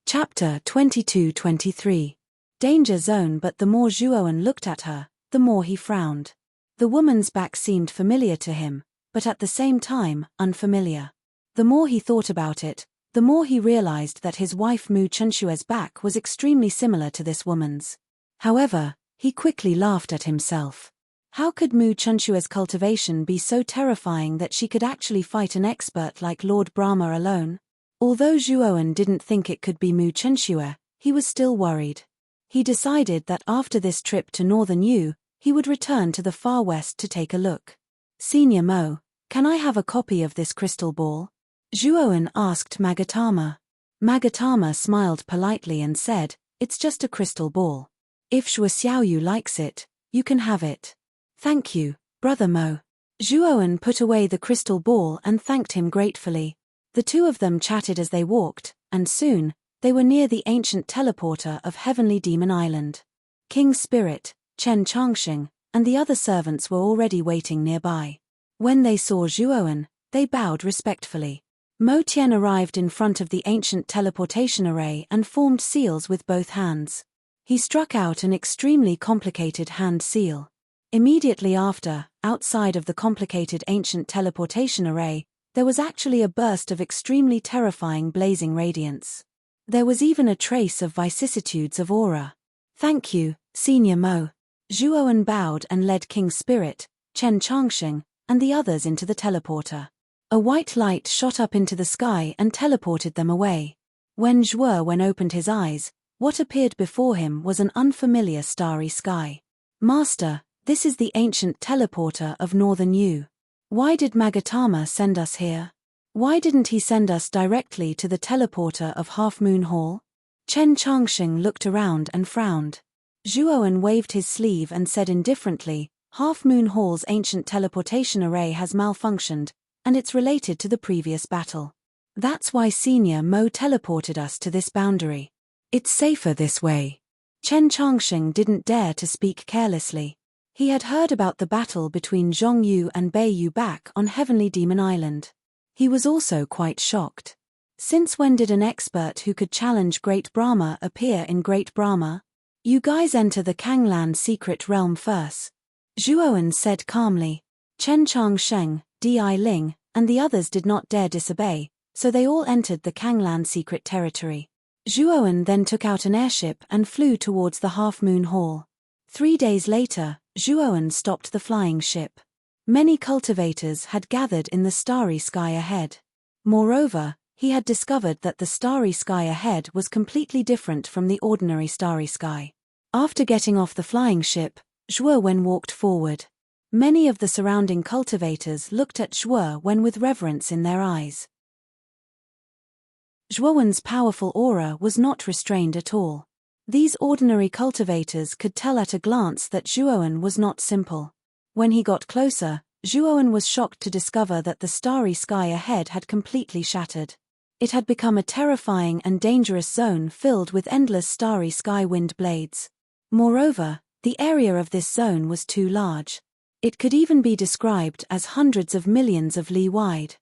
Chapter 22-23. Danger zone. But the more Zhuowen looked at her, the more he frowned. The woman's back seemed familiar to him, but at the same time, unfamiliar. The more he thought about it, the more he realized that his wife Mu Chunshue's back was extremely similar to this woman's. However, he quickly laughed at himself. How could Mu Chunshue's cultivation be so terrifying that she could actually fight an expert like Lord Brahma alone? Although Zhuowen didn't think it could be Mu Chunshue, he was still worried. He decided that after this trip to northern Yu, he would return to the far west to take a look. Senior Mo, can I have a copy of this crystal ball? Zhuowen asked Magatama. Magatama smiled politely and said, it's just a crystal ball. If Shui Xiaoyu likes it, you can have it. Thank you, Brother Mo. Zhuowen put away the crystal ball and thanked him gratefully. The two of them chatted as they walked, and soon, they were near the ancient teleporter of Heavenly Demon Island. King Spirit, Chen Changxing, and the other servants were already waiting nearby. When they saw Zhuowen, they bowed respectfully. Mo Tian arrived in front of the ancient teleportation array and formed seals with both hands. He struck out an extremely complicated hand seal. Immediately after, outside of the complicated ancient teleportation array, there was actually a burst of extremely terrifying blazing radiance. There was even a trace of vicissitudes of aura. Thank you, Senior Mo. Zhuowen bowed and led King Spirit, Chen Changxing, and the others into the teleporter. A white light shot up into the sky and teleported them away. When Zhuowen opened his eyes, what appeared before him was an unfamiliar starry sky. Master, this is the ancient teleporter of northern Yu. Why did Magatama send us here? Why didn't he send us directly to the teleporter of Half Moon Hall? Chen Changxing looked around and frowned. Zhuowen waved his sleeve and said indifferently, Half Moon Hall's ancient teleportation array has malfunctioned, and it's related to the previous battle. That's why Senior Mo teleported us to this boundary. It's safer this way. Chen Changxing didn't dare to speak carelessly. He had heard about the battle between Zhongyu and Beiyu back on Heavenly Demon Island. He was also quite shocked. Since when did an expert who could challenge Great Brahma appear in Great Brahma? You guys enter the Kanglan secret realm first. Zhuowen said calmly. Chen Changsheng, Di Ling, and the others did not dare disobey, so they all entered the Kanglan secret territory. Zhuowen then took out an airship and flew towards the Half Moon Hall. 3 days later, Zhuowen stopped the flying ship. Many cultivators had gathered in the starry sky ahead. Moreover, he had discovered that the starry sky ahead was completely different from the ordinary starry sky. After getting off the flying ship, Zhuowen walked forward. Many of the surrounding cultivators looked at Zhuowen with reverence in their eyes. Zhuowen's powerful aura was not restrained at all. These ordinary cultivators could tell at a glance that Zhuowen was not simple. When he got closer, Zhuowen was shocked to discover that the starry sky ahead had completely shattered. It had become a terrifying and dangerous zone filled with endless starry sky wind blades. Moreover, the area of this zone was too large. It could even be described as hundreds of millions of li wide.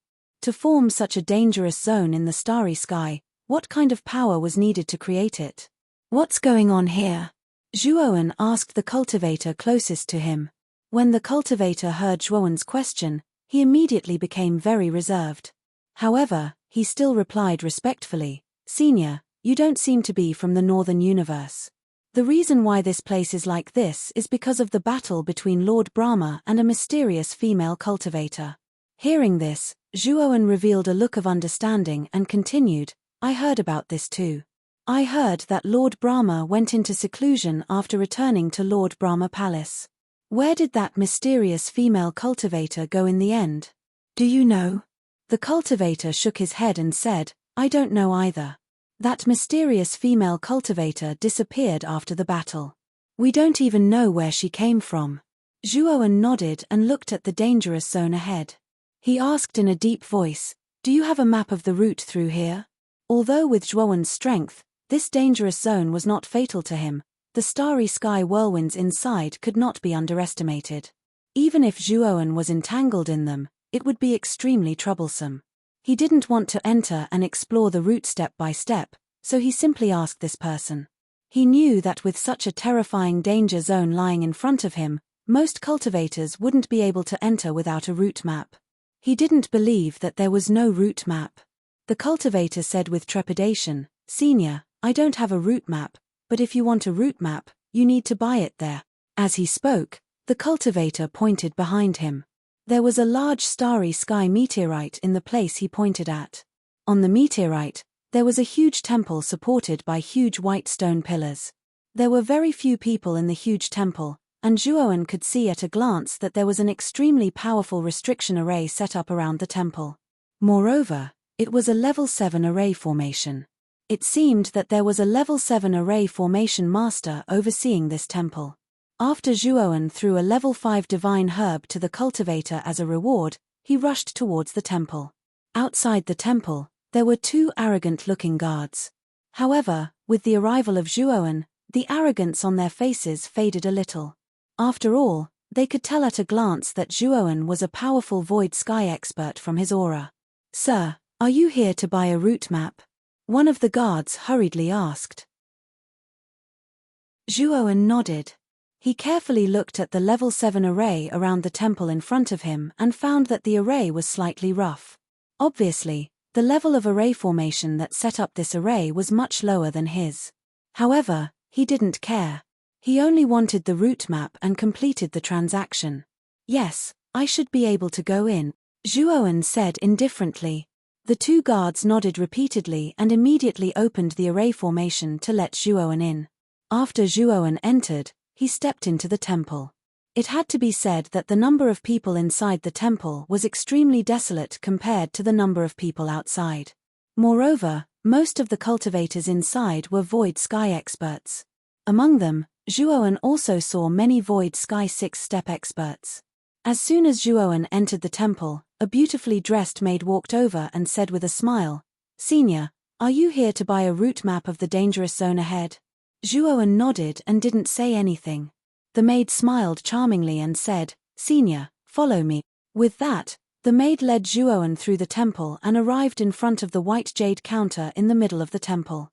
To form such a dangerous zone in the starry sky, what kind of power was needed to create it? What's going on here? Zhuowen asked the cultivator closest to him. When the cultivator heard Zhuowen's question, he immediately became very reserved. However, he still replied respectfully, Senior, you don't seem to be from the northern universe. The reason why this place is like this is because of the battle between Lord Brahma and a mysterious female cultivator. Hearing this, Zhuowen revealed a look of understanding and continued, I heard about this too. I heard that Lord Brahma went into seclusion after returning to Lord Brahma Palace. Where did that mysterious female cultivator go in the end? Do you know? The cultivator shook his head and said, I don't know either. That mysterious female cultivator disappeared after the battle. We don't even know where she came from. Zhuowen nodded and looked at the dangerous zone ahead. He asked in a deep voice, do you have a map of the route through here? Although with Zhuowen's strength, this dangerous zone was not fatal to him, the starry sky whirlwinds inside could not be underestimated. Even if Zhuowen was entangled in them, it would be extremely troublesome. He didn't want to enter and explore the route step by step, so he simply asked this person. He knew that with such a terrifying danger zone lying in front of him, most cultivators wouldn't be able to enter without a route map. He didn't believe that there was no route map. The cultivator said with trepidation, Senior, I don't have a route map, but if you want a route map, you need to buy it there. As he spoke, the cultivator pointed behind him. There was a large starry sky meteorite in the place he pointed at. On the meteorite, there was a huge temple supported by huge white stone pillars. There were very few people in the huge temple, and Zhuowen could see at a glance that there was an extremely powerful restriction array set up around the temple. Moreover, it was a level 7 array formation. It seemed that there was a level 7 array formation master overseeing this temple. After Zhuowen threw a level 5 divine herb to the cultivator as a reward, he rushed towards the temple. Outside the temple, there were 2 arrogant-looking guards. However, with the arrival of Zhuowen, the arrogance on their faces faded a little. After all, they could tell at a glance that Zhuowen was a powerful void sky expert from his aura. Sir, are you here to buy a route map? One of the guards hurriedly asked. Zhuowen nodded. He carefully looked at the level 7 array around the temple in front of him and found that the array was slightly rough. Obviously, the level of array formation that set up this array was much lower than his. However, he didn't care. He only wanted the route map and completed the transaction. Yes, I should be able to go in, Zhuowen said indifferently. The 2 guards nodded repeatedly and immediately opened the array formation to let Zhuowen in. After Zhuowen entered, he stepped into the temple. It had to be said that the number of people inside the temple was extremely desolate compared to the number of people outside. Moreover, most of the cultivators inside were void sky experts. Among them, Zhuowen also saw many void sky 6-step experts. As soon as Zhuowen entered the temple, a beautifully dressed maid walked over and said with a smile, Senior, are you here to buy a route map of the dangerous zone ahead? Zhuowen nodded and didn't say anything. The maid smiled charmingly and said, Senior, follow me. With that, the maid led Zhuowen through the temple and arrived in front of the white jade counter in the middle of the temple.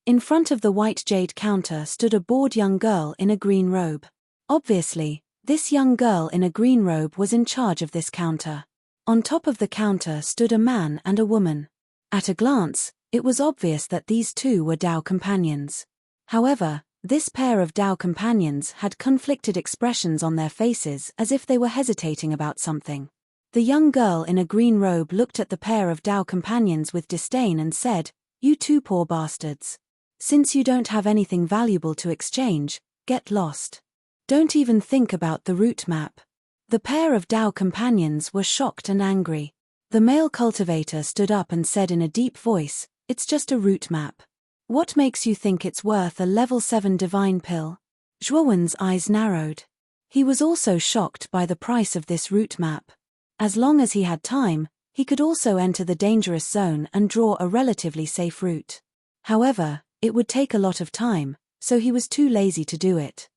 In front of the white jade counter stood a bored young girl in a green robe. Obviously, this young girl in a green robe was in charge of this counter. On top of the counter stood a man and a woman. At a glance, it was obvious that these 2 were Dao companions. However, this pair of Dao companions had conflicted expressions on their faces as if they were hesitating about something. The young girl in a green robe looked at the pair of Dao companions with disdain and said, You 2 poor bastards. Since you don't have anything valuable to exchange, get lost. Don't even think about the route map. The pair of Dao companions were shocked and angry. The male cultivator stood up and said in a deep voice, It's just a route map. What makes you think it's worth a level 7 divine pill? Zhuowen's eyes narrowed. He was also shocked by the price of this route map. As long as he had time, he could also enter the dangerous zone and draw a relatively safe route. However, it would take a lot of time, so he was too lazy to do it.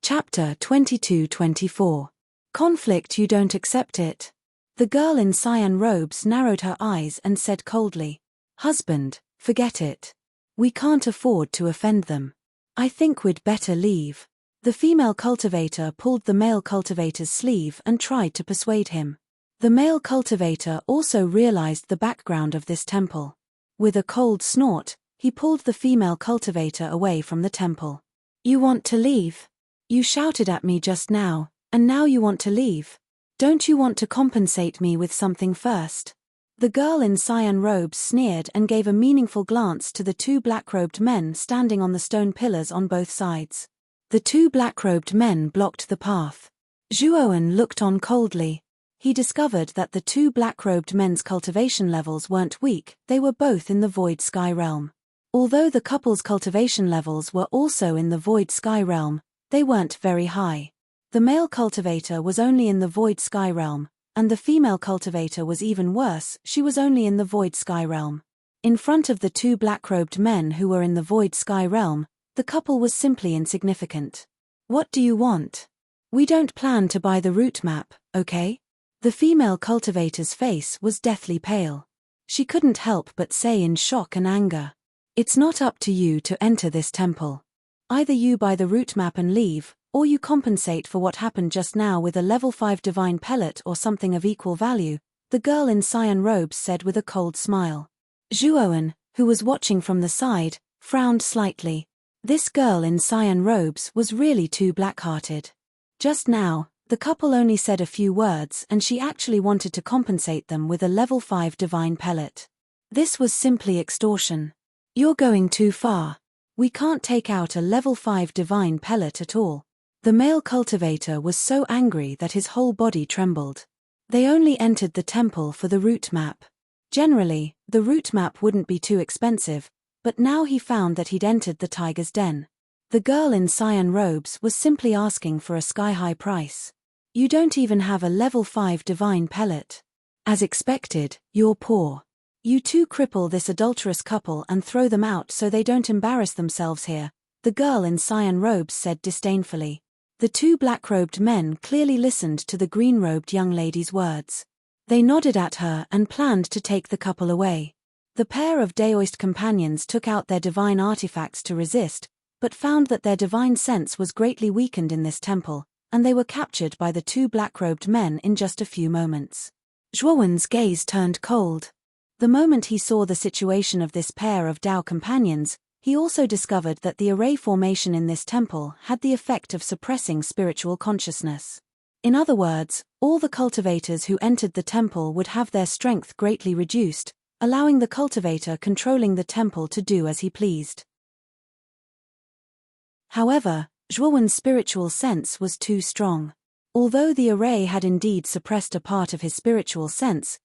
Chapter 22-24. Conflict. You don't accept it. The girl in cyan robes narrowed her eyes and said coldly, Husband, forget it. We can't afford to offend them. I think we'd better leave. The female cultivator pulled the male cultivator's sleeve and tried to persuade him. The male cultivator also realized the background of this temple. With a cold snort, he pulled the female cultivator away from the temple. You want to leave? You shouted at me just now, and now you want to leave? Don't you want to compensate me with something first? The girl in cyan robes sneered and gave a meaningful glance to the two black-robed men standing on the stone pillars on both sides. The two black-robed men blocked the path. Zhuowen looked on coldly. He discovered that the two black-robed men's cultivation levels weren't weak, they were both in the Void Sky realm. Although the couple's cultivation levels were also in the Void Sky realm, they weren't very high. The male cultivator was only in the Void Sky realm, and the female cultivator was even worse, she was only in the Void Sky realm. In front of the two black-robed men who were in the Void Sky realm, the couple was simply insignificant. What do you want? We don't plan to buy the route map, okay? The female cultivator's face was deathly pale. She couldn't help but say in shock and anger, "It's not up to you to enter this temple. Either you buy the route map and leave, or you compensate for what happened just now with a level 5 divine pellet or something of equal value," the girl in cyan robes said with a cold smile. Zhuowen, who was watching from the side, frowned slightly. This girl in cyan robes was really too black-hearted. Just now, the couple only said a few words and she actually wanted to compensate them with a level 5 divine pellet. This was simply extortion. You're going too far. We can't take out a level 5 divine pellet at all. The male cultivator was so angry that his whole body trembled. They only entered the temple for the route map. Generally, the route map wouldn't be too expensive, but now he found that he'd entered the tiger's den. The girl in cyan robes was simply asking for a sky-high price. You don't even have a level 5 divine pellet. As expected, you're poor. You two cripple this adulterous couple and throw them out so they don't embarrass themselves here, the girl in cyan robes said disdainfully. The two black-robed men clearly listened to the green-robed young lady's words. They nodded at her and planned to take the couple away. The pair of Daoist companions took out their divine artifacts to resist, but found that their divine sense was greatly weakened in this temple, and they were captured by the two black-robed men in just a few moments. Zhuowen's gaze turned cold. The moment he saw the situation of this pair of Dao companions, he also discovered that the array formation in this temple had the effect of suppressing spiritual consciousness. In other words, all the cultivators who entered the temple would have their strength greatly reduced, allowing the cultivator controlling the temple to do as he pleased. However, Zhuowen's spiritual sense was too strong. Although the array had indeed suppressed a part of his spiritual sense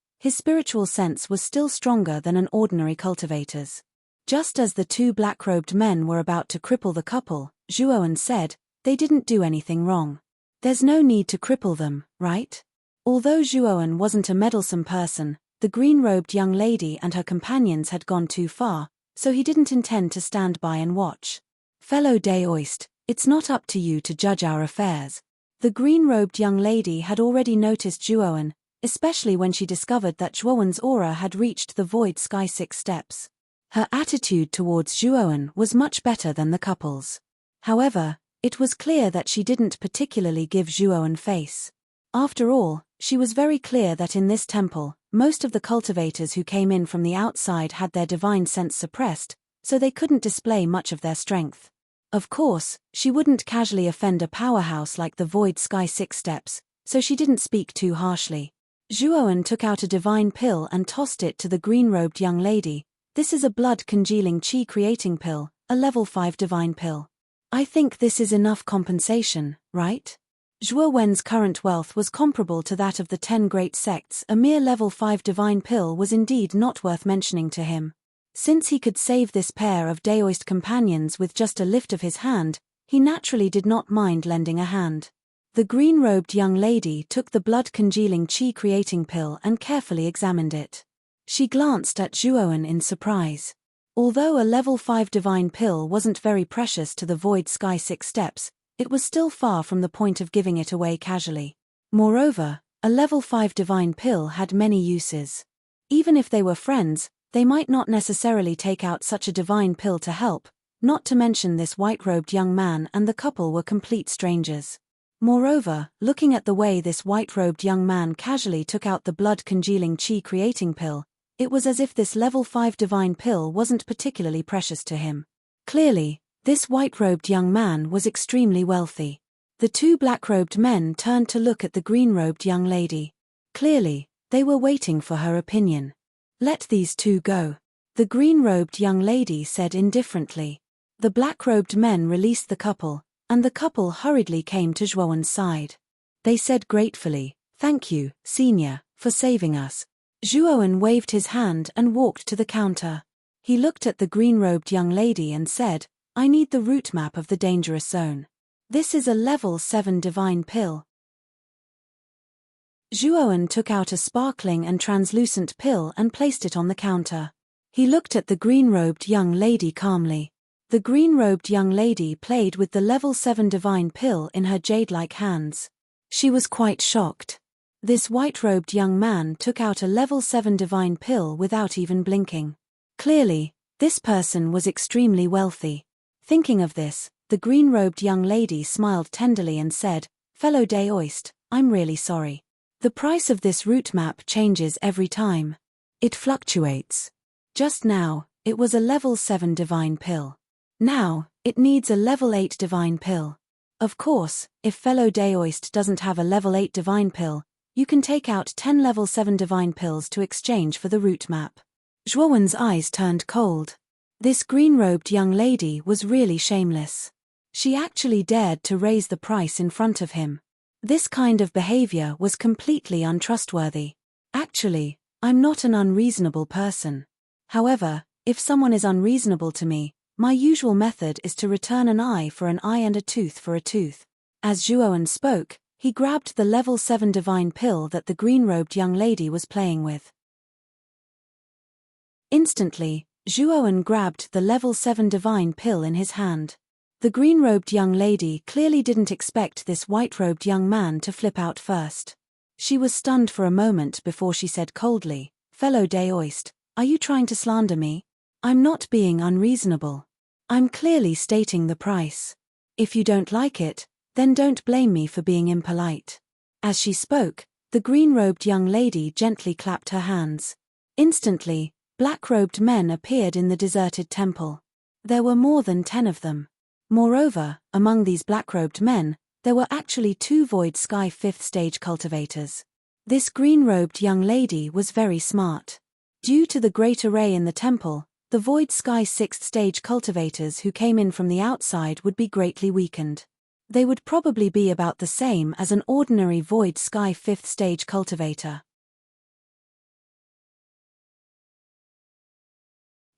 was still stronger than an ordinary cultivator's. Just as the two black-robed men were about to cripple the couple, Zhuowen said, "They didn't do anything wrong. There's no need to cripple them, right?" Although Zhuowen wasn't a meddlesome person, the green-robed young lady and her companions had gone too far, so he didn't intend to stand by and watch. "Fellow Daoist, it's not up to you to judge our affairs." The green-robed young lady had already noticed Zhuowen, especially when she discovered that Zhuowen's aura had reached the Void Sky 6 steps. Her attitude towards Zhuowen was much better than the couple's. However, it was clear that she didn't particularly give Zhuowen face. After all, she was very clear that in this temple, most of the cultivators who came in from the outside had their divine sense suppressed, so they couldn't display much of their strength. Of course, she wouldn't casually offend a powerhouse like the Void Sky 6 steps, so she didn't speak too harshly. Zhuowen took out a divine pill and tossed it to the green-robed young lady. "This is a blood-congealing chi-creating pill, a level 5 divine pill. I think this is enough compensation, right?" Zhuowen's current wealth was comparable to that of the 10 great sects. A mere level 5 divine pill was indeed not worth mentioning to him. Since he could save this pair of Daoist companions with just a lift of his hand, he naturally did not mind lending a hand. The green-robed young lady took the blood-congealing chi-creating pill and carefully examined it. She glanced at Zhuowen in surprise. Although a level 5 divine pill wasn't very precious to the Void Sky 6 steps, it was still far from the point of giving it away casually. Moreover, a level 5 divine pill had many uses. Even if they were friends, they might not necessarily take out such a divine pill to help, not to mention this white-robed young man and the couple were complete strangers. Moreover, looking at the way this white-robed young man casually took out the blood-congealing chi-creating pill, it was as if this level 5 divine pill wasn't particularly precious to him. Clearly, this white-robed young man was extremely wealthy. The two black-robed men turned to look at the green-robed young lady. Clearly, they were waiting for her opinion. Let these two go, the green-robed young lady said indifferently. The black-robed men released the couple, and the couple hurriedly came to Zhuowen's side. They said gratefully, "Thank you, senior, for saving us." Zhuowen waved his hand and walked to the counter. He looked at the green-robed young lady and said, "I need the route map of the dangerous zone. This is a level 7 divine pill." Zhuowen took out a sparkling and translucent pill and placed it on the counter. He looked at the green-robed young lady calmly. The green-robed young lady played with the level 7 divine pill in her jade-like hands. She was quite shocked. This white-robed young man took out a level 7 divine pill without even blinking. Clearly, this person was extremely wealthy. Thinking of this, the green-robed young lady smiled tenderly and said, "Fellow Daoist, I'm really sorry. The price of this route map changes every time. It fluctuates. Just now, it was a level 7 divine pill. Now, it needs a level 8 divine pill. Of course, if fellow Daoist doesn't have a level 8 divine pill, you can take out 10 level 7 divine pills to exchange for the route map." Zhuowen's eyes turned cold. This green-robed young lady was really shameless. She actually dared to raise the price in front of him. This kind of behavior was completely untrustworthy. Actually, I'm not an unreasonable person. However, if someone is unreasonable to me, my usual method is to return an eye for an eye and a tooth for a tooth. As Zhuowen spoke, he grabbed the level 7 divine pill that the green-robed young lady was playing with. Instantly, Zhuowen grabbed the level 7 divine pill in his hand. The green-robed young lady clearly didn't expect this white-robed young man to flip out first. She was stunned for a moment before she said coldly, "Fellow Daoist, are you trying to slander me? I'm not being unreasonable. I'm clearly stating the price. If you don't like it, then don't blame me for being impolite." As she spoke, the green-robed young lady gently clapped her hands. Instantly, black-robed men appeared in the deserted temple. There were more than 10 of them. Moreover, among these black-robed men, there were actually 2 Void Sky 5th stage cultivators. This green-robed young lady was very smart. Due to the great array in the temple, the Void Sky 6th stage cultivators who came in from the outside would be greatly weakened. They would probably be about the same as an ordinary Void Sky 5th stage cultivator.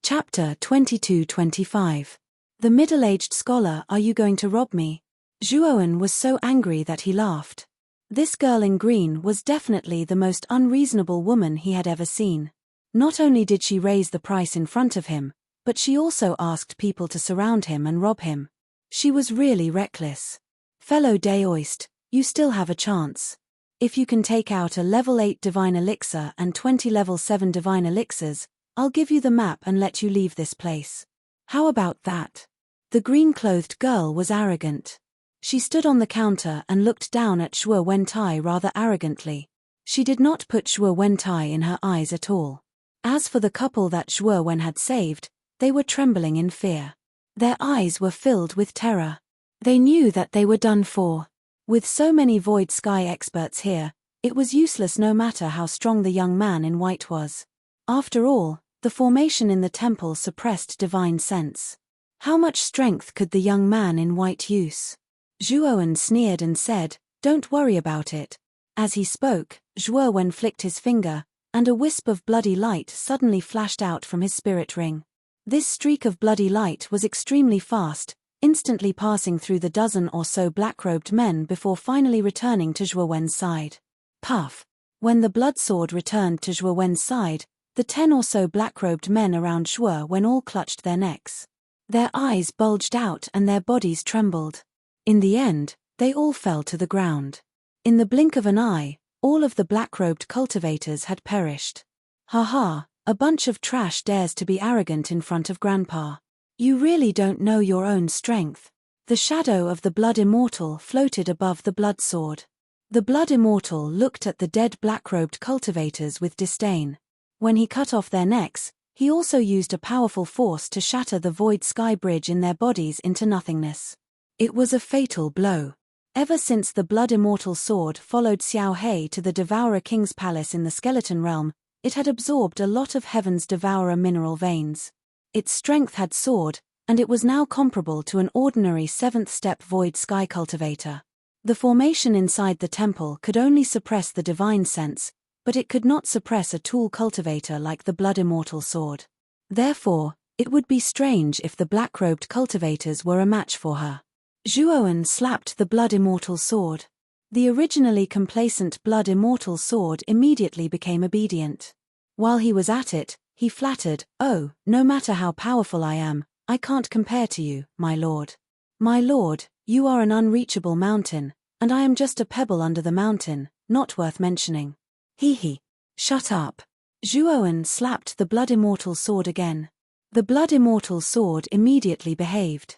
Chapter 22-25. The middle-aged scholar, are you going to rob me? Zhuowen was so angry that he laughed. This girl in green was definitely the most unreasonable woman he had ever seen. Not only did she raise the price in front of him, but she also asked people to surround him and rob him. She was really reckless. Fellow Daoist, you still have a chance. If you can take out a level 8 divine elixir and 20 level 7 divine elixirs, I'll give you the map and let you leave this place. How about that? The green-clothed girl was arrogant. She stood on the counter and looked down at Shuo Wentai rather arrogantly. She did not put Shuo Wentai in her eyes at all. As for the couple that Shuo Wen had saved, they were trembling in fear. Their eyes were filled with terror. They knew that they were done for. With so many Void Sky experts here, it was useless no matter how strong the young man in white was. After all, the formation in the temple suppressed divine sense. How much strength could the young man in white use? Zhuowen sneered and said, "Don't worry about it." As he spoke, Zhuowen flicked his finger, and a wisp of bloody light suddenly flashed out from his spirit ring. This streak of bloody light was extremely fast, instantly passing through the dozen or so black-robed men before finally returning to Zhuowen's side. Puff! When the blood sword returned to Zhuowen's side, the 10 or so black-robed men around Zhuowen all clutched their necks. Their eyes bulged out and their bodies trembled. In the end, they all fell to the ground. In the blink of an eye, all of the black-robed cultivators had perished. "Ha ha, a bunch of trash dares to be arrogant in front of Grandpa. You really don't know your own strength." The shadow of the Blood Immortal floated above the blood sword. The Blood Immortal looked at the dead black-robed cultivators with disdain. When he cut off their necks, he also used a powerful force to shatter the Void Sky Bridge in their bodies into nothingness. It was a fatal blow. Ever since the Blood Immortal sword followed Xiao Hei to the Devourer King's palace in the Skeleton Realm, It had absorbed a lot of heaven's devourer mineral veins. Its strength had soared, and it was now comparable to an ordinary seventh-step void sky cultivator. The formation inside the temple could only suppress the divine sense, but it could not suppress a tool cultivator like the blood immortal sword. Therefore, it would be strange if the black-robed cultivators were a match for her. Zhuowen slapped the blood immortal sword. The originally complacent blood immortal sword immediately became obedient. While he was at it, he flattered, "Oh, no matter how powerful I am, I can't compare to you, my lord. My lord, you are an unreachable mountain, and I am just a pebble under the mountain, not worth mentioning." He. Shut up. Zhuowen slapped the blood immortal sword again. The blood immortal sword immediately behaved.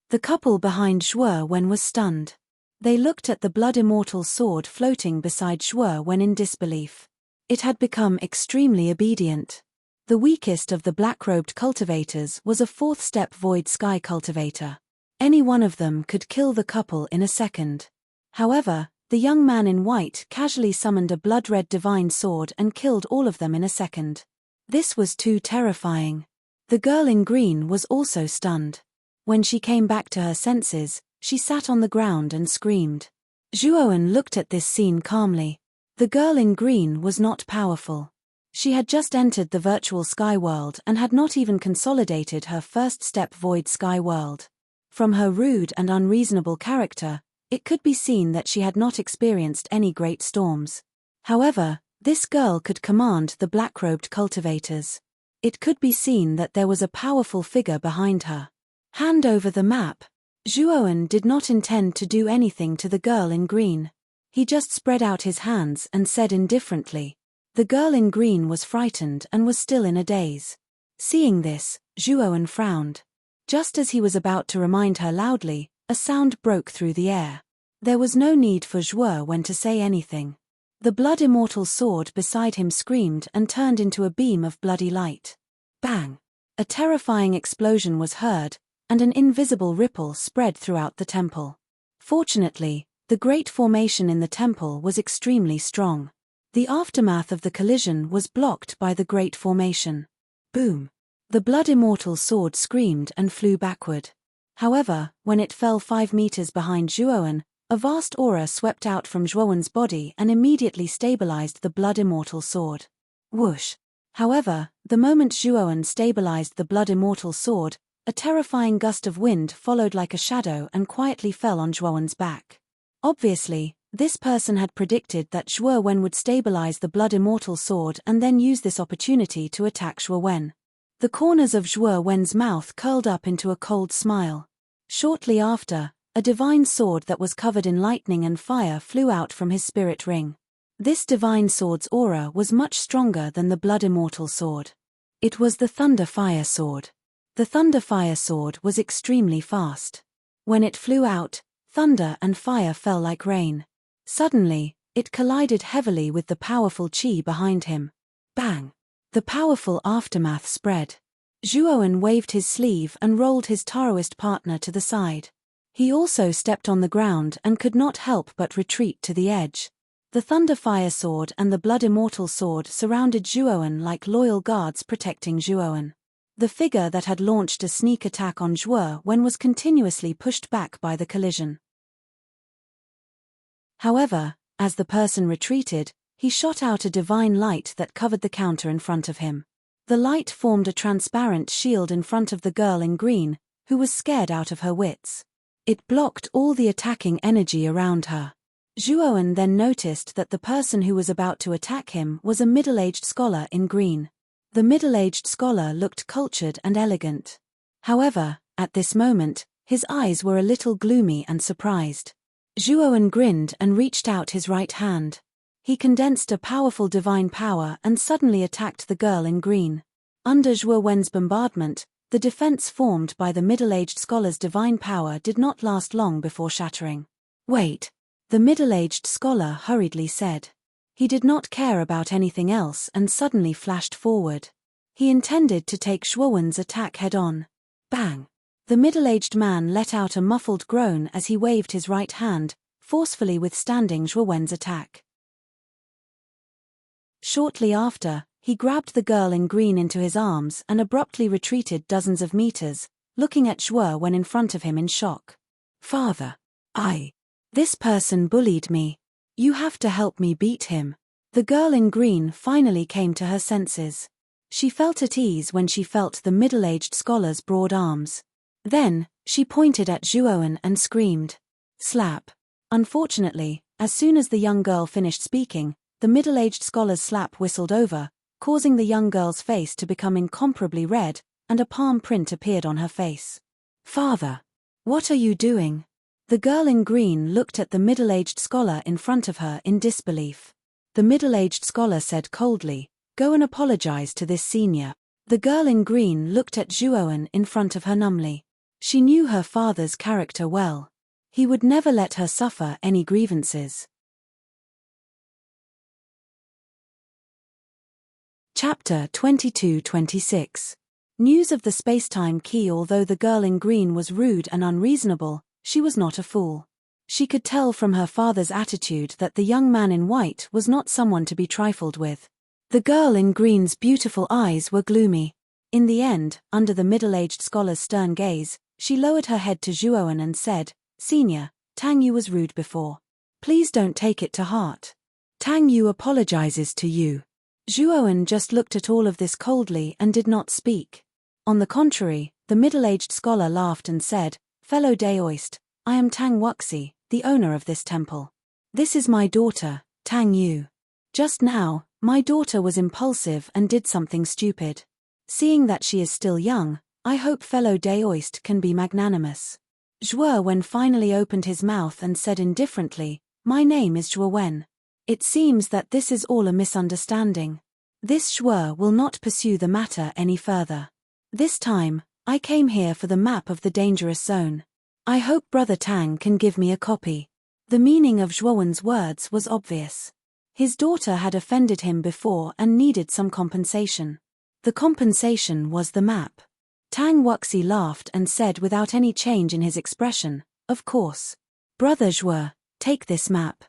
The couple behind Zhuowen was stunned. They looked at the blood immortal sword floating beside Zhuowen in disbelief. It had become extremely obedient. The weakest of the black-robed cultivators was a fourth-step void sky cultivator. Any one of them could kill the couple in a second. However, the young man in white casually summoned a blood-red divine sword and killed all of them in a second. This was too terrifying. The girl in green was also stunned. When she came back to her senses, she sat on the ground and screamed. Zhuowen looked at this scene calmly. The girl in green was not powerful. She had just entered the virtual sky world and had not even consolidated her first-step void sky world. From her rude and unreasonable character, it could be seen that she had not experienced any great storms. However, this girl could command the black-robed cultivators. It could be seen that there was a powerful figure behind her. Hand over the map. Zhuowen did not intend to do anything to the girl in green. He just spread out his hands and said indifferently. The girl in green was frightened and was still in a daze. Seeing this, Zhuowen frowned. Just as he was about to remind her loudly, a sound broke through the air. There was no need for Zhuowen to say anything. The blood immortal sword beside him screamed and turned into a beam of bloody light. Bang! A terrifying explosion was heard, and an invisible ripple spread throughout the temple. Fortunately, the great formation in the temple was extremely strong. The aftermath of the collision was blocked by the great formation. Boom! The blood immortal sword screamed and flew backward. However, when it fell 5 meters behind Zhuowen, a vast aura swept out from Zhuowen's body and immediately stabilized the blood immortal sword. Whoosh! However, the moment Zhuowen stabilized the blood immortal sword, a terrifying gust of wind followed like a shadow and quietly fell on Zhuowen's back. Obviously, this person had predicted that Zhuowen would stabilize the blood immortal sword and then use this opportunity to attack Zhuowen. The corners of Zhuowen's mouth curled up into a cold smile. Shortly after, a divine sword that was covered in lightning and fire flew out from his spirit ring. This divine sword's aura was much stronger than the blood immortal sword. It was the thunder fire sword. The thunder fire sword was extremely fast. When it flew out, thunder and fire fell like rain. Suddenly, it collided heavily with the powerful chi behind him. Bang! The powerful aftermath spread. Zhuowen waved his sleeve and rolled his Taoist partner to the side. He also stepped on the ground and could not help but retreat to the edge. The thunder fire sword and the blood immortal sword surrounded Zhuowen like loyal guards protecting Zhuowen. The figure that had launched a sneak attack on Zhuowen was continuously pushed back by the collision. However, as the person retreated, he shot out a divine light that covered the counter in front of him. The light formed a transparent shield in front of the girl in green, who was scared out of her wits. It blocked all the attacking energy around her. Zhuowen then noticed that the person who was about to attack him was a middle-aged scholar in green. The middle-aged scholar looked cultured and elegant. However, at this moment, his eyes were a little gloomy and surprised. Zhuowen grinned and reached out his right hand. He condensed a powerful divine power and suddenly attacked the girl in green. Under Zhuowen's bombardment, the defense formed by the middle-aged scholar's divine power did not last long before shattering. Wait! The middle-aged scholar hurriedly said. He did not care about anything else and suddenly flashed forward. He intended to take Zhuowen's attack head-on. Bang! The middle-aged man let out a muffled groan as he waved his right hand, forcefully withstanding Zhuowen's attack. Shortly after, he grabbed the girl in green into his arms and abruptly retreated dozens of meters, looking at Zhuo Wen in front of him in shock. Father. This person bullied me. You have to help me beat him. The girl in green finally came to her senses. She felt at ease when she felt the middle-aged scholar's broad arms. Then, she pointed at Zhuo Wen and screamed. Slap. Unfortunately, as soon as the young girl finished speaking, the middle-aged scholar's slap whistled over, causing the young girl's face to become incomparably red, and a palm print appeared on her face. Father. What are you doing? The girl in green looked at the middle-aged scholar in front of her in disbelief. The middle-aged scholar said coldly, Go and apologize to this senior. The girl in green looked at Zhuo Wen in front of her numbly. She knew her father's character well. He would never let her suffer any grievances. Chapter 22-26. News of the spacetime key. Although the girl in green was rude and unreasonable, she was not a fool. She could tell from her father's attitude that the young man in white was not someone to be trifled with. The girl in green's beautiful eyes were gloomy. In the end, under the middle-aged scholar's stern gaze, she lowered her head to Zhuo Wen and said, Senior, Tang Yu was rude before. Please don't take it to heart. Tang Yu apologizes to you. Zhuo Wen just looked at all of this coldly and did not speak. On the contrary, the middle-aged scholar laughed and said, Fellow Daoist, I am Tang Wuxi, the owner of this temple. This is my daughter, Tang Yu. Just now, my daughter was impulsive and did something stupid. Seeing that she is still young, I hope fellow Daoist can be magnanimous. Zhuo Wen finally opened his mouth and said indifferently, My name is Zhuo Wen. It seems that this is all a misunderstanding. This Zhuo will not pursue the matter any further. This time, I came here for the map of the dangerous zone. I hope Brother Tang can give me a copy. The meaning of Zhuo Wen's words was obvious. His daughter had offended him before and needed some compensation. The compensation was the map. Tang Wuxi laughed and said without any change in his expression, Of course. Brother Zhuo, take this map.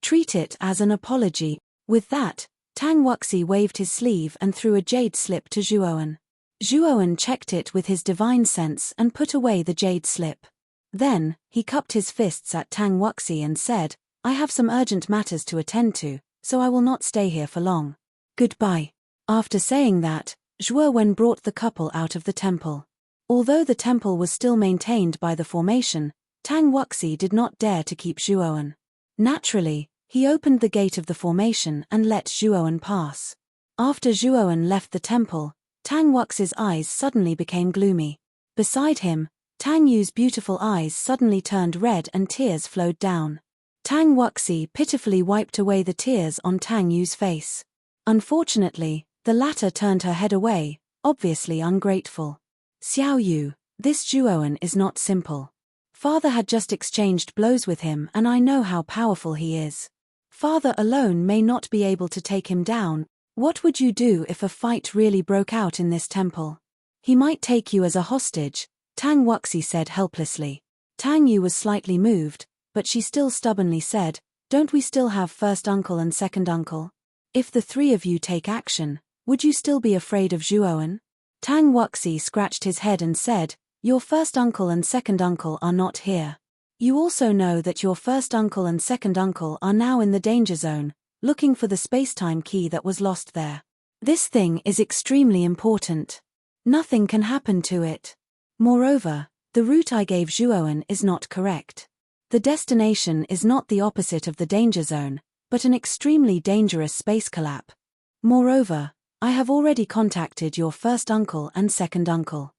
Treat it as an apology. With that, Tang Wuxi waved his sleeve and threw a jade slip to Zhuo Wen. Zhuo Wen checked it with his divine sense and put away the jade slip. Then, he cupped his fists at Tang Wuxi and said, I have some urgent matters to attend to, so I will not stay here for long. Goodbye. After saying that, Zhuo Wen brought the couple out of the temple. Although the temple was still maintained by the formation, Tang Wuxi did not dare to keep Zhuo Wen. Naturally, he opened the gate of the formation and let Zhuo Wen pass. After Zhuo Wen left the temple, Tang Wuxi's eyes suddenly became gloomy. Beside him, Tang Yu's beautiful eyes suddenly turned red and tears flowed down. Tang Wuxi pitifully wiped away the tears on Tang Yu's face. Unfortunately, the latter turned her head away, obviously ungrateful. Xiao Yu, this Zhuo Wen is not simple. Father had just exchanged blows with him and I know how powerful he is. Father alone may not be able to take him down. What would you do if a fight really broke out in this temple? He might take you as a hostage, Tang Wuxi said helplessly. Tang Yu was slightly moved, but she still stubbornly said, Don't we still have first uncle and second uncle? If the three of you take action, would you still be afraid of Zhuo Wen? Tang Wuxi scratched his head and said, Your first uncle and second uncle are not here. You also know that your first uncle and second uncle are now in the danger zone, looking for the spacetime key that was lost there. This thing is extremely important. Nothing can happen to it. Moreover, the route I gave Zhuo Wen is not correct. The destination is not the opposite of the danger zone, but an extremely dangerous space collapse. Moreover, I have already contacted your first uncle and second uncle.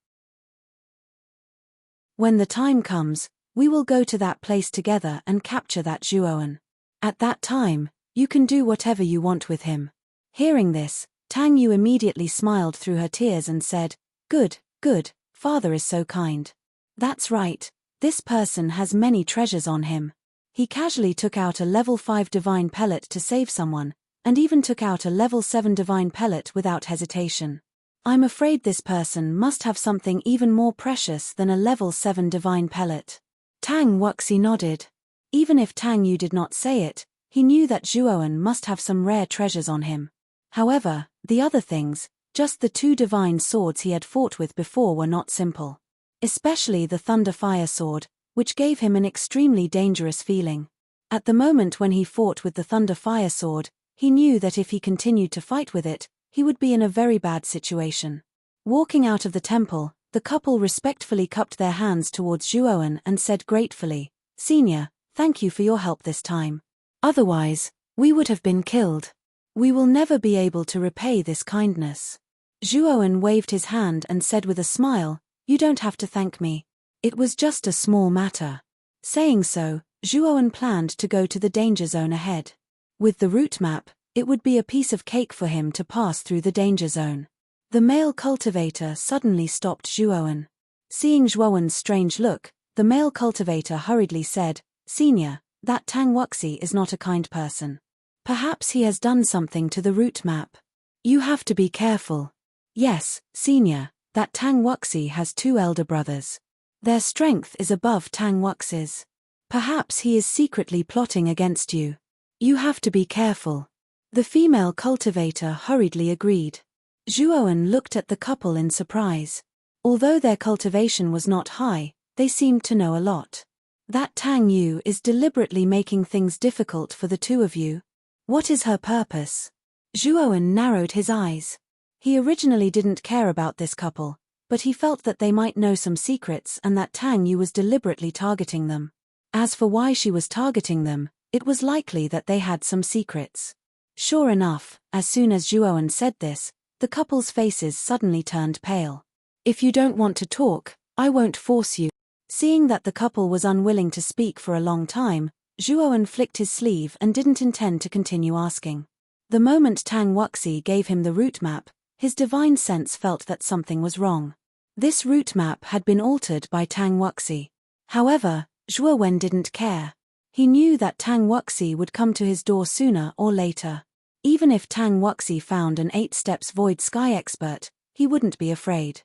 When the time comes, we will go to that place together and capture that Zhuo Wen. At that time, you can do whatever you want with him. Hearing this, Tang Yu immediately smiled through her tears and said, Good, good, father is so kind. That's right, this person has many treasures on him. He casually took out a level 5 divine pellet to save someone, and even took out a level 7 divine pellet without hesitation. I'm afraid this person must have something even more precious than a level 7 divine pellet. Tang Wuxi nodded. Even if Tang Yu did not say it, he knew that Zhuo Wen must have some rare treasures on him. However, the other things, just the two divine swords he had fought with before, were not simple. Especially the thunder fire sword, which gave him an extremely dangerous feeling. At the moment when he fought with the thunder fire sword, he knew that if he continued to fight with it, he would be in a very bad situation. Walking out of the temple, the couple respectfully cupped their hands towards Zhuowen and said gratefully, "Senior, thank you for your help this time. Otherwise, we would have been killed. We will never be able to repay this kindness." Zhuowen waved his hand and said with a smile, "You don't have to thank me. It was just a small matter." Saying so, Zhuowen planned to go to the danger zone ahead. With the route map, it would be a piece of cake for him to pass through the danger zone. The male cultivator suddenly stopped Zhuowen. Seeing Zhuowen's strange look, the male cultivator hurriedly said, "Senior, that Tang Wuxi is not a kind person. Perhaps he has done something to the route map. You have to be careful." "Yes, Senior, that Tang Wuxi has two elder brothers. Their strength is above Tang Wuxi's. Perhaps he is secretly plotting against you. You have to be careful." The female cultivator hurriedly agreed. Zhuowen looked at the couple in surprise. Although their cultivation was not high, they seemed to know a lot. "That Tang Yu is deliberately making things difficult for the two of you. What is her purpose?" Zhuowen narrowed his eyes. He originally didn't care about this couple, but he felt that they might know some secrets and that Tang Yu was deliberately targeting them. As for why she was targeting them, it was likely that they had some secrets. Sure enough, as soon as Zhuowen said this, the couple's faces suddenly turned pale. "If you don't want to talk, I won't force you." Seeing that the couple was unwilling to speak for a long time, Zhuowen flicked his sleeve and didn't intend to continue asking. The moment Tang Wuxi gave him the route map, his divine sense felt that something was wrong. This route map had been altered by Tang Wuxi. However, Zhuowen didn't care. He knew that Tang Wuxi would come to his door sooner or later. Even if Tang Wuxi found an 8 steps void sky expert, he wouldn't be afraid.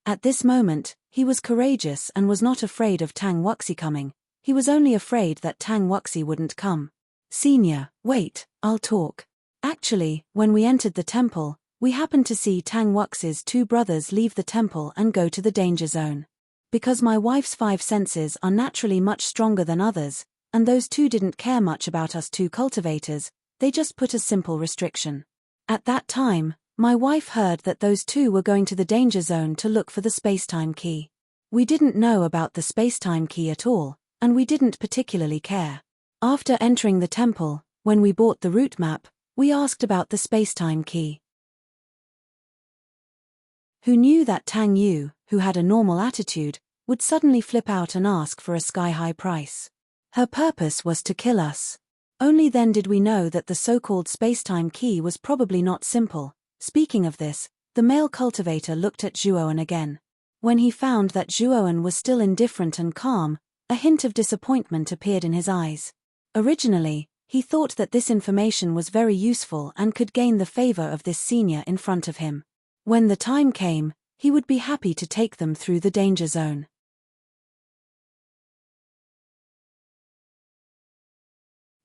At this moment, he was courageous and was not afraid of Tang Wuxi coming. He was only afraid that Tang Wuxi wouldn't come. "Senior, wait, I'll talk. Actually, when we entered the temple, we happened to see Tang Wuxi's two brothers leave the temple and go to the danger zone. Because my wife's 5 senses are naturally much stronger than others, and those two didn't care much about us two cultivators, they just put a simple restriction. At that time, my wife heard that those two were going to the danger zone to look for the spacetime key. We didn't know about the spacetime key at all, and we didn't particularly care. After entering the temple, when we bought the route map, we asked about the spacetime key." Who knew that Tang Yu, who had a normal attitude, would suddenly flip out and ask for a sky-high price? Her purpose was to kill us. Only then did we know that the so-called spacetime key was probably not simple. Speaking of this, the male cultivator looked at Zhuowen again. When he found that Zhuowen was still indifferent and calm, a hint of disappointment appeared in his eyes. Originally, he thought that this information was very useful and could gain the favor of this senior in front of him. When the time came, he would be happy to take them through the danger zone.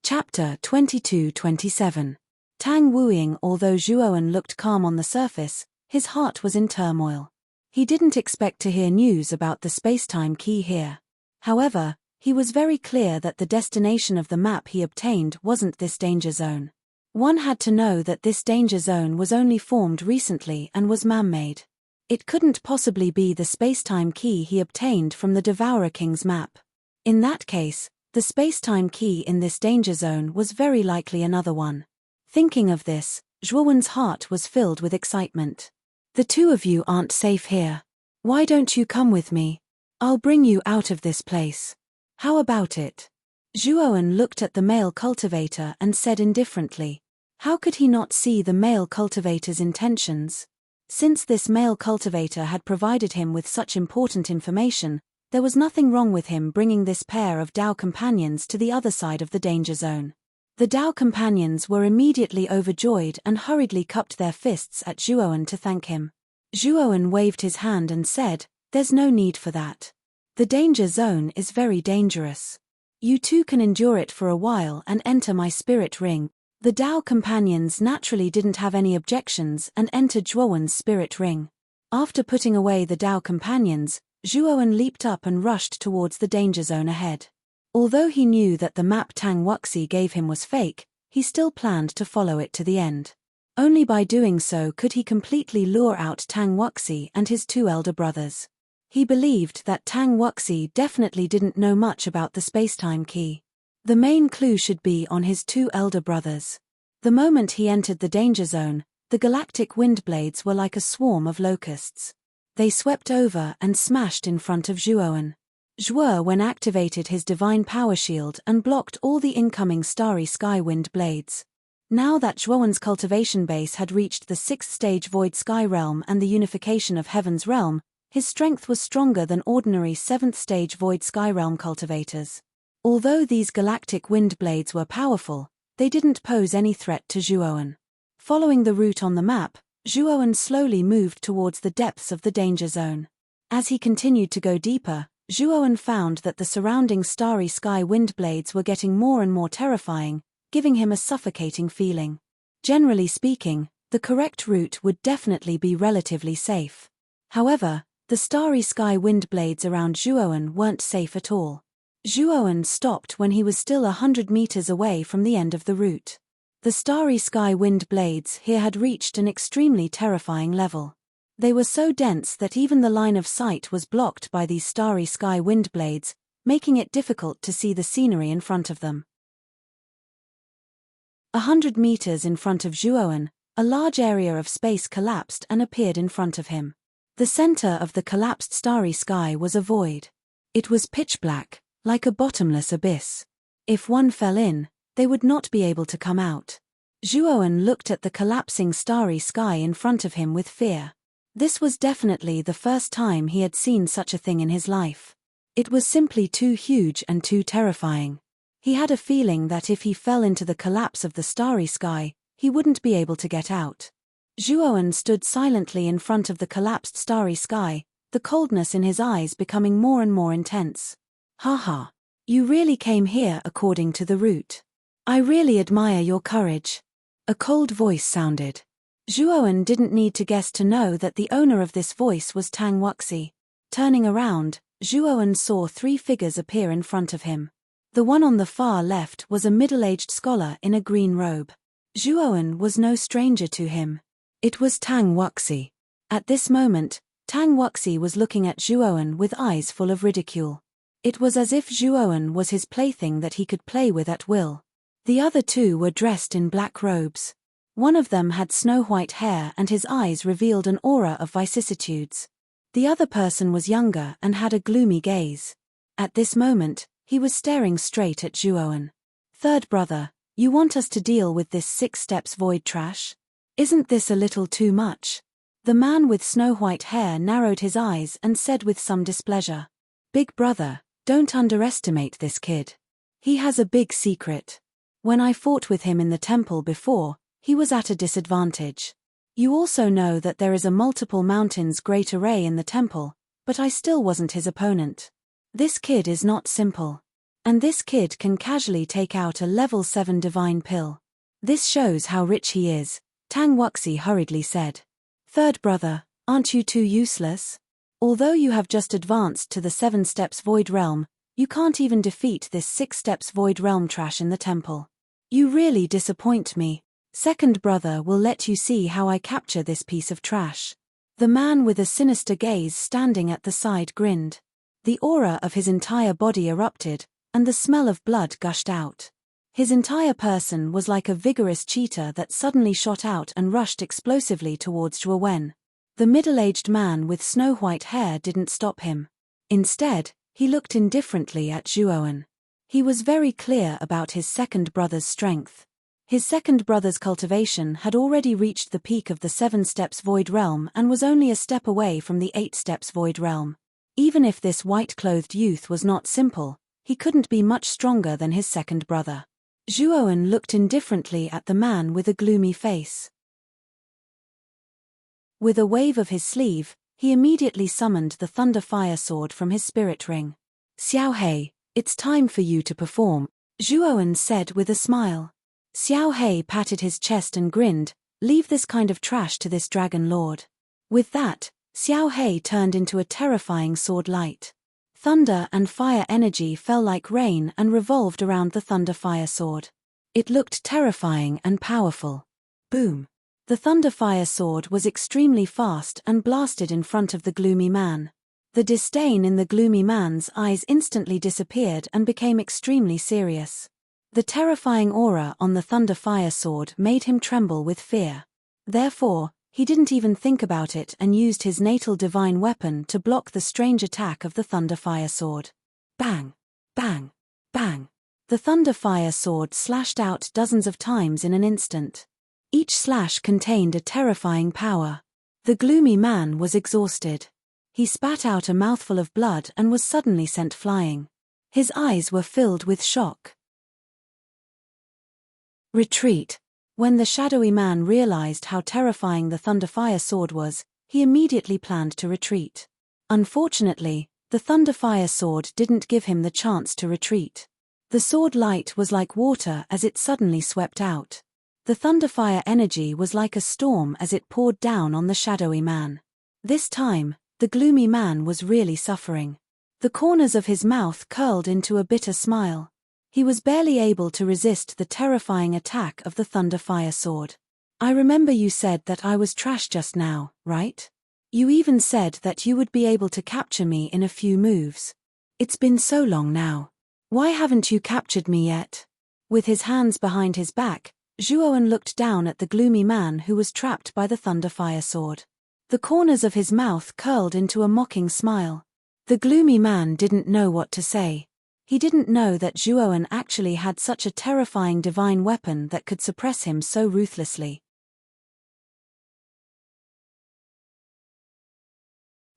Chapter 22-27. Tang Wuying. Although Zhuowen looked calm on the surface, his heart was in turmoil. He didn't expect to hear news about the spacetime key here. However, he was very clear that the destination of the map he obtained wasn't this danger zone. One had to know that this danger zone was only formed recently and was man-made. It couldn't possibly be the spacetime key he obtained from the Devourer King's map. In that case, the spacetime key in this danger zone was very likely another one. Thinking of this, Zhuowen's heart was filled with excitement. "The two of you aren't safe here. Why don't you come with me? I'll bring you out of this place. How about it?" Zhuowen looked at the male cultivator and said indifferently. How could he not see the male cultivator's intentions? Since this male cultivator had provided him with such important information, there was nothing wrong with him bringing this pair of Dao companions to the other side of the danger zone. The Dao companions were immediately overjoyed and hurriedly cupped their fists at Zhuowen to thank him. Zhuowen waved his hand and said, "There's no need for that. The danger zone is very dangerous. You two can endure it for a while and enter my spirit ring. The Tao companions naturally didn't have any objections and entered Zhuowen's spirit ring. After putting away the Tao companions, Zhuowen leaped up and rushed towards the danger zone ahead. Although he knew that the map Tang Wuxi gave him was fake, he still planned to follow it to the end. Only by doing so could he completely lure out Tang Wuxi and his two elder brothers. He believed that Tang Wuxi definitely didn't know much about the spacetime key. The main clue should be on his two elder brothers. The moment he entered the danger zone, the galactic wind blades were like a swarm of locusts. They swept over and smashed in front of Zhuowen. Zhuowen activated his divine power shield and blocked all the incoming starry sky wind blades. Now that Zhuowen's cultivation base had reached the 6th stage void sky realm and the unification of heaven's realm, his strength was stronger than ordinary 7th stage void sky realm cultivators. Although these galactic wind blades were powerful, they didn't pose any threat to Zhuowen. Following the route on the map, Zhuowen slowly moved towards the depths of the danger zone. As he continued to go deeper, Zhuowen found that the surrounding starry sky wind blades were getting more and more terrifying, giving him a suffocating feeling. Generally speaking, the correct route would definitely be relatively safe. However, the starry sky wind blades around Zhuowen weren't safe at all. Zhuowen stopped when he was still 100 meters away from the end of the route. The starry sky wind blades here had reached an extremely terrifying level. They were so dense that even the line of sight was blocked by these starry sky wind blades, making it difficult to see the scenery in front of them. 100 meters in front of Zhuowen, a large area of space collapsed and appeared in front of him. The center of the collapsed starry sky was a void. It was pitch black, like a bottomless abyss. If one fell in, they would not be able to come out. Zhuowen looked at the collapsing starry sky in front of him with fear. This was definitely the first time he had seen such a thing in his life. It was simply too huge and too terrifying. He had a feeling that if he fell into the collapse of the starry sky, he wouldn't be able to get out. Zhuowen stood silently in front of the collapsed starry sky, the coldness in his eyes becoming more and more intense. "Haha. You really came here according to the route. I really admire your courage." A cold voice sounded. Zhuowen didn't need to guess to know that the owner of this voice was Tang Wuxi. Turning around, Zhuowen saw 3 figures appear in front of him. The one on the far left was a middle-aged scholar in a green robe. Zhuowen was no stranger to him. It was Tang Wuxi. At this moment, Tang Wuxi was looking at Zhuowen with eyes full of ridicule. It was as if Zhuowen was his plaything that he could play with at will. The other 2 were dressed in black robes. One of them had snow-white hair and his eyes revealed an aura of vicissitudes. The other person was younger and had a gloomy gaze. At this moment, he was staring straight at Zhuowen. "Third brother, you want us to deal with this 6 steps void trash? Isn't this a little too much?" The man with snow-white hair narrowed his eyes and said with some displeasure, "Big brother, don't underestimate this kid. He has a big secret. When I fought with him in the temple before, he was at a disadvantage. You also know that there is a multiple mountains great array in the temple, but I still wasn't his opponent. This kid is not simple. And this kid can casually take out a level 7 divine pill. This shows how rich he is," Tang Wuxi hurriedly said. "Third brother, aren't you too useless? Although you have just advanced to the 7 steps void realm, you can't even defeat this 6 steps void realm trash in the temple. You really disappoint me. Second brother will let you see how I capture this piece of trash." The man with a sinister gaze standing at the side grinned. The aura of his entire body erupted, and the smell of blood gushed out. His entire person was like a vigorous cheetah that suddenly shot out and rushed explosively towards Zhuowen. The middle-aged man with snow-white hair didn't stop him. Instead, he looked indifferently at Zhuowen. He was very clear about his second brother's strength. His second brother's cultivation had already reached the peak of the 7 steps void realm and was only a step away from the 8 steps void realm. Even if this white-clothed youth was not simple, he couldn't be much stronger than his second brother. Zhuowen looked indifferently at the man with a gloomy face. With a wave of his sleeve, he immediately summoned the thunder fire sword from his spirit ring. "Xiaohei, it's time for you to perform," Zhuowen said with a smile. Xiao Hei patted his chest and grinned, "Leave this kind of trash to this dragon lord." With that, Xiao Hei turned into a terrifying sword light. Thunder and fire energy fell like rain and revolved around the thunder-fire sword. It looked terrifying and powerful. Boom! The thunder-fire sword was extremely fast and blasted in front of the gloomy man. The disdain in the gloomy man's eyes instantly disappeared and became extremely serious. The terrifying aura on the thunder-fire sword made him tremble with fear. Therefore, he didn't even think about it and used his natal divine weapon to block the strange attack of the thunder-fire sword. Bang! Bang! Bang! The thunder-fire sword slashed out dozens of times in an instant. Each slash contained a terrifying power. The gloomy man was exhausted. He spat out a mouthful of blood and was suddenly sent flying. His eyes were filled with shock. Retreat. When the shadowy man realized how terrifying the thunder-fire sword was, he immediately planned to retreat. Unfortunately, the thunder-fire sword didn't give him the chance to retreat. The sword light was like water as it suddenly swept out. The thunder-fire energy was like a storm as it poured down on the shadowy man. This time, the gloomy man was really suffering. The corners of his mouth curled into a bitter smile. He was barely able to resist the terrifying attack of the thunder-fire sword. "I remember you said that I was trash just now, right? You even said that you would be able to capture me in a few moves. It's been so long now. Why haven't you captured me yet?" With his hands behind his back, Zhuowen looked down at the gloomy man who was trapped by the thunder-fire sword. The corners of his mouth curled into a mocking smile. The gloomy man didn't know what to say. He didn't know that Zhuowen actually had such a terrifying divine weapon that could suppress him so ruthlessly.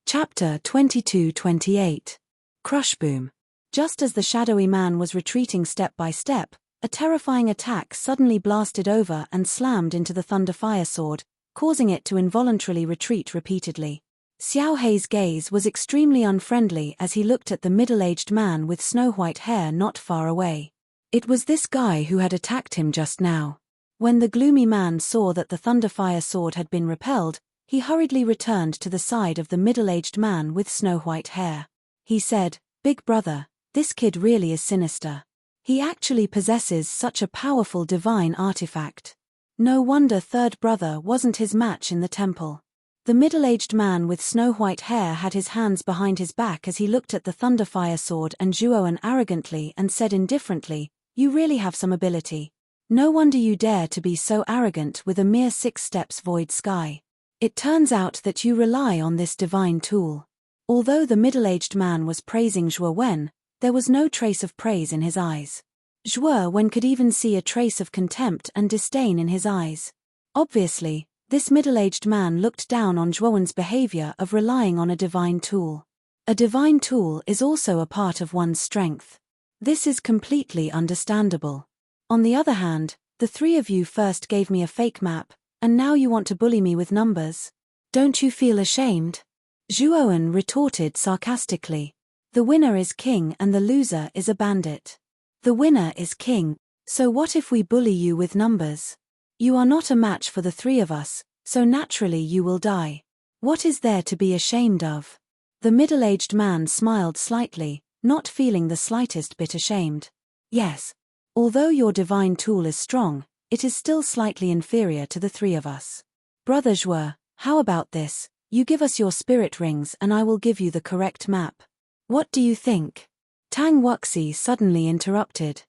Chapter 22-28. Crushboom. Just as the shadowy man was retreating step by step, a terrifying attack suddenly blasted over and slammed into the thunder-fire sword, causing it to involuntarily retreat repeatedly. Xiao Hei's gaze was extremely unfriendly as he looked at the middle-aged man with snow-white hair not far away. It was this guy who had attacked him just now. When the gloomy man saw that the thunder-fire sword had been repelled, he hurriedly returned to the side of the middle-aged man with snow-white hair. He said, "Big brother, this kid really is sinister. He actually possesses such a powerful divine artifact. No wonder third brother wasn't his match in the temple." The middle-aged man with snow-white hair had his hands behind his back as he looked at the thunder-fire sword and Zhuowen arrogantly and said indifferently, "You really have some ability. No wonder you dare to be so arrogant with a mere 6 steps void sky. It turns out that you rely on this divine tool." Although the middle-aged man was praising Zhuowen, there was no trace of praise in his eyes. Zhuowen could even see a trace of contempt and disdain in his eyes. Obviously, this middle-aged man looked down on Zhuowen's behavior of relying on a divine tool. A divine tool is also a part of one's strength. This is completely understandable. On the other hand, the three of you first gave me a fake map, and now you want to bully me with numbers. Don't you feel ashamed? Zhuowen retorted sarcastically. The winner is king and the loser is a bandit. The winner is king, so what if we bully you with numbers? You are not a match for the three of us, so naturally you will die. What is there to be ashamed of? The middle-aged man smiled slightly, not feeling the slightest bit ashamed. Yes. Although your divine tool is strong, it is still slightly inferior to the three of us. Brother Zhuo, how about this? You give us your spirit rings and I will give you the correct map. What do you think? Tang Wuxi suddenly interrupted.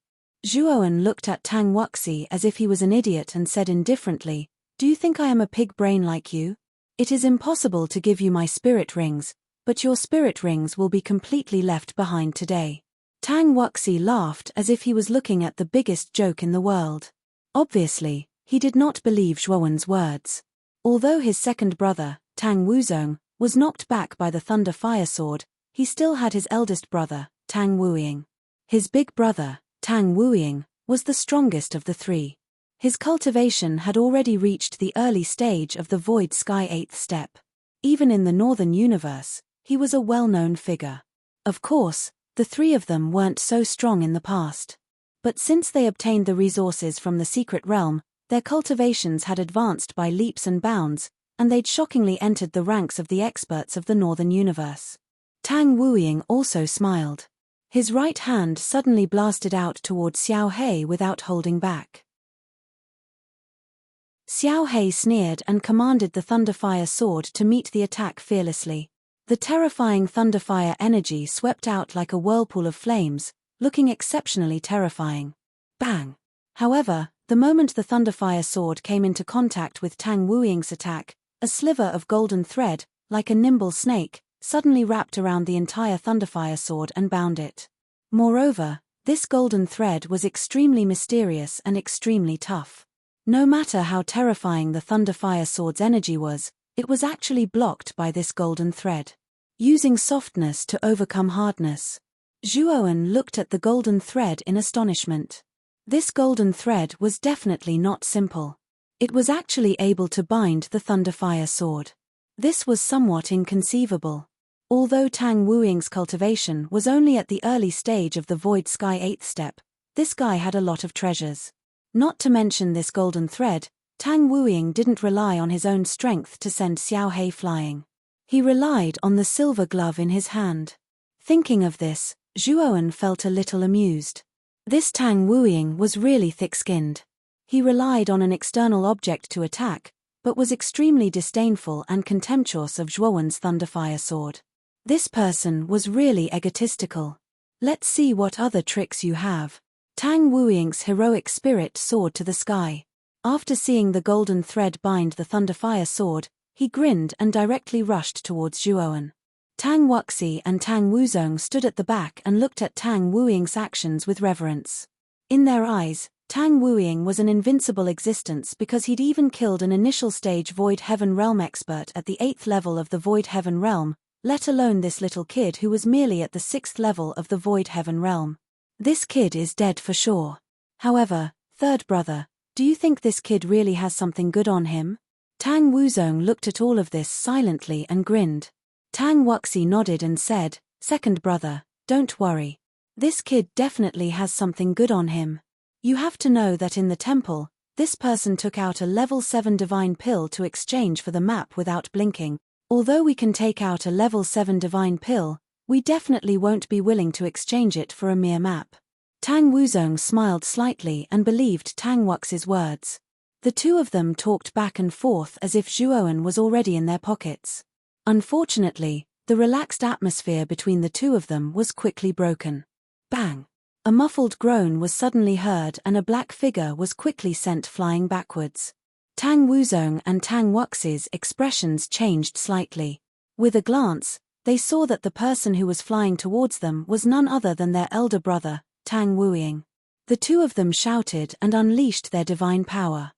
Zhuowen looked at Tang Wuxi as if he was an idiot and said indifferently, "Do you think I am a pig brain like you? It is impossible to give you my spirit rings, but your spirit rings will be completely left behind today." Tang Wuxi laughed as if he was looking at the biggest joke in the world. Obviously, he did not believe Zhuowen's words. Although his second brother, Tang Wuzong, was knocked back by the thunder fire sword, he still had his eldest brother, Tang Wuying. His big brother, Tang Wuying, was the strongest of the three. His cultivation had already reached the early stage of the Void Sky 8th step. Even in the Northern Universe, he was a well-known figure. Of course, the three of them weren't so strong in the past. But since they obtained the resources from the secret realm, their cultivations had advanced by leaps and bounds, and they'd shockingly entered the ranks of the experts of the Northern Universe. Tang Wuying also smiled. His right hand suddenly blasted out toward Xiao He without holding back. Xiao He sneered and commanded the Thunderfire sword to meet the attack fearlessly. The terrifying Thunderfire energy swept out like a whirlpool of flames, looking exceptionally terrifying. Bang! However, the moment the Thunderfire sword came into contact with Tang Wuying's attack, a sliver of golden thread, like a nimble snake, suddenly wrapped around the entire Thunderfire sword and bound it. Moreover, this golden thread was extremely mysterious and extremely tough. No matter how terrifying the Thunderfire sword's energy was, it was actually blocked by this golden thread. Using softness to overcome hardness. Zhuowen looked at the golden thread in astonishment. This golden thread was definitely not simple. It was actually able to bind the Thunderfire sword. This was somewhat inconceivable. Although Tang Wuying's cultivation was only at the early stage of the Void Sky 8th step, this guy had a lot of treasures. Not to mention this golden thread, Tang Wuying didn't rely on his own strength to send Xiao He flying. He relied on the silver glove in his hand. Thinking of this, Zhuowen felt a little amused. This Tang Wuying was really thick-skinned. He relied on an external object to attack, but was extremely disdainful and contemptuous of Zhuowen's Thunderfire sword. This person was really egotistical. Let's see what other tricks you have. Tang Wuying's heroic spirit soared to the sky. After seeing the golden thread bind the Thunderfire sword, he grinned and directly rushed towards Zhuowen. Tang Wuxi and Tang Wuzong stood at the back and looked at Tang Wuying's actions with reverence. In their eyes, Tang Wuying was an invincible existence because he'd even killed an initial stage Void Heaven Realm expert at the 8th level of the Void Heaven Realm, let alone this little kid who was merely at the 6th level of the Void Heaven Realm. This kid is dead for sure. However, third brother, do you think this kid really has something good on him? Tang Wuzong looked at all of this silently and grinned. Tang Wuxi nodded and said, second brother, don't worry. This kid definitely has something good on him. You have to know that in the temple, this person took out a level 7 divine pill to exchange for the map without blinking. Although we can take out a level 7 divine pill, we definitely won't be willing to exchange it for a mere map. Tang Wuzong smiled slightly and believed Tang Wuxi's words. The two of them talked back and forth as if Zhuowen was already in their pockets. Unfortunately, the relaxed atmosphere between the two of them was quickly broken. Bang! A muffled groan was suddenly heard and a black figure was quickly sent flying backwards. Tang Wuzong and Tang Wuxi's expressions changed slightly. With a glance, they saw that the person who was flying towards them was none other than their elder brother, Tang Wuying. The two of them shouted and unleashed their divine power.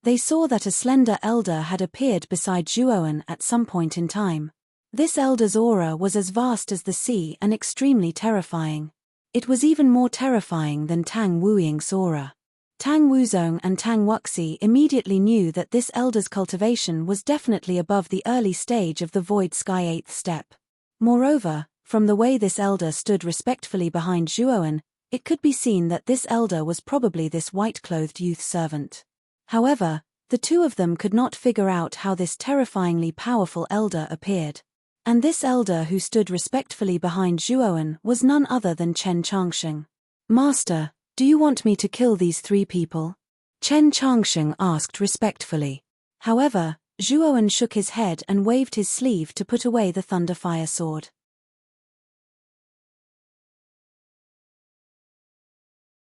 They saw that a slender elder had appeared beside Zhuowen at some point in time. This elder's aura was as vast as the sea and extremely terrifying. It was even more terrifying than Tang Wuying's aura. Tang Wuzong and Tang Wuxi immediately knew that this elder's cultivation was definitely above the early stage of the Void Sky 8th step. Moreover, from the way this elder stood respectfully behind Zhuowen, it could be seen that this elder was probably this white-clothed youth servant. However, the two of them could not figure out how this terrifyingly powerful elder appeared. And this elder who stood respectfully behind Zhuowen was none other than Chen Changsheng. Master, do you want me to kill these three people? Chen Changsheng asked respectfully. However, Zhuowen shook his head and waved his sleeve to put away the Thunderfire sword.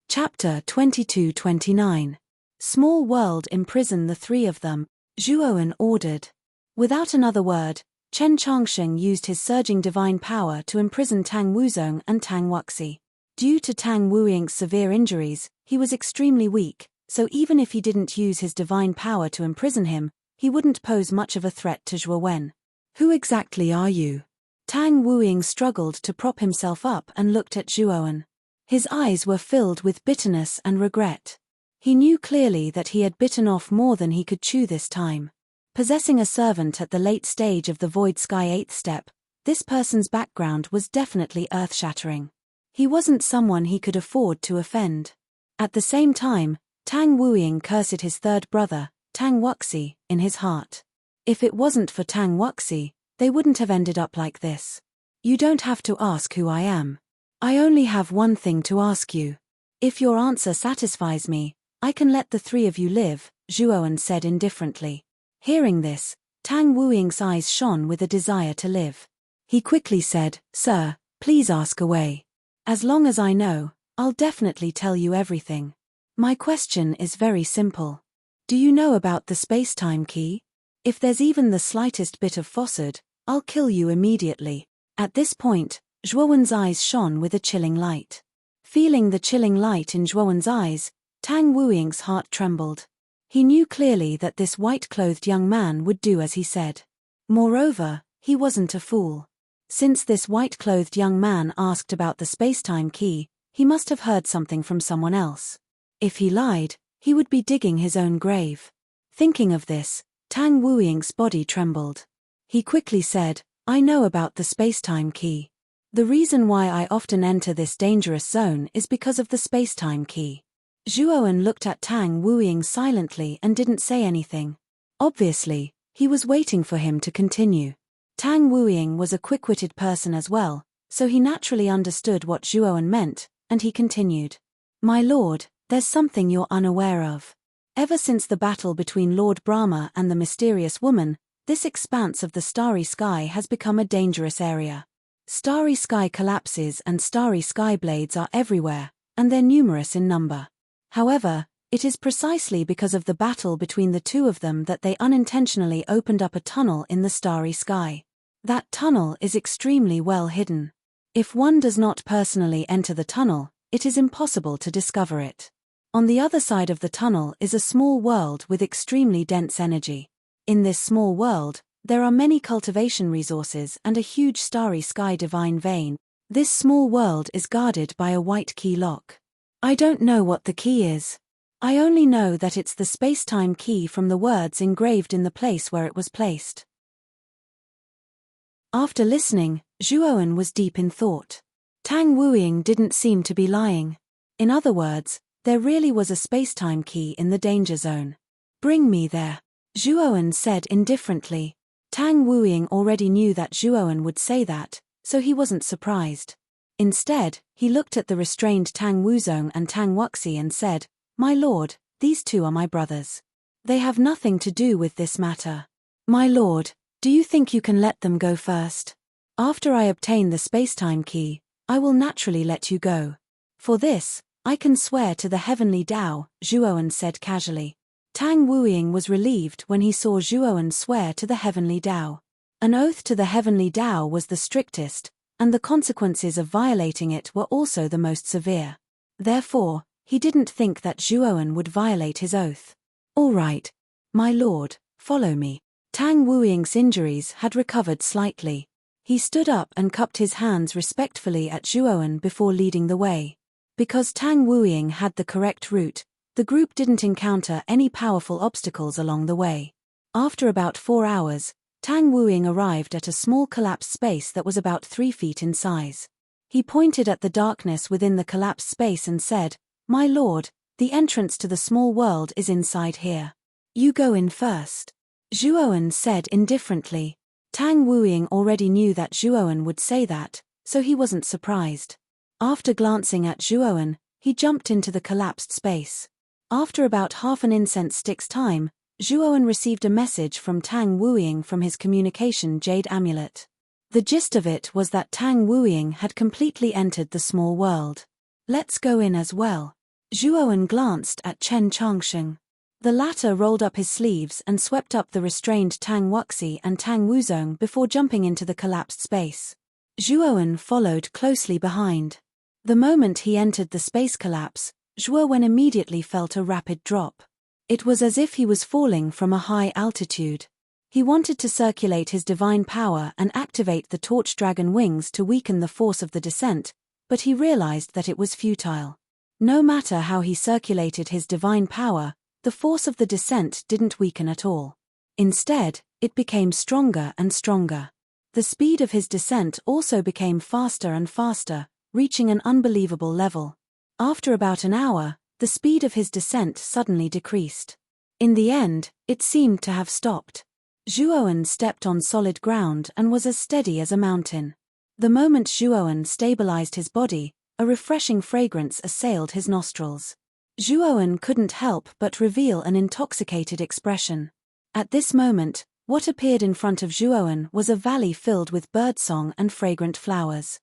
Chapter 22-29. Small world imprison the three of them, Zhuowen ordered. Without another word, Chen Changsheng used his surging divine power to imprison Tang Wuzong and Tang Wuxi. Due to Tang Wuying's severe injuries, he was extremely weak, so even if he didn't use his divine power to imprison him, he wouldn't pose much of a threat to Zhuowen. Who exactly are you? Tang Wuying struggled to prop himself up and looked at Zhuowen. His eyes were filled with bitterness and regret. He knew clearly that he had bitten off more than he could chew this time. Possessing a servant at the late stage of the Void Sky 8th step, This person's background was definitely earth-shattering. He wasn't someone he could afford to offend. At the same time, Tang Wuying cursed his third brother, Tang Wuxi, in his heart. If it wasn't for Tang Wuxi, they wouldn't have ended up like this. You don't have to ask who I am. I only have one thing to ask you. If your answer satisfies me, I can let the three of you live, Zhuowen said indifferently. Hearing this, Tang Wuying's eyes shone with a desire to live. He quickly said, Sir, please ask away. As long as I know, I'll definitely tell you everything. My question is very simple. Do you know about the space-time key? If there's even the slightest bit of falsehood, I'll kill you immediately. At this point, Zhuowen's eyes shone with a chilling light. Feeling the chilling light in Zhuowen's eyes, Tang Wuying's heart trembled. He knew clearly that this white-clothed young man would do as he said. Moreover, he wasn't a fool. Since this white-clothed young man asked about the space-time key, he must have heard something from someone else. If he lied, he would be digging his own grave. Thinking of this, Tang Wuying's body trembled. He quickly said, I know about the space-time key. The reason why I often enter this dangerous zone is because of the space-time key. Zhuowen looked at Tang Wuying silently and didn't say anything. Obviously, he was waiting for him to continue. Tang Wuying was a quick-witted person as well, so he naturally understood what Zhuowen meant, and he continued. My lord, there's something you're unaware of. Ever since the battle between Lord Brahma and the mysterious woman, this expanse of the starry sky has become a dangerous area. Starry sky collapses and starry sky blades are everywhere, and they're numerous in number. However, it is precisely because of the battle between the two of them that they unintentionally opened up a tunnel in the starry sky. That tunnel is extremely well hidden. If one does not personally enter the tunnel, it is impossible to discover it. On the other side of the tunnel is a small world with extremely dense energy. In this small world, there are many cultivation resources and a huge starry sky divine vein. This small world is guarded by a white key lock. I don't know what the key is. I only know that it's the space-time key from the words engraved in the place where it was placed. After listening, Zhuowen was deep in thought. Tang Wuying didn't seem to be lying. In other words, there really was a space-time key in the danger zone. Bring me there, Zhuowen said indifferently. Tang Wuying already knew that Zhuowen would say that, so he wasn't surprised. Instead, he looked at the restrained Tang Wuzong and Tang Wuxi and said, My lord, these two are my brothers. They have nothing to do with this matter. My lord, do you think you can let them go first? After I obtain the space-time key, I will naturally let you go. For this, I can swear to the heavenly Tao, Zhuowen said casually. Tang Wuying was relieved when he saw Zhuowen swear to the heavenly Tao. An oath to the heavenly Tao was the strictest, and the consequences of violating it were also the most severe. Therefore, he didn't think that Zhuowen would violate his oath. All right, my lord, follow me. Tang Wuying's injuries had recovered slightly. He stood up and cupped his hands respectfully at Zhuowen before leading the way. Because Tang Wuying had the correct route, the group didn't encounter any powerful obstacles along the way. After about 4 hours, Tang Wuying arrived at a small collapsed space that was about 3 feet in size. He pointed at the darkness within the collapsed space and said, My lord, the entrance to the small world is inside here. You go in first. Zhuowen said indifferently. Tang Wuying already knew that Zhuowen would say that, so he wasn't surprised. After glancing at Zhuowen, he jumped into the collapsed space. After about half an incense stick's time, Zhuowen received a message from Tang Wuying from his communication jade amulet. The gist of it was that Tang Wuying had completely entered the small world. Let's go in as well. Zhuowen glanced at Chen Changsheng. The latter rolled up his sleeves and swept up the restrained Tang Wuxi and Tang Wuzong before jumping into the collapsed space. Zhuowen followed closely behind. The moment he entered the space collapse, Zhuowen immediately felt a rapid drop. It was as if he was falling from a high altitude. He wanted to circulate his divine power and activate the torch dragon wings to weaken the force of the descent, but he realized that it was futile. No matter how he circulated his divine power, the force of the descent didn't weaken at all. Instead, it became stronger and stronger. The speed of his descent also became faster and faster, reaching an unbelievable level. After about an hour, the speed of his descent suddenly decreased. In the end, it seemed to have stopped. Zhuowen stepped on solid ground and was as steady as a mountain. The moment Zhuowen stabilized his body, a refreshing fragrance assailed his nostrils. Zhuowen couldn't help but reveal an intoxicated expression. At this moment, what appeared in front of Zhuowen was a valley filled with birdsong and fragrant flowers.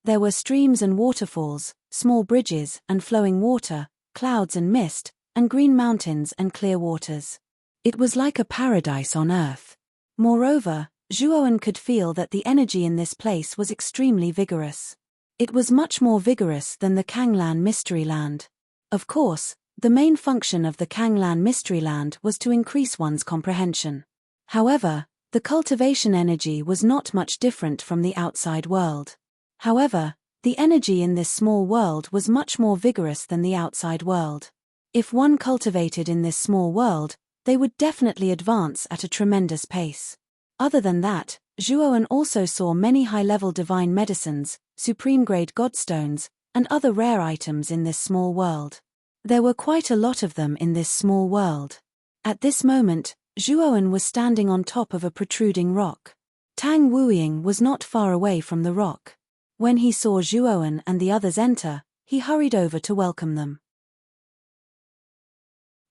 There were streams and waterfalls, small bridges and flowing water, clouds and mist, and green mountains and clear waters. It was like a paradise on earth. Moreover, Zhuowen could feel that the energy in this place was extremely vigorous. It was much more vigorous than the Kanglan Mystery Land. Of course, the main function of the Kanglan Mystery Land was to increase one's comprehension. However, the cultivation energy was not much different from the outside world. However, the energy in this small world was much more vigorous than the outside world. If one cultivated in this small world, they would definitely advance at a tremendous pace. Other than that, Zhuowen also saw many high-level divine medicines, supreme-grade godstones, and other rare items in this small world. There were quite a lot of them in this small world. At this moment, Zhuowen was standing on top of a protruding rock. Tang Wuying was not far away from the rock. When he saw Zhuowen and the others enter, he hurried over to welcome them.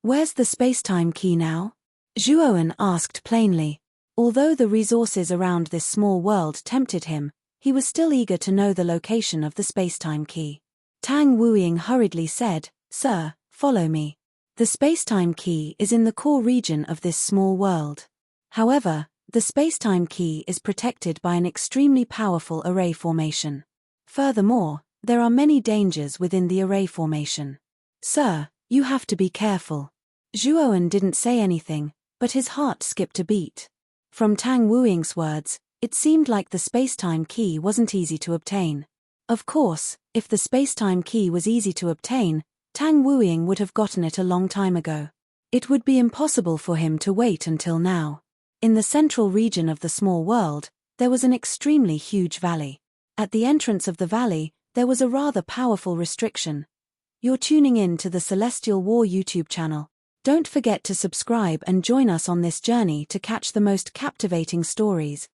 "Where's the space-time key now?" Zhuowen asked plainly. Although the resources around this small world tempted him, he was still eager to know the location of the space-time key. Tang Wuying hurriedly said, "Sir, follow me. The space-time key is in the core region of this small world. However, the space-time key is protected by an extremely powerful array formation. Furthermore, there are many dangers within the array formation. Sir, you have to be careful." Zhuowen didn't say anything, but his heart skipped a beat. From Tang Wuying's words, it seemed like the space-time key wasn't easy to obtain. Of course, if the space-time key was easy to obtain, Tang Wuying would have gotten it a long time ago. It would be impossible for him to wait until now. In the central region of the small world, there was an extremely huge valley. At the entrance of the valley, there was a rather powerful restriction. You're tuning in to the Celestial War YouTube channel. Don't forget to subscribe and join us on this journey to catch the most captivating stories.